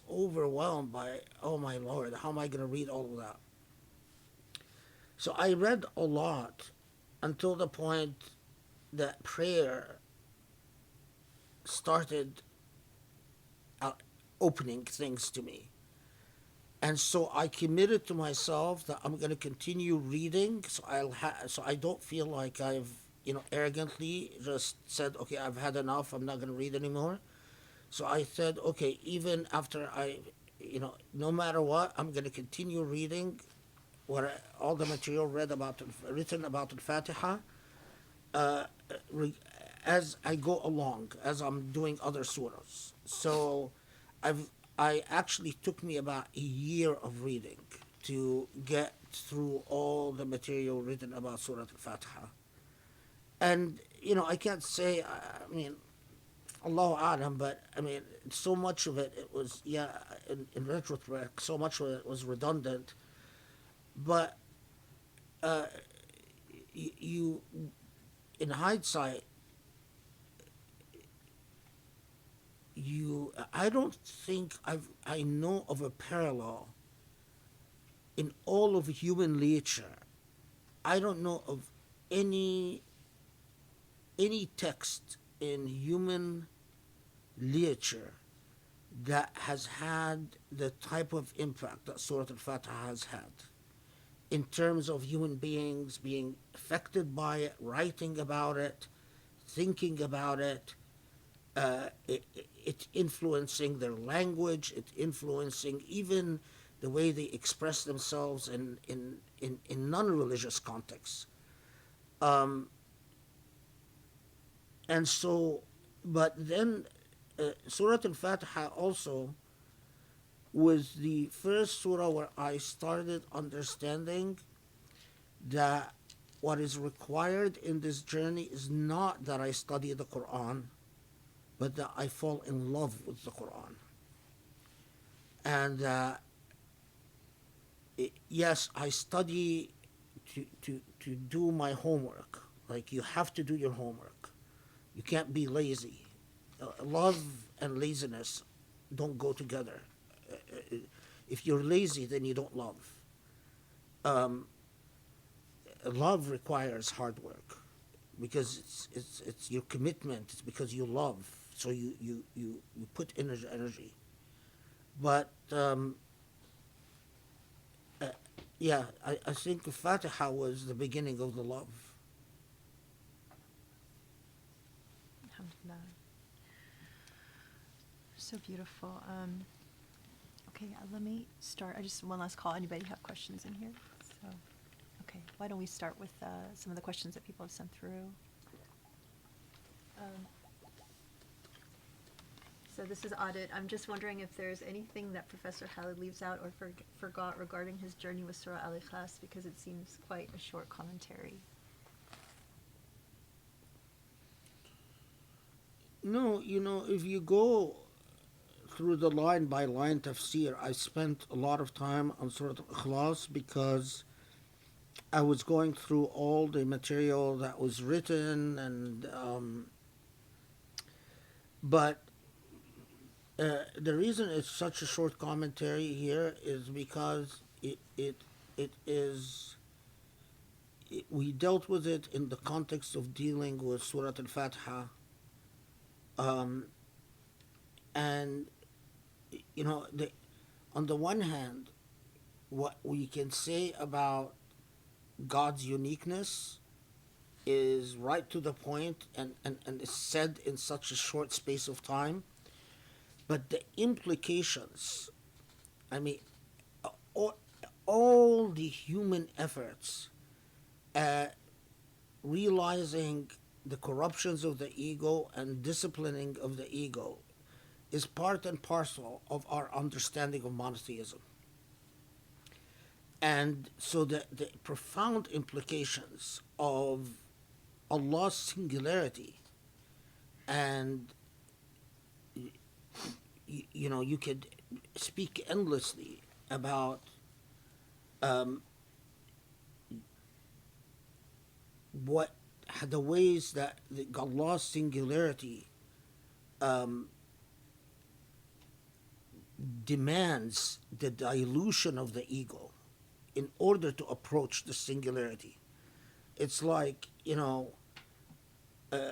Speaker 2: overwhelmed by, oh my Lord, how am I going to read all of that? So I read a lot until the point that prayer started uh, opening things to me. And so I committed to myself that I'm going to continue reading, so I don't feel like I've arrogantly just said, okay, I've had enough, I'm not going to read anymore. So I said, okay, even after no matter what, I'm going to continue reading all the material written about the Fatiha, uh, as I go along, as I'm doing other surahs. So I've I actually took me about a year of reading to get through all the material written about Surah Al Fatiha. And I can't say, I mean, Allahu Alam, but I mean, so much of it was, yeah, in retrospect, so much of it was redundant. But you, in hindsight, I don't think I know of a parallel in all of human literature. I don't know of any text in human literature that has had the type of impact that Surah Al Fatiha has had, in terms of human beings being affected by it, writing about it, thinking about it. it's influencing their language, it's influencing even the way they express themselves in non-religious contexts. Um, and so, but then Surah Al Fatiha also was the first surah where I started understanding that what is required in this journey is not that I study the Quran, but that I fall in love with the Quran. And yes, I study to do my homework. Like, you have to do your homework. You can't be lazy. Love and laziness don't go together. If you're lazy, then you don't love. Um, Love requires hard work because it's your commitment. It's because you love, so you put energy. But uh, yeah, I think the Fatiha was the beginning of the love.
Speaker 3: Alhamdulillah. So beautiful. Okay, let me start. I just one last call. Anybody have questions in here? So, okay, why don't we start with some of the questions that people have sent through. Um, so this is audit. I'm just wondering if there's anything that Professor Khalid leaves out or forgot regarding his journey with Surah Al Ikhlas, because it seems quite a short commentary.
Speaker 2: No, if you go through the line by line tafsir, I spent a lot of time on Surah Al Ikhlas because I was going through all the material that was written, and but the reason it's such a short commentary here is because it is. We dealt with it in the context of dealing with Surah Al Fatiha, um, and on the one hand, what we can say about God's uniqueness is right to the point and is said in such a short space of time. But the implications, I mean, all, all the human efforts at realizing the corruptions of the ego and disciplining of the ego is part and parcel of our understanding of monotheism. And so the profound implications of Allah's singularity, and you could speak endlessly about um, what the ways that Allah's singularity um, demands the dilution of the ego in order to approach the singularity. It's like, uh,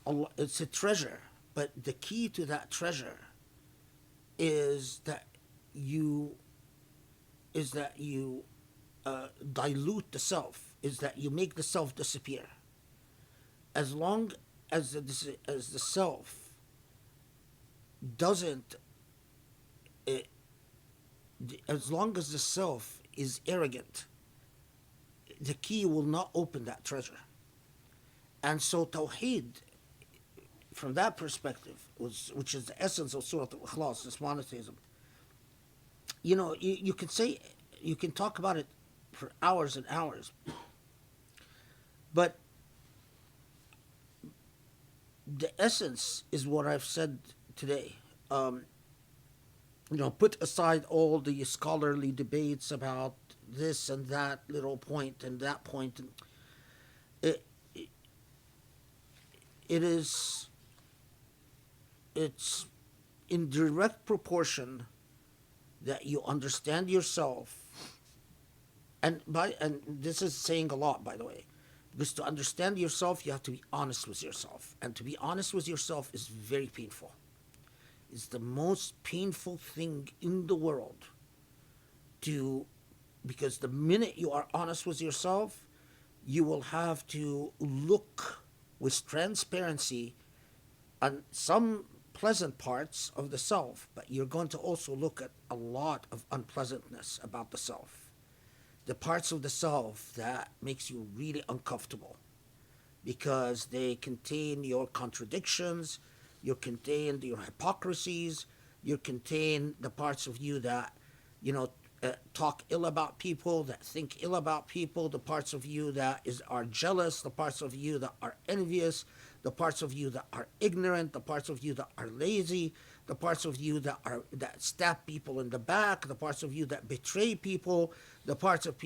Speaker 2: Allah, it's a treasure, but the key to that treasure is that you dilute the self, is that you make the self disappear. As long as the self doesn't, uh, as long as the self is arrogant, the key will not open that treasure. And so Tawheed, from that perspective, which is the essence of Surah Al Ikhlas, this monotheism, you can say, you can talk about it for hours and hours, but the essence is what I've said today. Put aside all the scholarly debates about this and that little point and that point. It, it is, it's in direct proportion that you understand yourself, and this is saying a lot, by the way, because to understand yourself, you have to be honest with yourself, and to be honest with yourself is very painful. It's the most painful thing in the world to, because the minute you are honest with yourself, you will have to look with transparency some pleasant parts of the self, but you're going to also look at a lot of unpleasantness about the self. The parts of the self that makes you really uncomfortable because they contain your contradictions, you contain your hypocrisies, you contain the parts of you that, talk ill about people, that think ill about people, the parts of you that are jealous, the parts of you that are envious, the parts of you that are ignorant, the parts of you that are lazy, the parts of you that stab people in the back, the parts of you that betray people, the parts of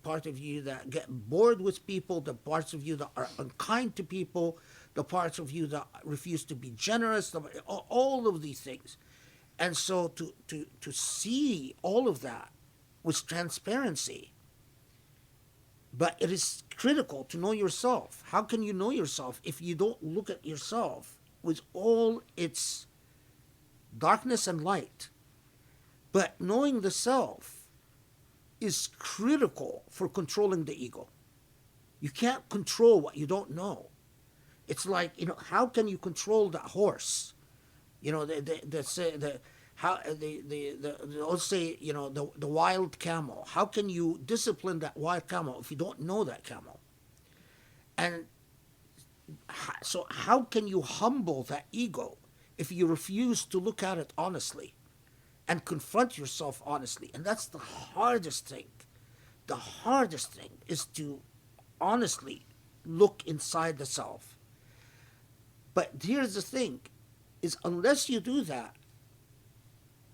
Speaker 2: part of you that get bored with people, the parts of you that are unkind to people, the parts of you that refuse to be generous, all of these things. And so to see all of that with transparency. But it is critical to know yourself. How can you know yourself if you don't look at yourself with all its darkness and light? But knowing the self is critical for controlling the ego. You can't control what you don't know. It's like, how can you control that horse? Let's say, the wild camel. How can you discipline that wild camel if you don't know that camel? And so how can you humble that ego if you refuse to look at it honestly and confront yourself honestly? And that's the hardest thing. The hardest thing is to honestly look inside the self. But here's the thing, is unless you do that,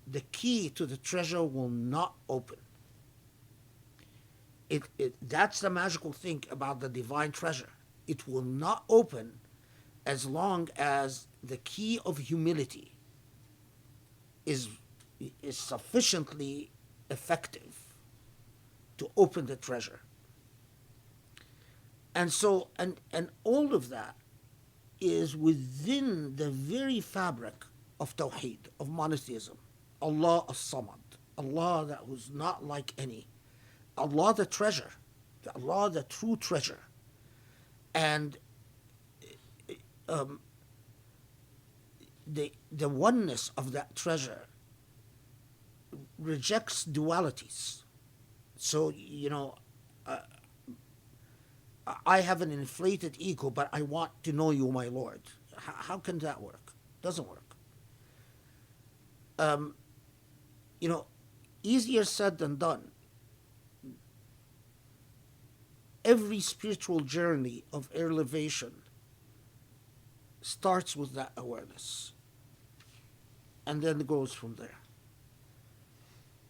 Speaker 2: the key to the treasure will not open. That's the magical thing about the divine treasure. It will not open as long as the key of humility is sufficiently effective to open the treasure. And so, and all of that is within the very fabric of Tawheed, of monotheism. Allah as-Samad, Allah that was not like any, Allah the treasure, Allah the true treasure. And the oneness of that treasure rejects dualities. So, I have an inflated ego, but I want to know you, my Lord. How can that work? Doesn't work. Easier said than done. Every spiritual journey of elevation starts with that awareness and then goes from there.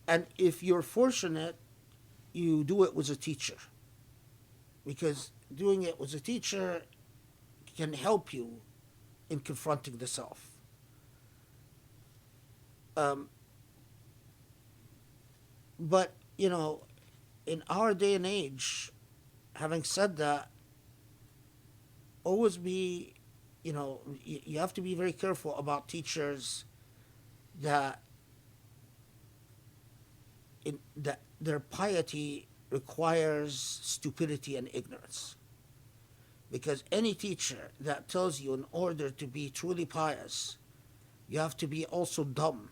Speaker 2: And if you're fortunate, you do it with a teacher, because doing it with a teacher can help you in confronting the self. But, in our day and age, having said that, always be, you have to be very careful about teachers that their piety requires stupidity and ignorance. Because any teacher that tells you in order to be truly pious, you have to be also dumb,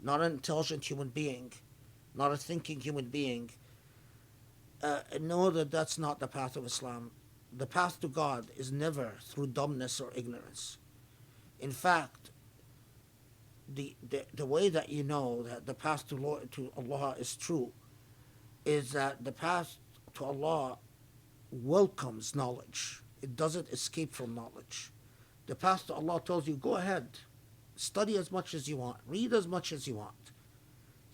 Speaker 2: not an intelligent human being, not a thinking human being, know that that's not the path of Islam. The path to God is never through dumbness or ignorance. In fact, the way that you know that the path to Allah is true is that the path to Allah welcomes knowledge. It doesn't escape from knowledge. The path to Allah tells you, go ahead, study as much as you want, read as much as you want.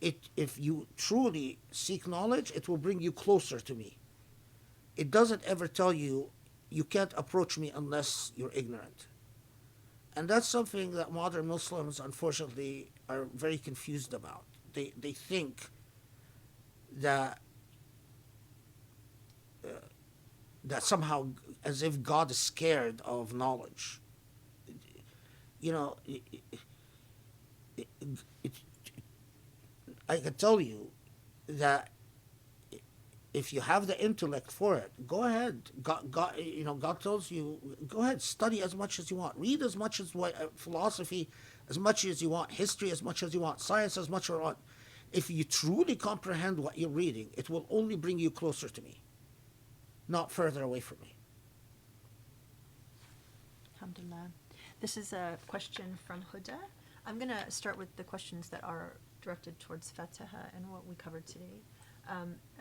Speaker 2: If you truly seek knowledge, it will bring you closer to me. It doesn't ever tell you, you can't approach me unless you're ignorant. And that's something that modern Muslims, unfortunately, are very confused about. They think that that somehow, as if God is scared of knowledge. I can tell you that if you have the intellect for it, go ahead. God tells you, go ahead, study as much as you want, read as much as philosophy, as much as you want, history as much as you want, science as much as you want. If you truly comprehend what you're reading, it will only bring you closer to me, not further away from me.
Speaker 3: Alhamdulillah. This is a question from Huda. I'm going to start with the questions that are directed towards Fatiha and what we covered today.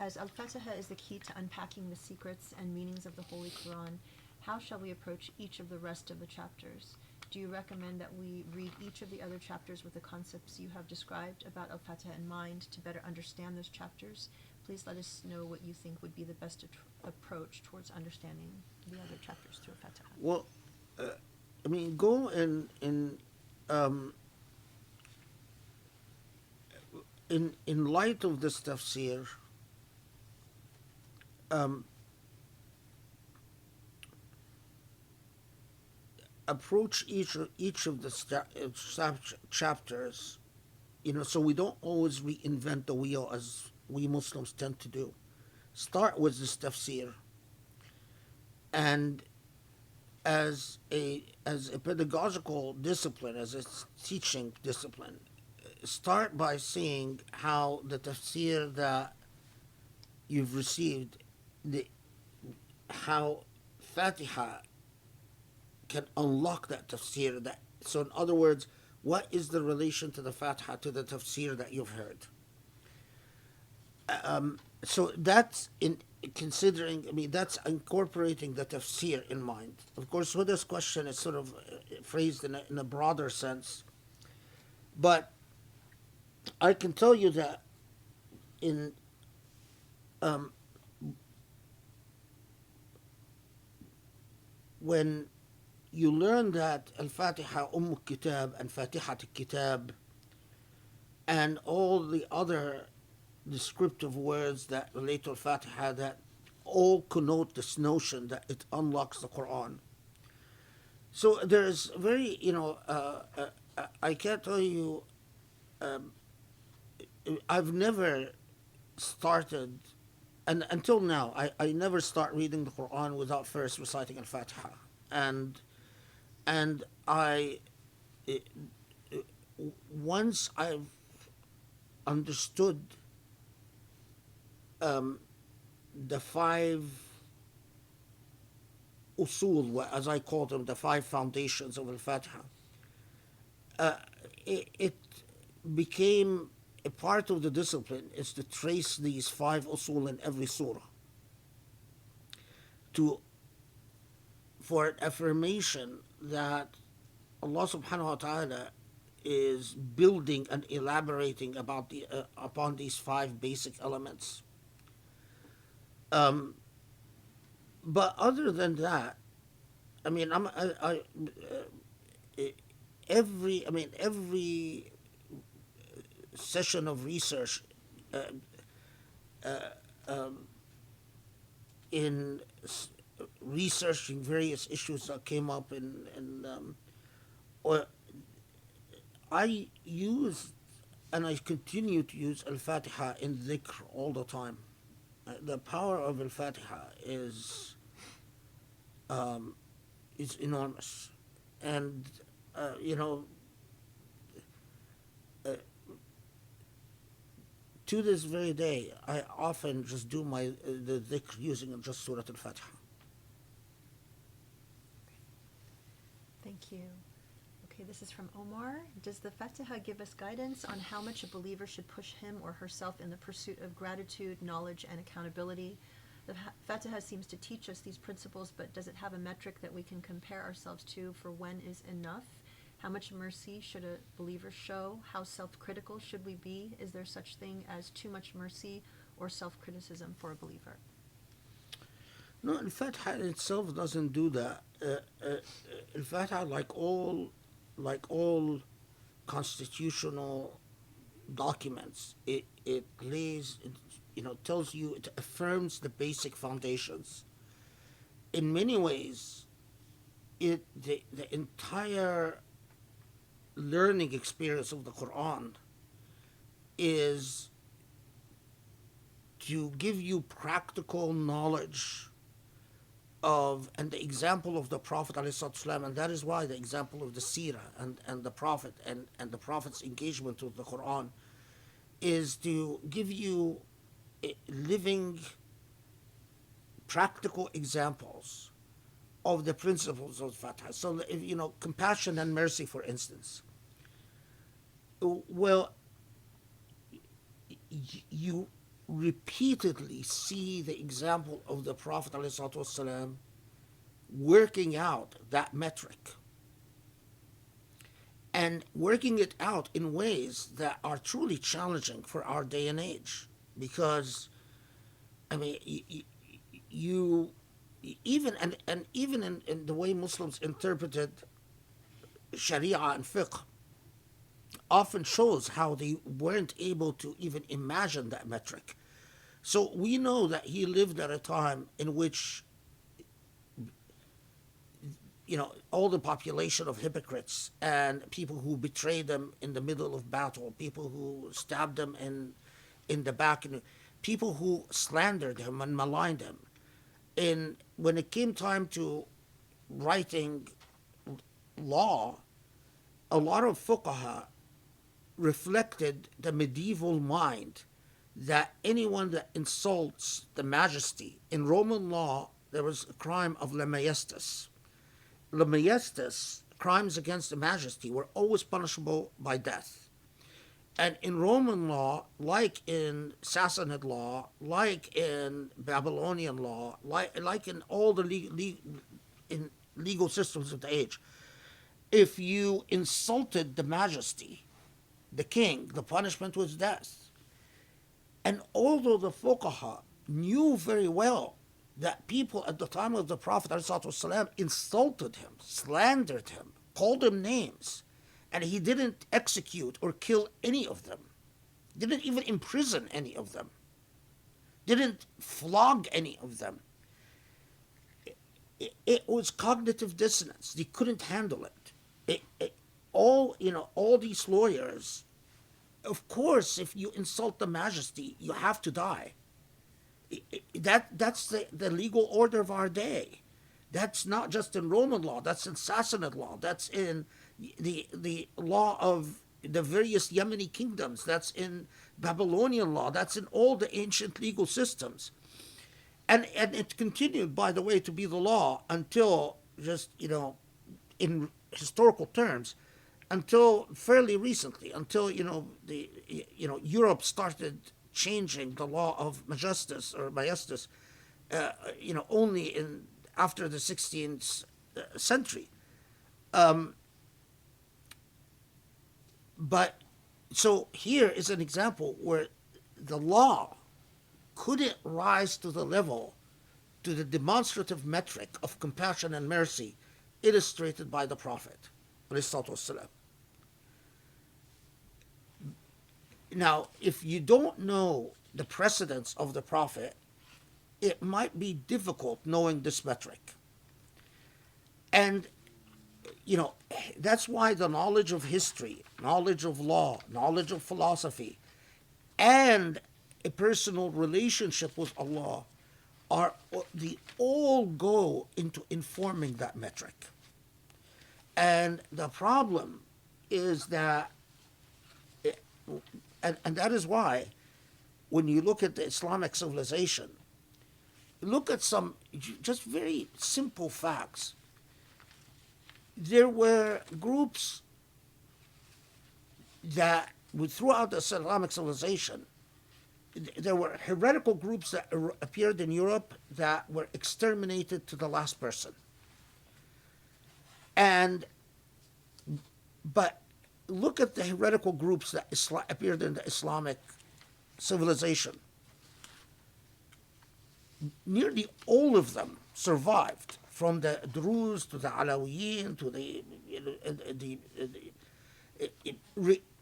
Speaker 3: As Al Fatiha is the key to unpacking the secrets and meanings of the Holy Quran, how shall we approach each of the rest of the chapters? Do you recommend that we read each of the other chapters with the concepts you have described about Al Fatiha in mind to better understand those chapters? Please let us know what you think would be the best approach towards understanding the other chapters through Al Fatiha.
Speaker 2: Well, go in light of this tafsir, approach each of the chapters, so we don't always reinvent the wheel as we Muslims tend to do. Start with this tafsir, and as a pedagogical discipline, as a teaching discipline, start by seeing how the tafsir that you've received, how Fatiha can unlock that tafsir. So in other words, what is the relation to the Fatiha to the tafsir that you've heard? So that's that's incorporating the tafsir in mind. Of course, with this question, it's sort of phrased in a broader sense. But I can tell you that when you learn that Al-Fatiha Kitab and Fatihat Kitab and all the other descriptive words that relate to Al-Fatiha that all connote this notion that it unlocks the Quran. So there's very, I can't tell you, I've never started, and until now, I never start reading the Quran without first reciting Al-Fatiha. And once I've understood the five usul, as I call them, the five foundations of Al-Fatiha, it became a part of the discipline is to trace these five usul in every surah for an affirmation that Allah subhanahu wa ta'ala is building and elaborating about upon these five basic elements. But other than that, every session of research in researching various issues that came up or I use and I continue to use Al-Fatiha in dhikr all the time. The power of Al-Fatiha is enormous, and to this very day, I often just do the dhikr using just Surah Al-Fatiha.
Speaker 3: Thank you. Okay, this is from Omar. Does the Fatiha give us guidance on how much a believer should push him or herself in the pursuit of gratitude, knowledge, and accountability? The Fatiha seems to teach us these principles, but does it have a metric that we can compare ourselves to for when is enough? How much mercy should a believer show? How self-critical should we be? Is there such thing as too much mercy or self-criticism for a believer?
Speaker 2: No, Al-Fatiha itself doesn't do that. Al-Fatiha, like all constitutional documents, it lays, tells you, it affirms the basic foundations. In many ways, the entire learning experience of the Quran is to give you practical knowledge of and the example of the Prophet ﷺ, and that is why the example of the Seerah and the Prophet and the Prophet's engagement with the Quran is to give you living practical examples of the principles of Fatah. So, if, compassion and mercy, for instance. Well, you repeatedly see the example of the Prophet ﷺ working out that metric and working it out in ways that are truly challenging for our day and age. Because, I mean, you even even in the way Muslims interpreted Sharia and fiqh often shows how they weren't able to even imagine that metric. So we know that he lived at a time in which, all the population of hypocrites and people who betrayed them in the middle of battle, people who stabbed them in the back, and people who slandered him and maligned him. And when it came time to writing law, a lot of fuqaha reflected the medieval mind that anyone that insults the majesty, in Roman law, there was a crime of lemajestas. Lemajestas, crimes against the majesty, were always punishable by death. And in Roman law, like in Sassanid law, like in Babylonian law, like in all the legal systems of the age, if you insulted the majesty, the king, the punishment was death. And although the fuqaha knew very well that people at the time of the Prophet ﷺ insulted him, slandered him, called him names, and he didn't execute or kill any of them, didn't even imprison any of them, didn't flog any of them, it was cognitive dissonance. They couldn't handle it. All these lawyers, of course, if you insult the majesty, you have to die. That's the legal order of our day. That's not just in Roman law. That's in Sassanid law. That's in the law of the various Yemeni kingdoms. That's in Babylonian law. That's in all the ancient legal systems. And it continued, by the way, to be the law until just, in historical terms, until fairly recently, until, Europe started changing the law of majestas, only after the 16th century. But so here is an example where the law couldn't rise to the level, to the demonstrative metric of compassion and mercy illustrated by the Prophet. Now, if you don't know the precedents of the Prophet, it might be difficult knowing this metric. And, that's why the knowledge of history, knowledge of law, knowledge of philosophy, and a personal relationship with Allah they all go into informing that metric. And the problem is that, and that is why, when you look at the Islamic civilization, look at some just very simple facts. There were groups that, throughout the Islamic civilization, there were heretical groups that appeared in Europe that were exterminated to the last person. But look at the heretical groups that appeared in the Islamic civilization. Nearly all of them survived, from the Druze to the Alawiyin to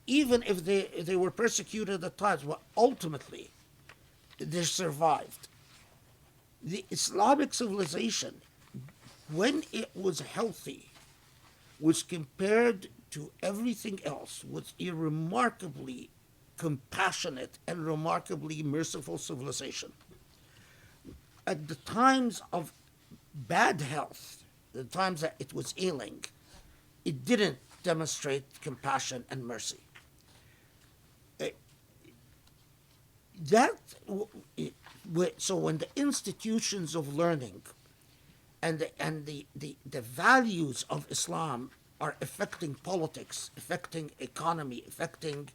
Speaker 2: even if they were persecuted at times, but ultimately they survived. The Islamic civilization, when it was healthy, was compared to everything else, was a remarkably compassionate and remarkably merciful civilization. At the times of bad health, the times that it was ailing, it didn't demonstrate compassion and mercy. Uh, That so when the institutions of learning and the values of Islam are affecting politics, affecting economy, affecting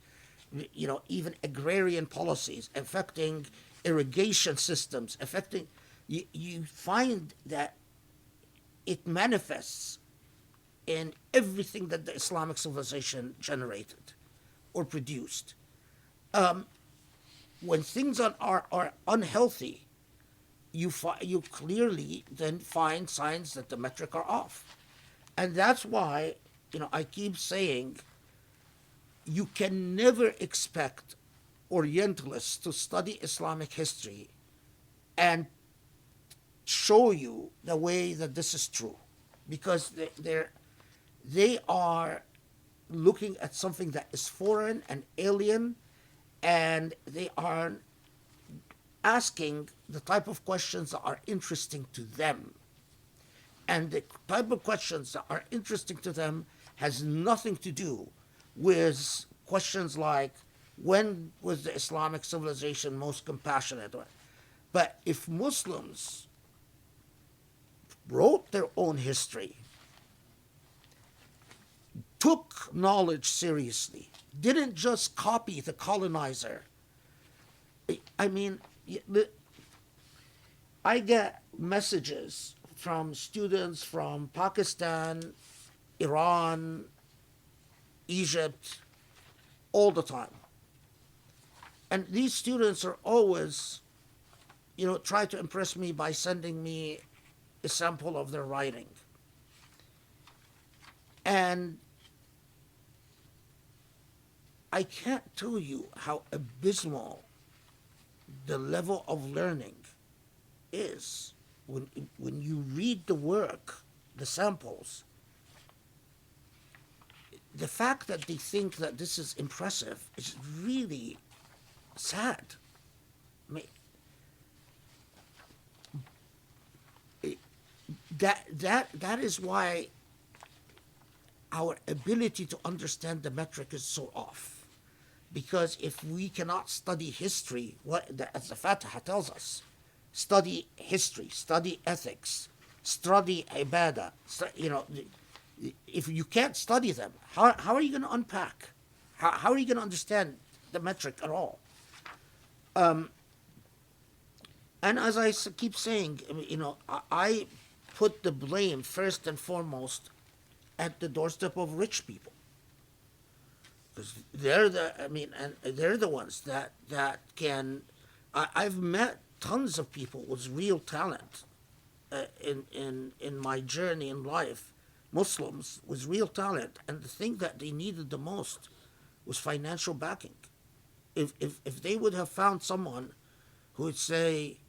Speaker 2: even agrarian policies, affecting irrigation systems, affecting you find that it manifests in everything that the Islamic civilization generated or produced. When things are unhealthy, you clearly then find signs that the metric are off. And that's why, I keep saying you can never expect Orientalists to study Islamic history and show you the way that this is true, because they are looking at something that is foreign and alien, and they are asking the type of questions that are interesting to them. And the type of questions that are interesting to them has nothing to do with questions like, when was the Islamic civilization most compassionate? But if Muslims wrote their own history, took knowledge seriously, didn't just copy the colonizer. I mean, I get messages from students from Pakistan, Iran, Egypt, all the time. And these students are always, try to impress me by sending me a sample of their writing. And I can't tell you how abysmal the level of learning is when you read the work, the samples. The fact that they think that this is impressive is really sad. I mean, that is why our ability to understand the metric is so off. Because if we cannot study history, as the Fatiha tells us, study history, study ethics, study ibadah, if you can't study them, how are you going to unpack? How are you going to understand the metric at all? And as I keep saying, I put the blame first and foremost at the doorstep of rich people. Because they're the ones that can. I've met tons of people with real talent in my journey in life, Muslims with real talent, and the thing that they needed the most was financial backing. If they would have found someone who would say,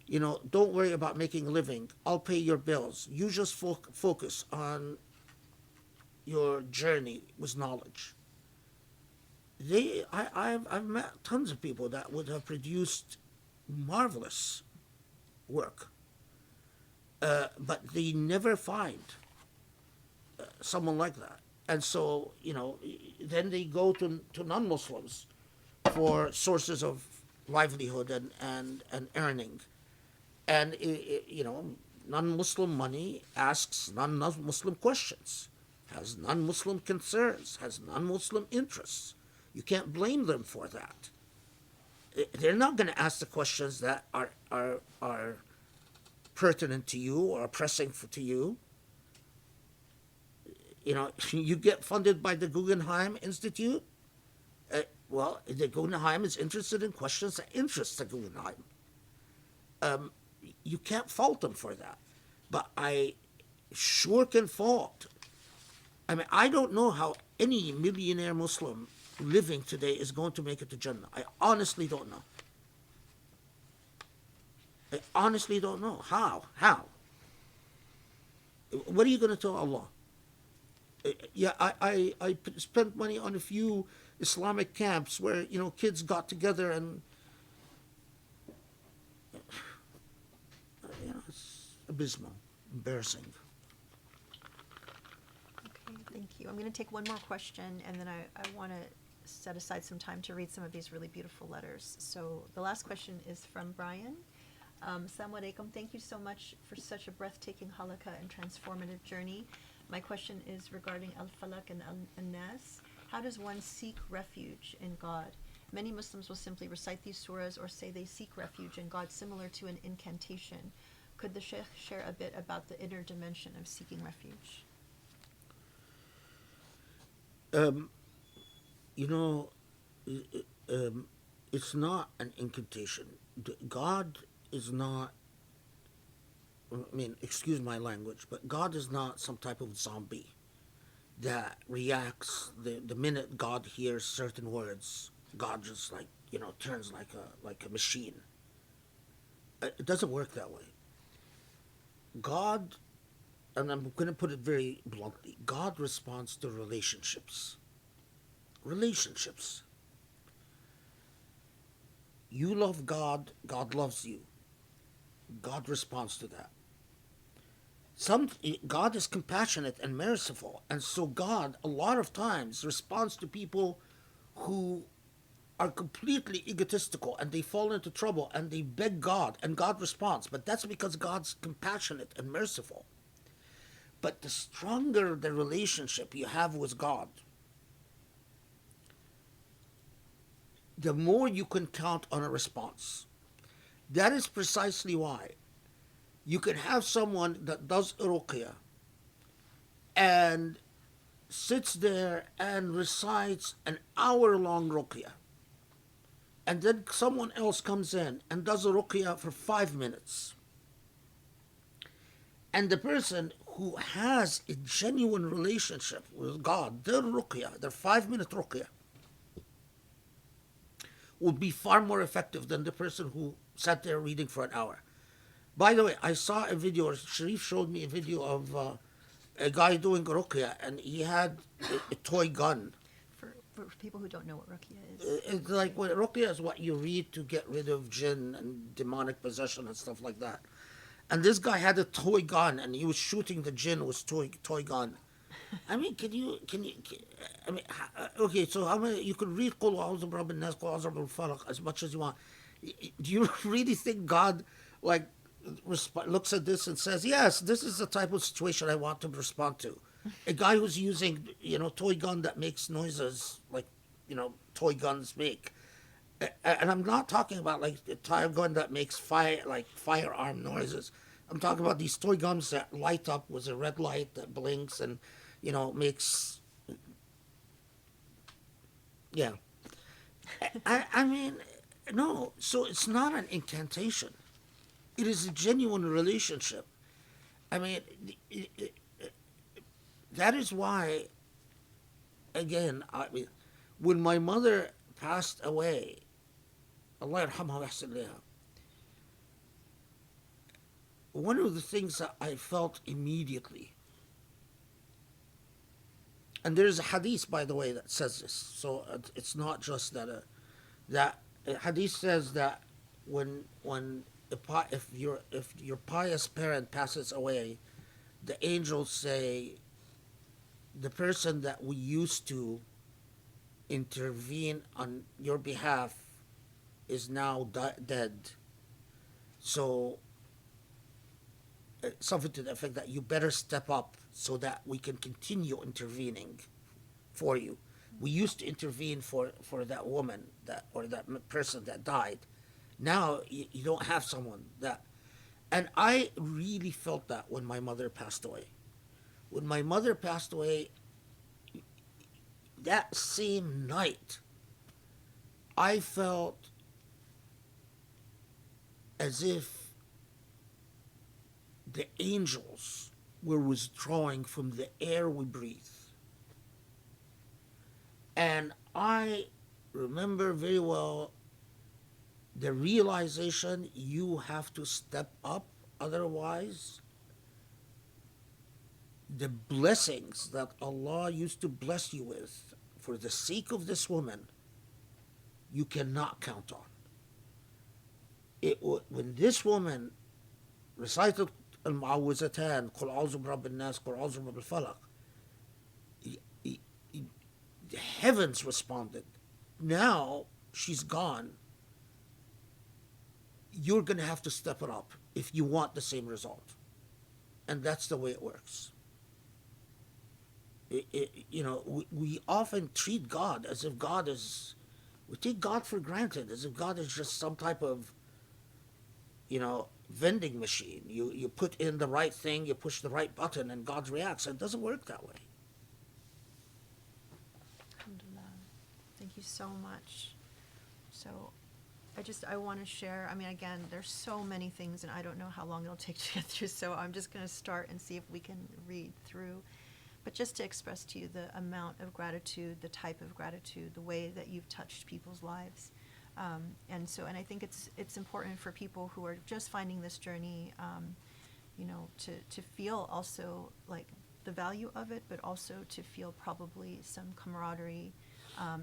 Speaker 2: don't worry about making a living, I'll pay your bills, you just focus on your journey with knowledge. I've met tons of people that would have produced marvelous work, but they never find someone like that. And so, then they go to non-Muslims for sources of livelihood and earning. And, non-Muslim money asks non-Muslim questions, has non-Muslim concerns, has non-Muslim interests. You can't blame them for that. They're not going to ask the questions that are pertinent to you or pressing to you. You get funded by the Guggenheim Institute. Well, the Guggenheim is interested in questions that interest the Guggenheim. You can't fault them for that. But I sure can fault. I don't know how any millionaire Muslim living today is going to make it to Jannah. I honestly don't know. I honestly don't know. How? What are you going to tell Allah? Yeah, I spent money on a few Islamic camps where, kids got together and, it's abysmal, embarrassing.
Speaker 3: Okay, thank you. I'm going to take one more question, and then I want to set aside some time to read some of these really beautiful letters. So the last question is from Brian. Assalamu alaikum. Thank you so much for such a breathtaking halaqah and transformative journey. My question is regarding Al-Falaq and Al-Nas. How does one seek refuge in God? Many Muslims will simply recite these surahs or say they seek refuge in God, similar to an incantation. Could the Sheikh share a bit about the inner dimension of seeking refuge?
Speaker 2: You know, it's not an incantation. God is not, excuse my language, but God is not some type of zombie that reacts the minute God hears certain words. God just turns like a machine. It doesn't work that way. God, and I'm going to put it very bluntly, God responds to relationships. Relationships. You love God, God loves you. God responds to that. God is compassionate and merciful, and so God a lot of times responds to people who are completely egotistical and they fall into trouble and they beg God and God responds. But that's because God's compassionate and merciful. But the stronger the relationship you have with God, the more you can count on a response. That is precisely why you can have someone that does ruqya and sits there and recites an hour-long ruqya, and then someone else comes in and does a ruqya for 5 minutes. And the person who has a genuine relationship with God, their ruqya, their 5 minute ruqya, will be far more effective than the person who sat there reading for an hour. By the way, I saw a video, Sharif showed me a video of a guy doing ruqya, and he had a toy gun.
Speaker 3: For people who don't know what ruqya
Speaker 2: It's like ruqya is what you read to get rid of jinn and demonic possession and stuff like that. And this guy had a toy gun, and he was shooting the jinn with toy gun. Okay, so how many, you could read Qul A'udhu Birabbin Nas, Qul A'udhu Birabbin Falaq as much as you want. Do you really think God, looks at this and says, yes, this is the type of situation I want to respond to? A guy who's using, toy gun that makes noises like, toy guns make. And I'm not talking about like a toy gun that makes firearm noises. I'm talking about these toy guns that light up with a red light that blinks and, makes, yeah. No, so it's not an incantation. It is a genuine relationship. I mean, that is why, again, when my mother passed away, Allah yarhamha wa ahsan ilayha, one of the things that I felt immediately, and there's a hadith, by the way, that says this, so it's not just that hadith says that if your pious parent passes away, the angels say, the person that we used to intervene on your behalf is now dead. So something to the effect that you better step up so that we can continue intervening for you. We used to intervene for that woman or that person that died. Now you don't have someone that. And I really felt that when my mother passed away. When my mother passed away, that same night, I felt as if the angels were withdrawing from the air we breathe. And I remember very well the realization, you have to step up, otherwise the blessings that Allah used to bless you with for the sake of this woman, you cannot count on. When this woman recited al-Mu'awwizatan, Qul a'udhu birabbin nas, Qul a'udhu birabbil falaq, the heavens responded. Now she's gone. You're going to have to step it up if you want the same result. And that's the way it works. We often treat God as if God is, we take God for granted, as if God is just some type of, vending machine. You put in the right thing, you push the right button, and God reacts. It doesn't work that way.
Speaker 3: Alhamdulillah. Thank you so much. So I want to share, again, there's so many things and I don't know how long it'll take to get through, so I'm just going to start and see if we can read through. But just to express to you the amount of gratitude, the type of gratitude, the way that you've touched people's lives. And I think it's important for people who are just finding this journey, to feel also like the value of it, but also to feel probably some camaraderie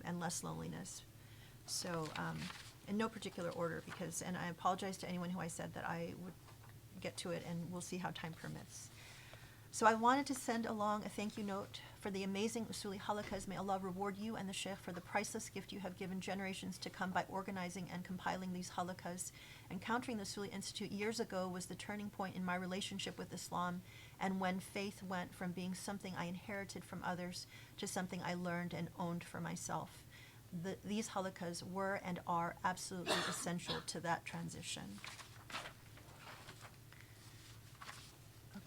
Speaker 3: and less loneliness. So in no particular order, and I apologize to anyone who I said that I would get to it, and we'll see how time permits. So I wanted to send along a thank you note for the amazing Usuli halaqas. May Allah reward you and the Sheikh for the priceless gift you have given generations to come by organizing and compiling these halaqas. Encountering the Usuli Institute years ago was the turning point in my relationship with Islam, and when faith went from being something I inherited from others to something I learned and owned for myself. These halaqas were and are absolutely essential to that transition.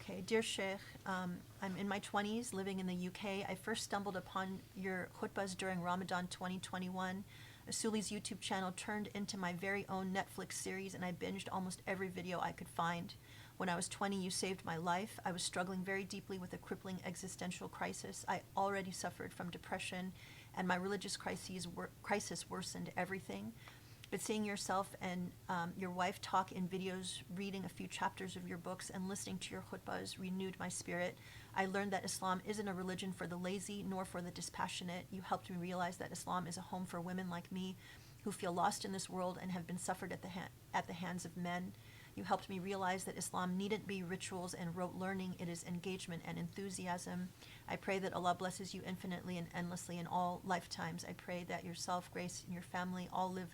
Speaker 3: Okay, dear Sheikh, I'm in my 20s, living in the UK. I first stumbled upon your khutbahs during Ramadan 2021. Usuli's YouTube channel turned into my very own Netflix series, and I binged almost every video I could find. When I was 20, you saved my life. I was struggling very deeply with a crippling existential crisis. I already suffered from depression, and my religious crisis worsened everything. But seeing yourself and your wife talk in videos, reading a few chapters of your books, and listening to your khutbahs renewed my spirit. I learned that Islam isn't a religion for the lazy nor for the dispassionate. You helped me realize that Islam is a home for women like me who feel lost in this world and have been suffered at the hands of men. You helped me realize that Islam needn't be rituals and rote learning. It is engagement and enthusiasm. I pray that Allah blesses you infinitely and endlessly in all lifetimes. I pray that yourself, Grace, and your family all live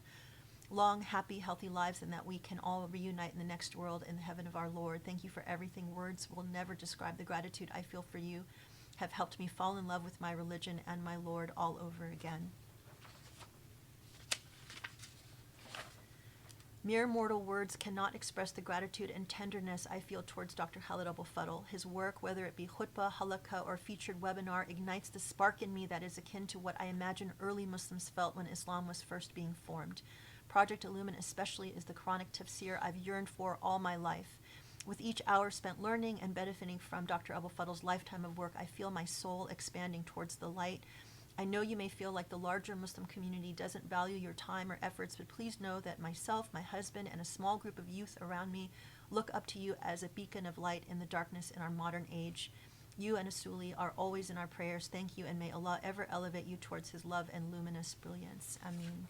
Speaker 3: long, happy, healthy lives, and that we can all reunite in the next world in the heaven of our Lord. Thank you for everything. Words will never describe the gratitude I feel for you. Have helped me fall in love with my religion and my Lord all over again. Mere mortal words cannot express the gratitude and tenderness I feel towards Dr. Khalid Abul Fadl. His work, whether it be khutbah, halaqah, or featured webinar, ignites the spark in me that is akin to what I imagine early Muslims felt when Islam was first being formed. Project Illumine especially is the chronic tafsir I've yearned for all my life. With each hour spent learning and benefiting from Dr. Abul Fadl's lifetime of work, I feel my soul expanding towards the light. I know you may feel like the larger Muslim community doesn't value your time or efforts, but please know that myself, my husband, and a small group of youth around me look up to you as a beacon of light in the darkness in our modern age. You and Usuli are always in our prayers. Thank you, and may Allah ever elevate you towards His love and luminous brilliance. Ameen.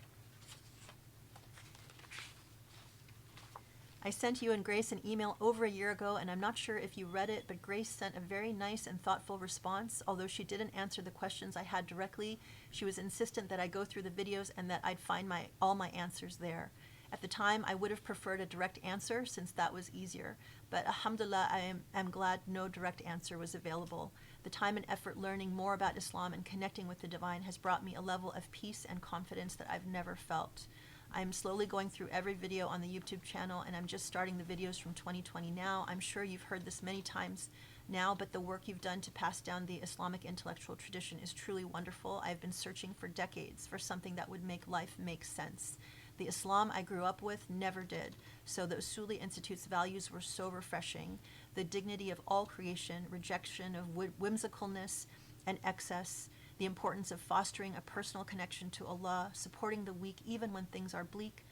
Speaker 3: I sent you and Grace an email over a year ago, and I'm not sure if you read it, but Grace sent a very nice and thoughtful response. Although she didn't answer the questions I had directly, she was insistent that I go through the videos and that I'd find all my answers there. At the time, I would have preferred a direct answer since that was easier, but alhamdulillah, I am glad no direct answer was available. The time and effort learning more about Islam and connecting with the divine has brought me a level of peace and confidence that I've never felt. I'm slowly going through every video on the YouTube channel, and I'm just starting the videos from 2020 now. I'm sure you've heard this many times now, but the work you've done to pass down the Islamic intellectual tradition is truly wonderful. I've been searching for decades for something that would make life make sense. The Islam I grew up with never did, so the Usuli Institute's values were so refreshing. The dignity of all creation, rejection of whimsicalness and excess, the importance of fostering a personal connection to Allah, supporting the weak even when things are bleak,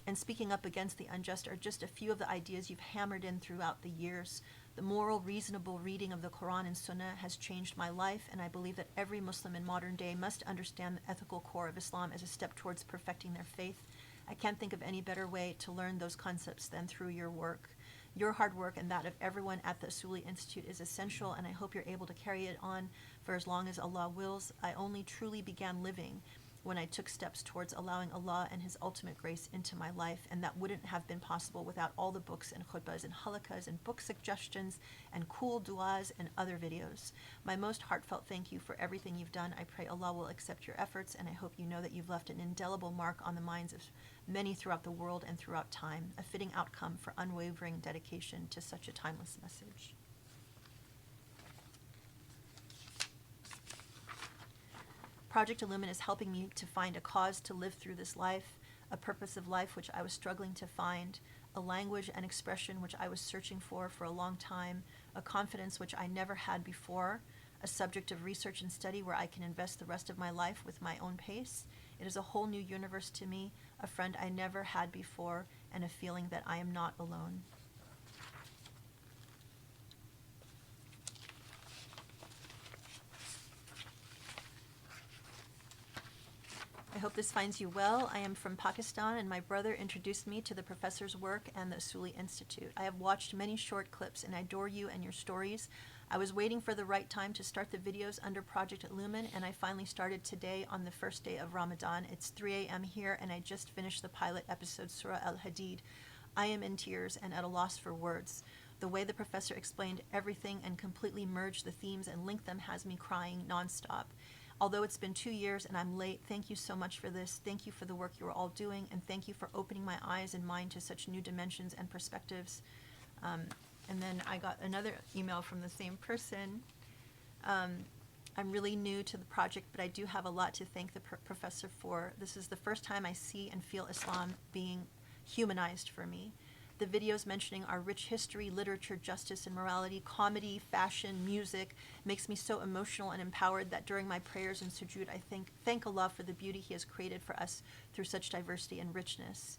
Speaker 3: and speaking up against the unjust are just a few of the ideas you've hammered in throughout the years. The moral, reasonable reading of the Quran and Sunnah has changed my life, and I believe that every Muslim in modern day must understand the ethical core of Islam as a step towards perfecting their faith. I can't think of any better way to learn those concepts than through your work. Your hard work and that of everyone at the Usuli Institute is essential, and I hope you're able to carry it on for as long as Allah wills. I only truly began living when I took steps towards allowing Allah and His ultimate grace into my life, and that wouldn't have been possible without all the books and khutbahs and halaqas and book suggestions and cool du'as and other videos. My most heartfelt thank you for everything you've done. I pray Allah will accept your efforts, and I hope you know that you've left an indelible mark on the minds of many throughout the world and throughout time, a fitting outcome for unwavering dedication to such a timeless message. Project Illumine is helping me to find a cause to live through this life, a purpose of life which I was struggling to find, a language and expression which I was searching for a long time, a confidence which I never had before, a subject of research and study where I can invest the rest of my life with my own pace. It is a whole new universe to me, a friend I never had before, and a feeling that I am not alone. I hope this finds you well. I am from Pakistan, and my brother introduced me to the professor's work and the Usuli Institute. I have watched many short clips, and I adore you and your stories. I was waiting for the right time to start the videos under Project Illumine, and I finally started today on the first day of Ramadan. It's 3 a.m. here, and I just finished the pilot episode, Surah Al Hadid. I am in tears and at a loss for words. The way the professor explained everything and completely merged the themes and linked them has me crying nonstop. Although it's been 2 years and I'm late, thank you so much for this. Thank you for the work you are all doing, and thank you for opening my eyes and mind to such new dimensions and perspectives. And then I got another email from the same person. I'm really new to the project, but I do have a lot to thank the professor for. This is the first time I see and feel Islam being humanized for me. The videos mentioning our rich history, literature, justice, and morality, comedy, fashion, music, makes me so emotional and empowered that during my prayers and sujood, I thank Allah for the beauty He has created for us through such diversity and richness.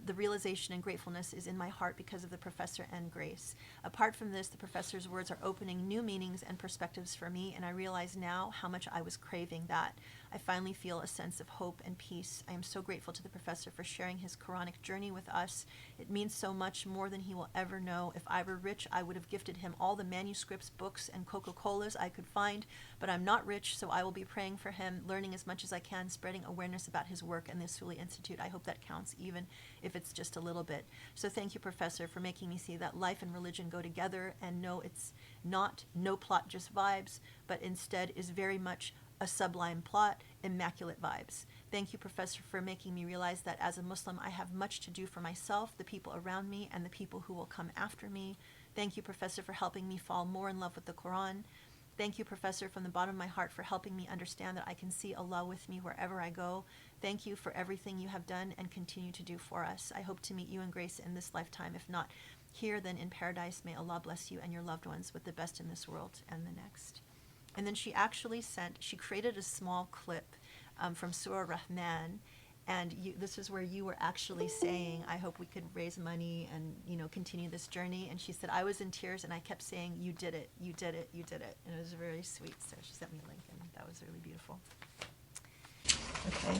Speaker 3: The realization and gratefulness is in my heart because of the professor and grace. Apart from this, the professor's words are opening new meanings and perspectives for me, and I realize now how much I was craving that. I finally feel a sense of hope and peace. I am so grateful to the professor for sharing his Quranic journey with us. It means so much more than he will ever know. If I were rich, I would have gifted him all the manuscripts, books, and Coca-Colas I could find, but I'm not rich, so I will be praying for him, learning as much as I can, spreading awareness about his work and the Usuli Institute. I hope that counts, even if it's just a little bit. So thank you, Professor, for making me see that life and religion go together, and no, it's not no plot, just vibes, but instead is very much a sublime plot, immaculate vibes. Thank you, Professor, for making me realize that as a Muslim, I have much to do for myself, the people around me, and the people who will come after me. Thank you, Professor, for helping me fall more in love with the Quran. Thank you, Professor, from the bottom of my heart for helping me understand that I can see Allah with me wherever I go. Thank you for everything you have done and continue to do for us. I hope to meet you in grace in this lifetime. If not here, then in paradise. May Allah bless you and your loved ones with the best in this world and the next. And then she created a small clip from Surah Rahman, and this is where you were actually saying, I hope we could raise money and, continue this journey. And she said, I was in tears and I kept saying, you did it, you did it, you did it. And it was very sweet. So she sent me a link, and that was really beautiful. Okay.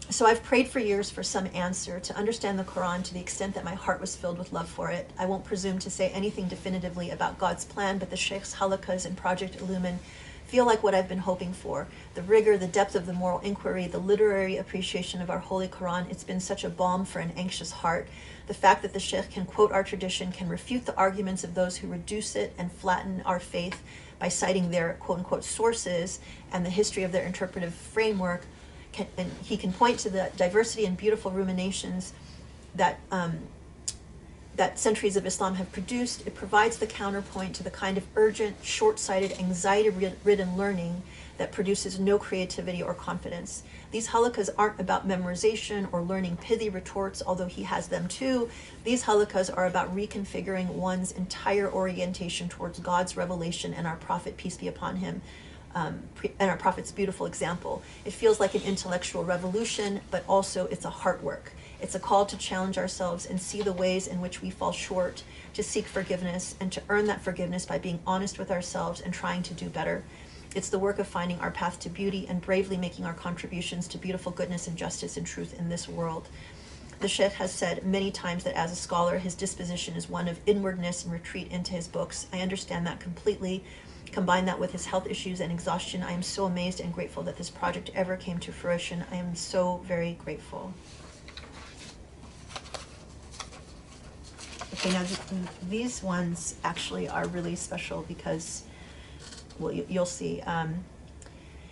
Speaker 3: So I've prayed for years for some answer, to understand the Quran to the extent that my heart was filled with love for it. I won't presume to say anything definitively about God's plan, but the Shaykh's halaqas and Project Illumine feel like what I've been hoping for. The rigor, the depth of the moral inquiry, the literary appreciation of our Holy Quran, it's been such a balm for an anxious heart. The fact that the Sheikh can quote our tradition, can refute the arguments of those who reduce it and flatten our faith by citing their quote-unquote sources and the history of their interpretive framework, and he can point to the diversity and beautiful ruminations that that centuries of Islam have produced. It provides the counterpoint to the kind of urgent, short-sighted, anxiety-ridden learning that produces no creativity or confidence. These halaqas aren't about memorization or learning pithy retorts, although he has them too. These halaqas are about reconfiguring one's entire orientation towards God's revelation and our Prophet, peace be upon him, and our Prophet's beautiful example. It feels like an intellectual revolution, but also it's a heart work. It's a call to challenge ourselves and see the ways in which we fall short, to seek forgiveness, and to earn that forgiveness by being honest with ourselves and trying to do better. It's the work of finding our path to beauty and bravely making our contributions to beautiful goodness and justice and truth in this world. The Sheikh has said many times that as a scholar, his disposition is one of inwardness and retreat into his books. I understand that completely. Combine that with his health issues and exhaustion. I am so amazed and grateful that this project ever came to fruition. I am so very grateful. Okay, now these ones actually are really special because, well, you'll see.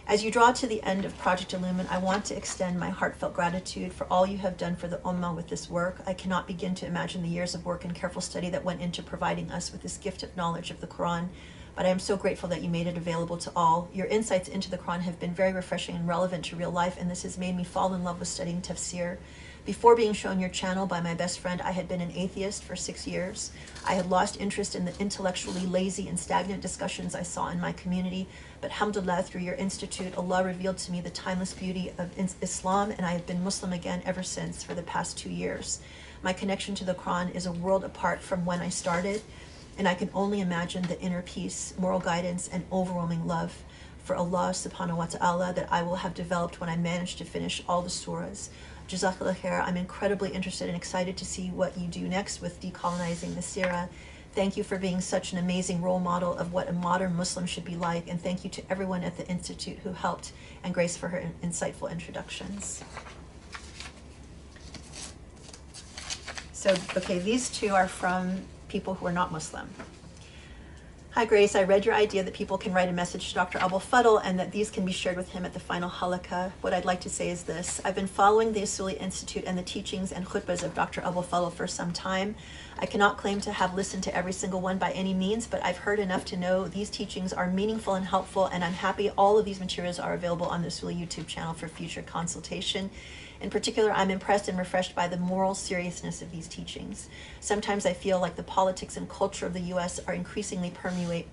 Speaker 3: As you draw to the end of Project Illumine, I want to extend my heartfelt gratitude for all you have done for the Ummah with this work. I cannot begin to imagine the years of work and careful study that went into providing us with this gift of knowledge of the Quran, but I am so grateful that you made it available to all. Your insights into the Quran have been very refreshing and relevant to real life, and this has made me fall in love with studying tafsir. Before being shown your channel by my best friend, I had been an atheist for 6 years. I had lost interest in the intellectually lazy and stagnant discussions I saw in my community, but alhamdulillah, through your institute, Allah revealed to me the timeless beauty of Islam, and I have been Muslim again ever since for the past 2 years. My connection to the Quran is a world apart from when I started, and I can only imagine the inner peace, moral guidance, and overwhelming love for Allah subhanahu wa ta'ala that I will have developed when I manage to finish all the surahs. Jazakallah khair. I'm incredibly interested and excited to see what you do next with decolonizing the Sirah. Thank you for being such an amazing role model of what a modern Muslim should be like, and thank you to everyone at the Institute who helped, and Grace for her insightful introductions. So, okay, these two are from people who are not Muslim. Hi Grace, I read your idea that people can write a message to Dr. Abul Fadl and that these can be shared with him at the final halaqah. What I'd like to say is this. I've been following the Usuli Institute and the teachings and khutbahs of Dr. Abul Fadl for some time. I cannot claim to have listened to every single one by any means, but I've heard enough to know these teachings are meaningful and helpful, and I'm happy all of these materials are available on the Usuli YouTube channel for future consultation. In particular, I'm impressed and refreshed by the moral seriousness of these teachings. Sometimes I feel like the politics and culture of the U.S. are increasingly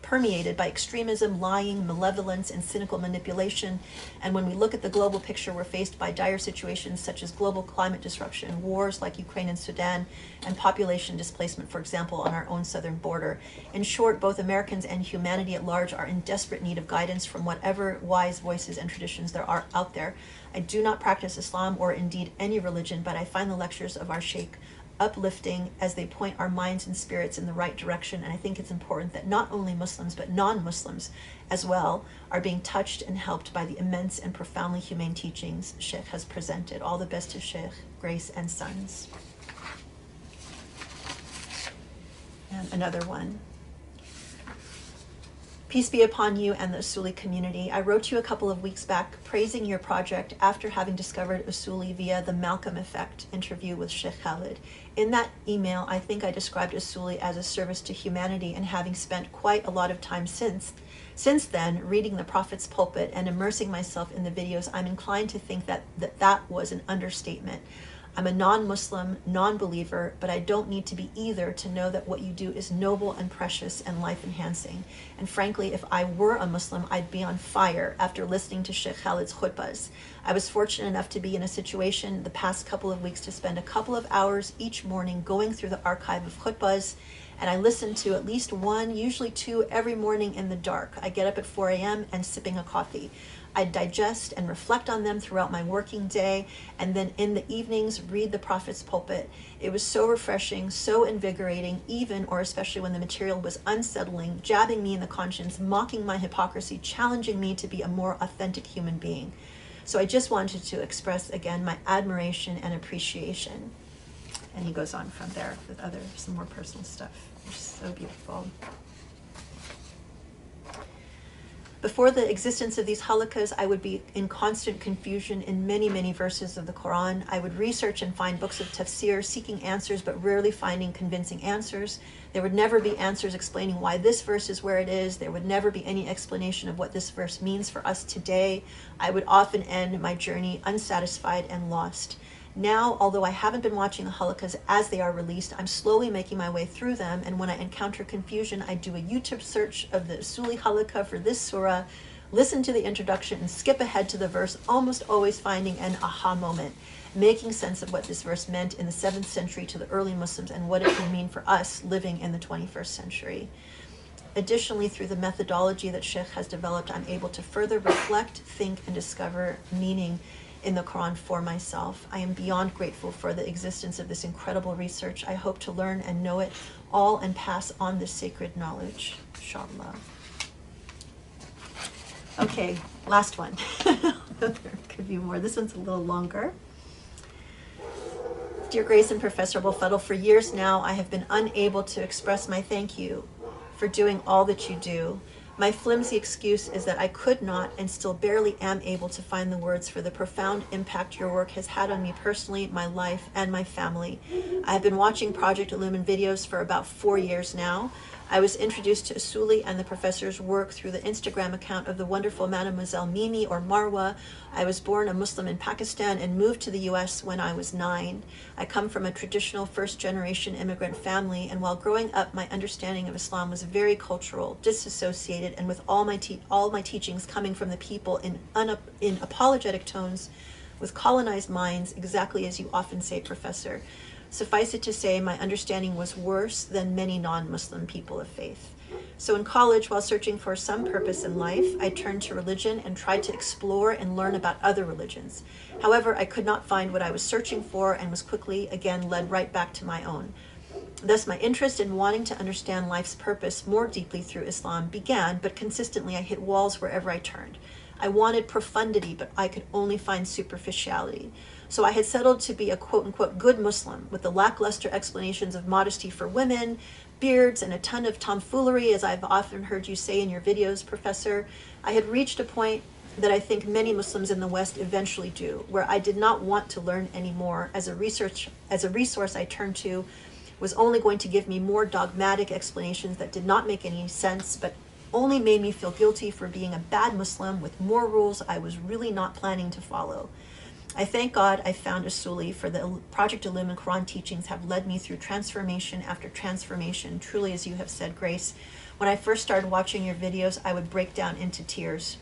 Speaker 3: permeated by extremism, lying, malevolence, and cynical manipulation. And when we look at the global picture, we're faced by dire situations such as global climate disruption, wars like Ukraine and Sudan, and population displacement, for example, on our own southern border. In short, both Americans and humanity at large are in desperate need of guidance from whatever wise voices and traditions there are out there. I do not practice Islam or indeed any religion, but I find the lectures of our Sheikh uplifting as they point our minds and spirits in the right direction, and I think it's important that not only Muslims but non-Muslims as well are being touched and helped by the immense and profoundly humane teachings Sheikh has presented. All the best to Sheikh, Grace, and sons. And another one. Peace be upon you and the Usuli community. I wrote you a couple of weeks back praising your project after having discovered Usuli via the Malcolm Effect interview with Sheikh Khalid. In that email, I think I described Usuli as a service to humanity, and having spent quite a lot of time since then reading the Prophet's pulpit and immersing myself in the videos, I'm inclined to think that was an understatement. I'm a non-Muslim, non-believer, but I don't need to be either to know that what you do is noble and precious and life-enhancing. And frankly, if I were a Muslim, I'd be on fire after listening to Sheikh Khalid's khutbahs. I was fortunate enough to be in a situation the past couple of weeks to spend a couple of hours each morning going through the archive of khutbahs, and I listen to at least one, usually two, every morning in the dark. I get up at 4 a.m. and sipping a coffee. I digest and reflect on them throughout my working day, and then in the evenings read the Prophet's pulpit. It was so refreshing, so invigorating, even or especially when the material was unsettling, jabbing me in the conscience, mocking my hypocrisy, challenging me to be a more authentic human being. So I just wanted to express again my admiration and appreciation. And he goes on from there with some more personal stuff, which is so beautiful. Before the existence of these halaqas, I would be in constant confusion in many, many verses of the Quran. I would research and find books of tafsir, seeking answers, but rarely finding convincing answers. There would never be answers explaining why this verse is where it is. There would never be any explanation of what this verse means for us today. I would often end my journey unsatisfied and lost. Now, although I haven't been watching the halaqas as they are released, I'm slowly making my way through them, and when I encounter confusion, I do a YouTube search of the Usuli halaqa for this surah, listen to the introduction and skip ahead to the verse, almost always finding an aha moment, making sense of what this verse meant in the 7th century to the early Muslims and what it can mean for us living in the 21st century. Additionally, through the methodology that Sheikh has developed, I'm able to further reflect, think, and discover meaning in the Quran for myself. I am beyond grateful for the existence of this incredible research. I hope to learn and know it all and pass on this sacred knowledge, inshallah. Okay, last one. There could be more. This one's a little longer. Dear Grace and Professor Abul-Fadl, for years now I have been unable to express my thank you for doing all that you do. My flimsy excuse is that I could not and still barely am able to find the words for the profound impact your work has had on me personally, my life, and my family. I have been watching Project Illumine videos for about 4 years now. I was introduced to Usuli and the professor's work through the Instagram account of the wonderful Mademoiselle Mimi or Marwa. I was born a Muslim in Pakistan and moved to the US when I was 9. I come from a traditional first-generation immigrant family, and while growing up, my understanding of Islam was very cultural, disassociated, and with all my teachings coming from the people in apologetic tones, with colonized minds, exactly as you often say, Professor. Suffice it to say, my understanding was worse than many non-Muslim people of faith. So in college, while searching for some purpose in life, I turned to religion and tried to explore and learn about other religions. However, I could not find what I was searching for and was quickly, again, led right back to my own. Thus, my interest in wanting to understand life's purpose more deeply through Islam began, but consistently I hit walls wherever I turned. I wanted profundity, but I could only find superficiality. So I had settled to be a quote-unquote good Muslim with the lackluster explanations of modesty for women, beards, and a ton of tomfoolery, as I've often heard you say in your videos, Professor. I had reached a point that I think many Muslims in the West eventually do, where I did not want to learn anymore, as a resource I turned to was only going to give me more dogmatic explanations that did not make any sense, but only made me feel guilty for being a bad Muslim with more rules I was really not planning to follow. I thank God I found Usuli, for the Project Illumine Quran teachings have led me through transformation after transformation, truly as you have said, Grace. When I first started watching your videos, I would break down into tears.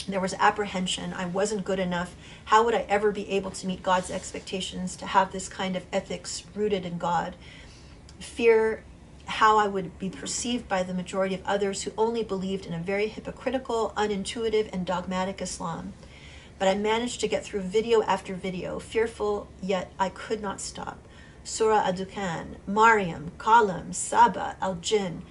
Speaker 3: There was apprehension. I wasn't good enough. How would I ever be able to meet God's expectations, to have this kind of ethics rooted in God? Fear how I would be perceived by the majority of others who only believed in a very hypocritical, unintuitive, and dogmatic Islam. But I managed to get through video after video, fearful, yet I could not stop. Surah Ad-Dukhan, Maryam, Qalam, Saba, Al-Jinn.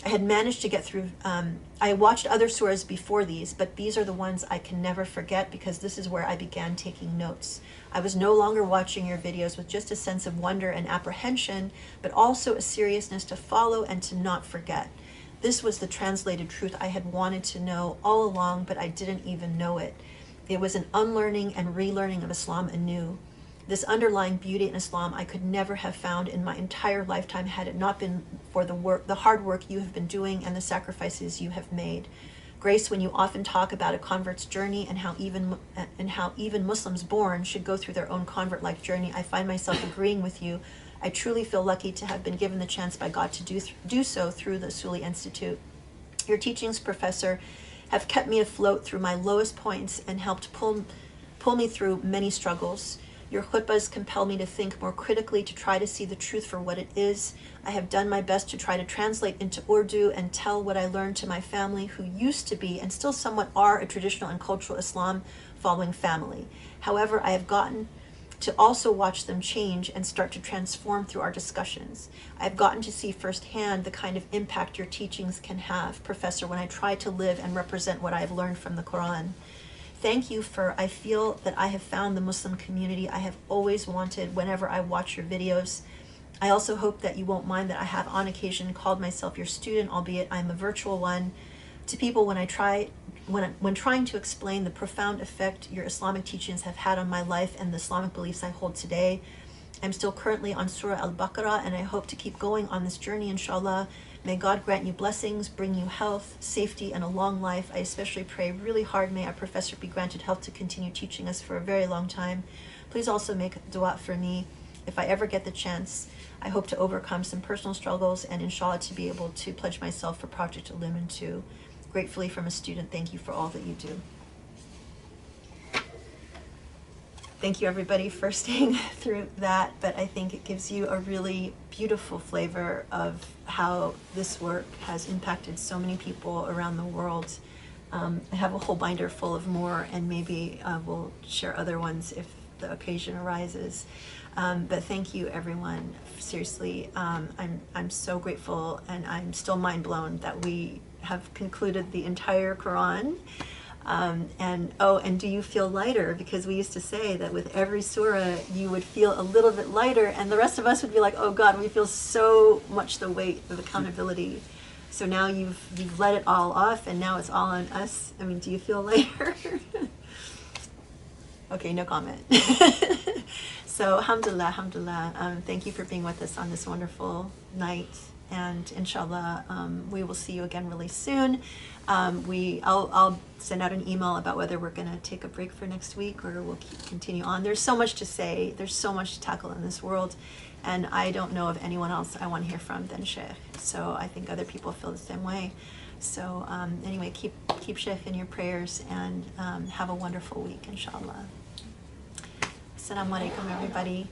Speaker 3: I had managed to get through, I watched other surahs before these, but these are the ones I can never forget because this is where I began taking notes. I was no longer watching your videos with just a sense of wonder and apprehension, but also a seriousness to follow and to not forget. This was the translated truth I had wanted to know all along, but I didn't even know it. It was an unlearning and relearning of Islam anew. This underlying beauty in Islam I could never have found in my entire lifetime had it not been for the hard work you have been doing and the sacrifices you have made. Grace, when you often talk about a convert's journey and how even Muslims born should go through their own convert-like journey, I find myself agreeing with you. I truly feel lucky to have been given the chance by God to do so through the Usuli Institute. Your teachings, Professor, have kept me afloat through my lowest points and helped pull me through many struggles. Your khutbahs compel me to think more critically, to try to see the truth for what it is. I have done my best to try to translate into Urdu and tell what I learned to my family, who used to be and still somewhat are a traditional and cultural Islam following family. However, I have gotten to also watch them change and start to transform through our discussions. I've gotten to see firsthand the kind of impact your teachings can have, Professor, when I try to live and represent what I have learned from the Quran. Thank you for, I feel that I have found the Muslim community I have always wanted whenever I watch your videos. I also hope that you won't mind that I have on occasion called myself your student, albeit I'm a virtual one, to people when trying to explain the profound effect your Islamic teachings have had on my life and the Islamic beliefs I hold today. I'm still currently on Surah Al and I hope to keep going on this journey, inshallah. May God grant you blessings, bring you health, safety, and a long life. I especially pray really hard, may our professor be granted health to continue teaching us for a very long time. Please also make dua for me. If I ever get the chance, I hope to overcome some personal struggles and inshallah to be able to pledge myself for Project Illumine too. gratefully from a student, thank you for all that you do. Thank you everybody for staying through that, but I think it gives you a really beautiful flavor of how this work has impacted so many people around the world. I have a whole binder full of more, and maybe we'll share other ones if the occasion arises. But thank you everyone, seriously. I'm so grateful, and I'm still mind blown that we have concluded the entire Quran. And do you feel lighter? Because we used to say that with every surah you would feel a little bit lighter, and the rest of us would be like, oh God, we feel so much the weight of accountability. So now you've let it all off, and now it's all on us. I mean, do you feel lighter? Okay, no comment. So alhamdulillah, alhamdulillah. Thank you for being with us on this wonderful night, and inshallah we will see you again really soon. I'll send out an email about whether we're going to take a break for next week or we'll continue on. There's so much to say. There's so much to tackle in this world, and I don't know of anyone else I want to hear from than Sheikh. So I think other people feel the same way. So anyway, keep Sheikh in your prayers, and have a wonderful week, inshallah. Assalamu alaikum, everybody.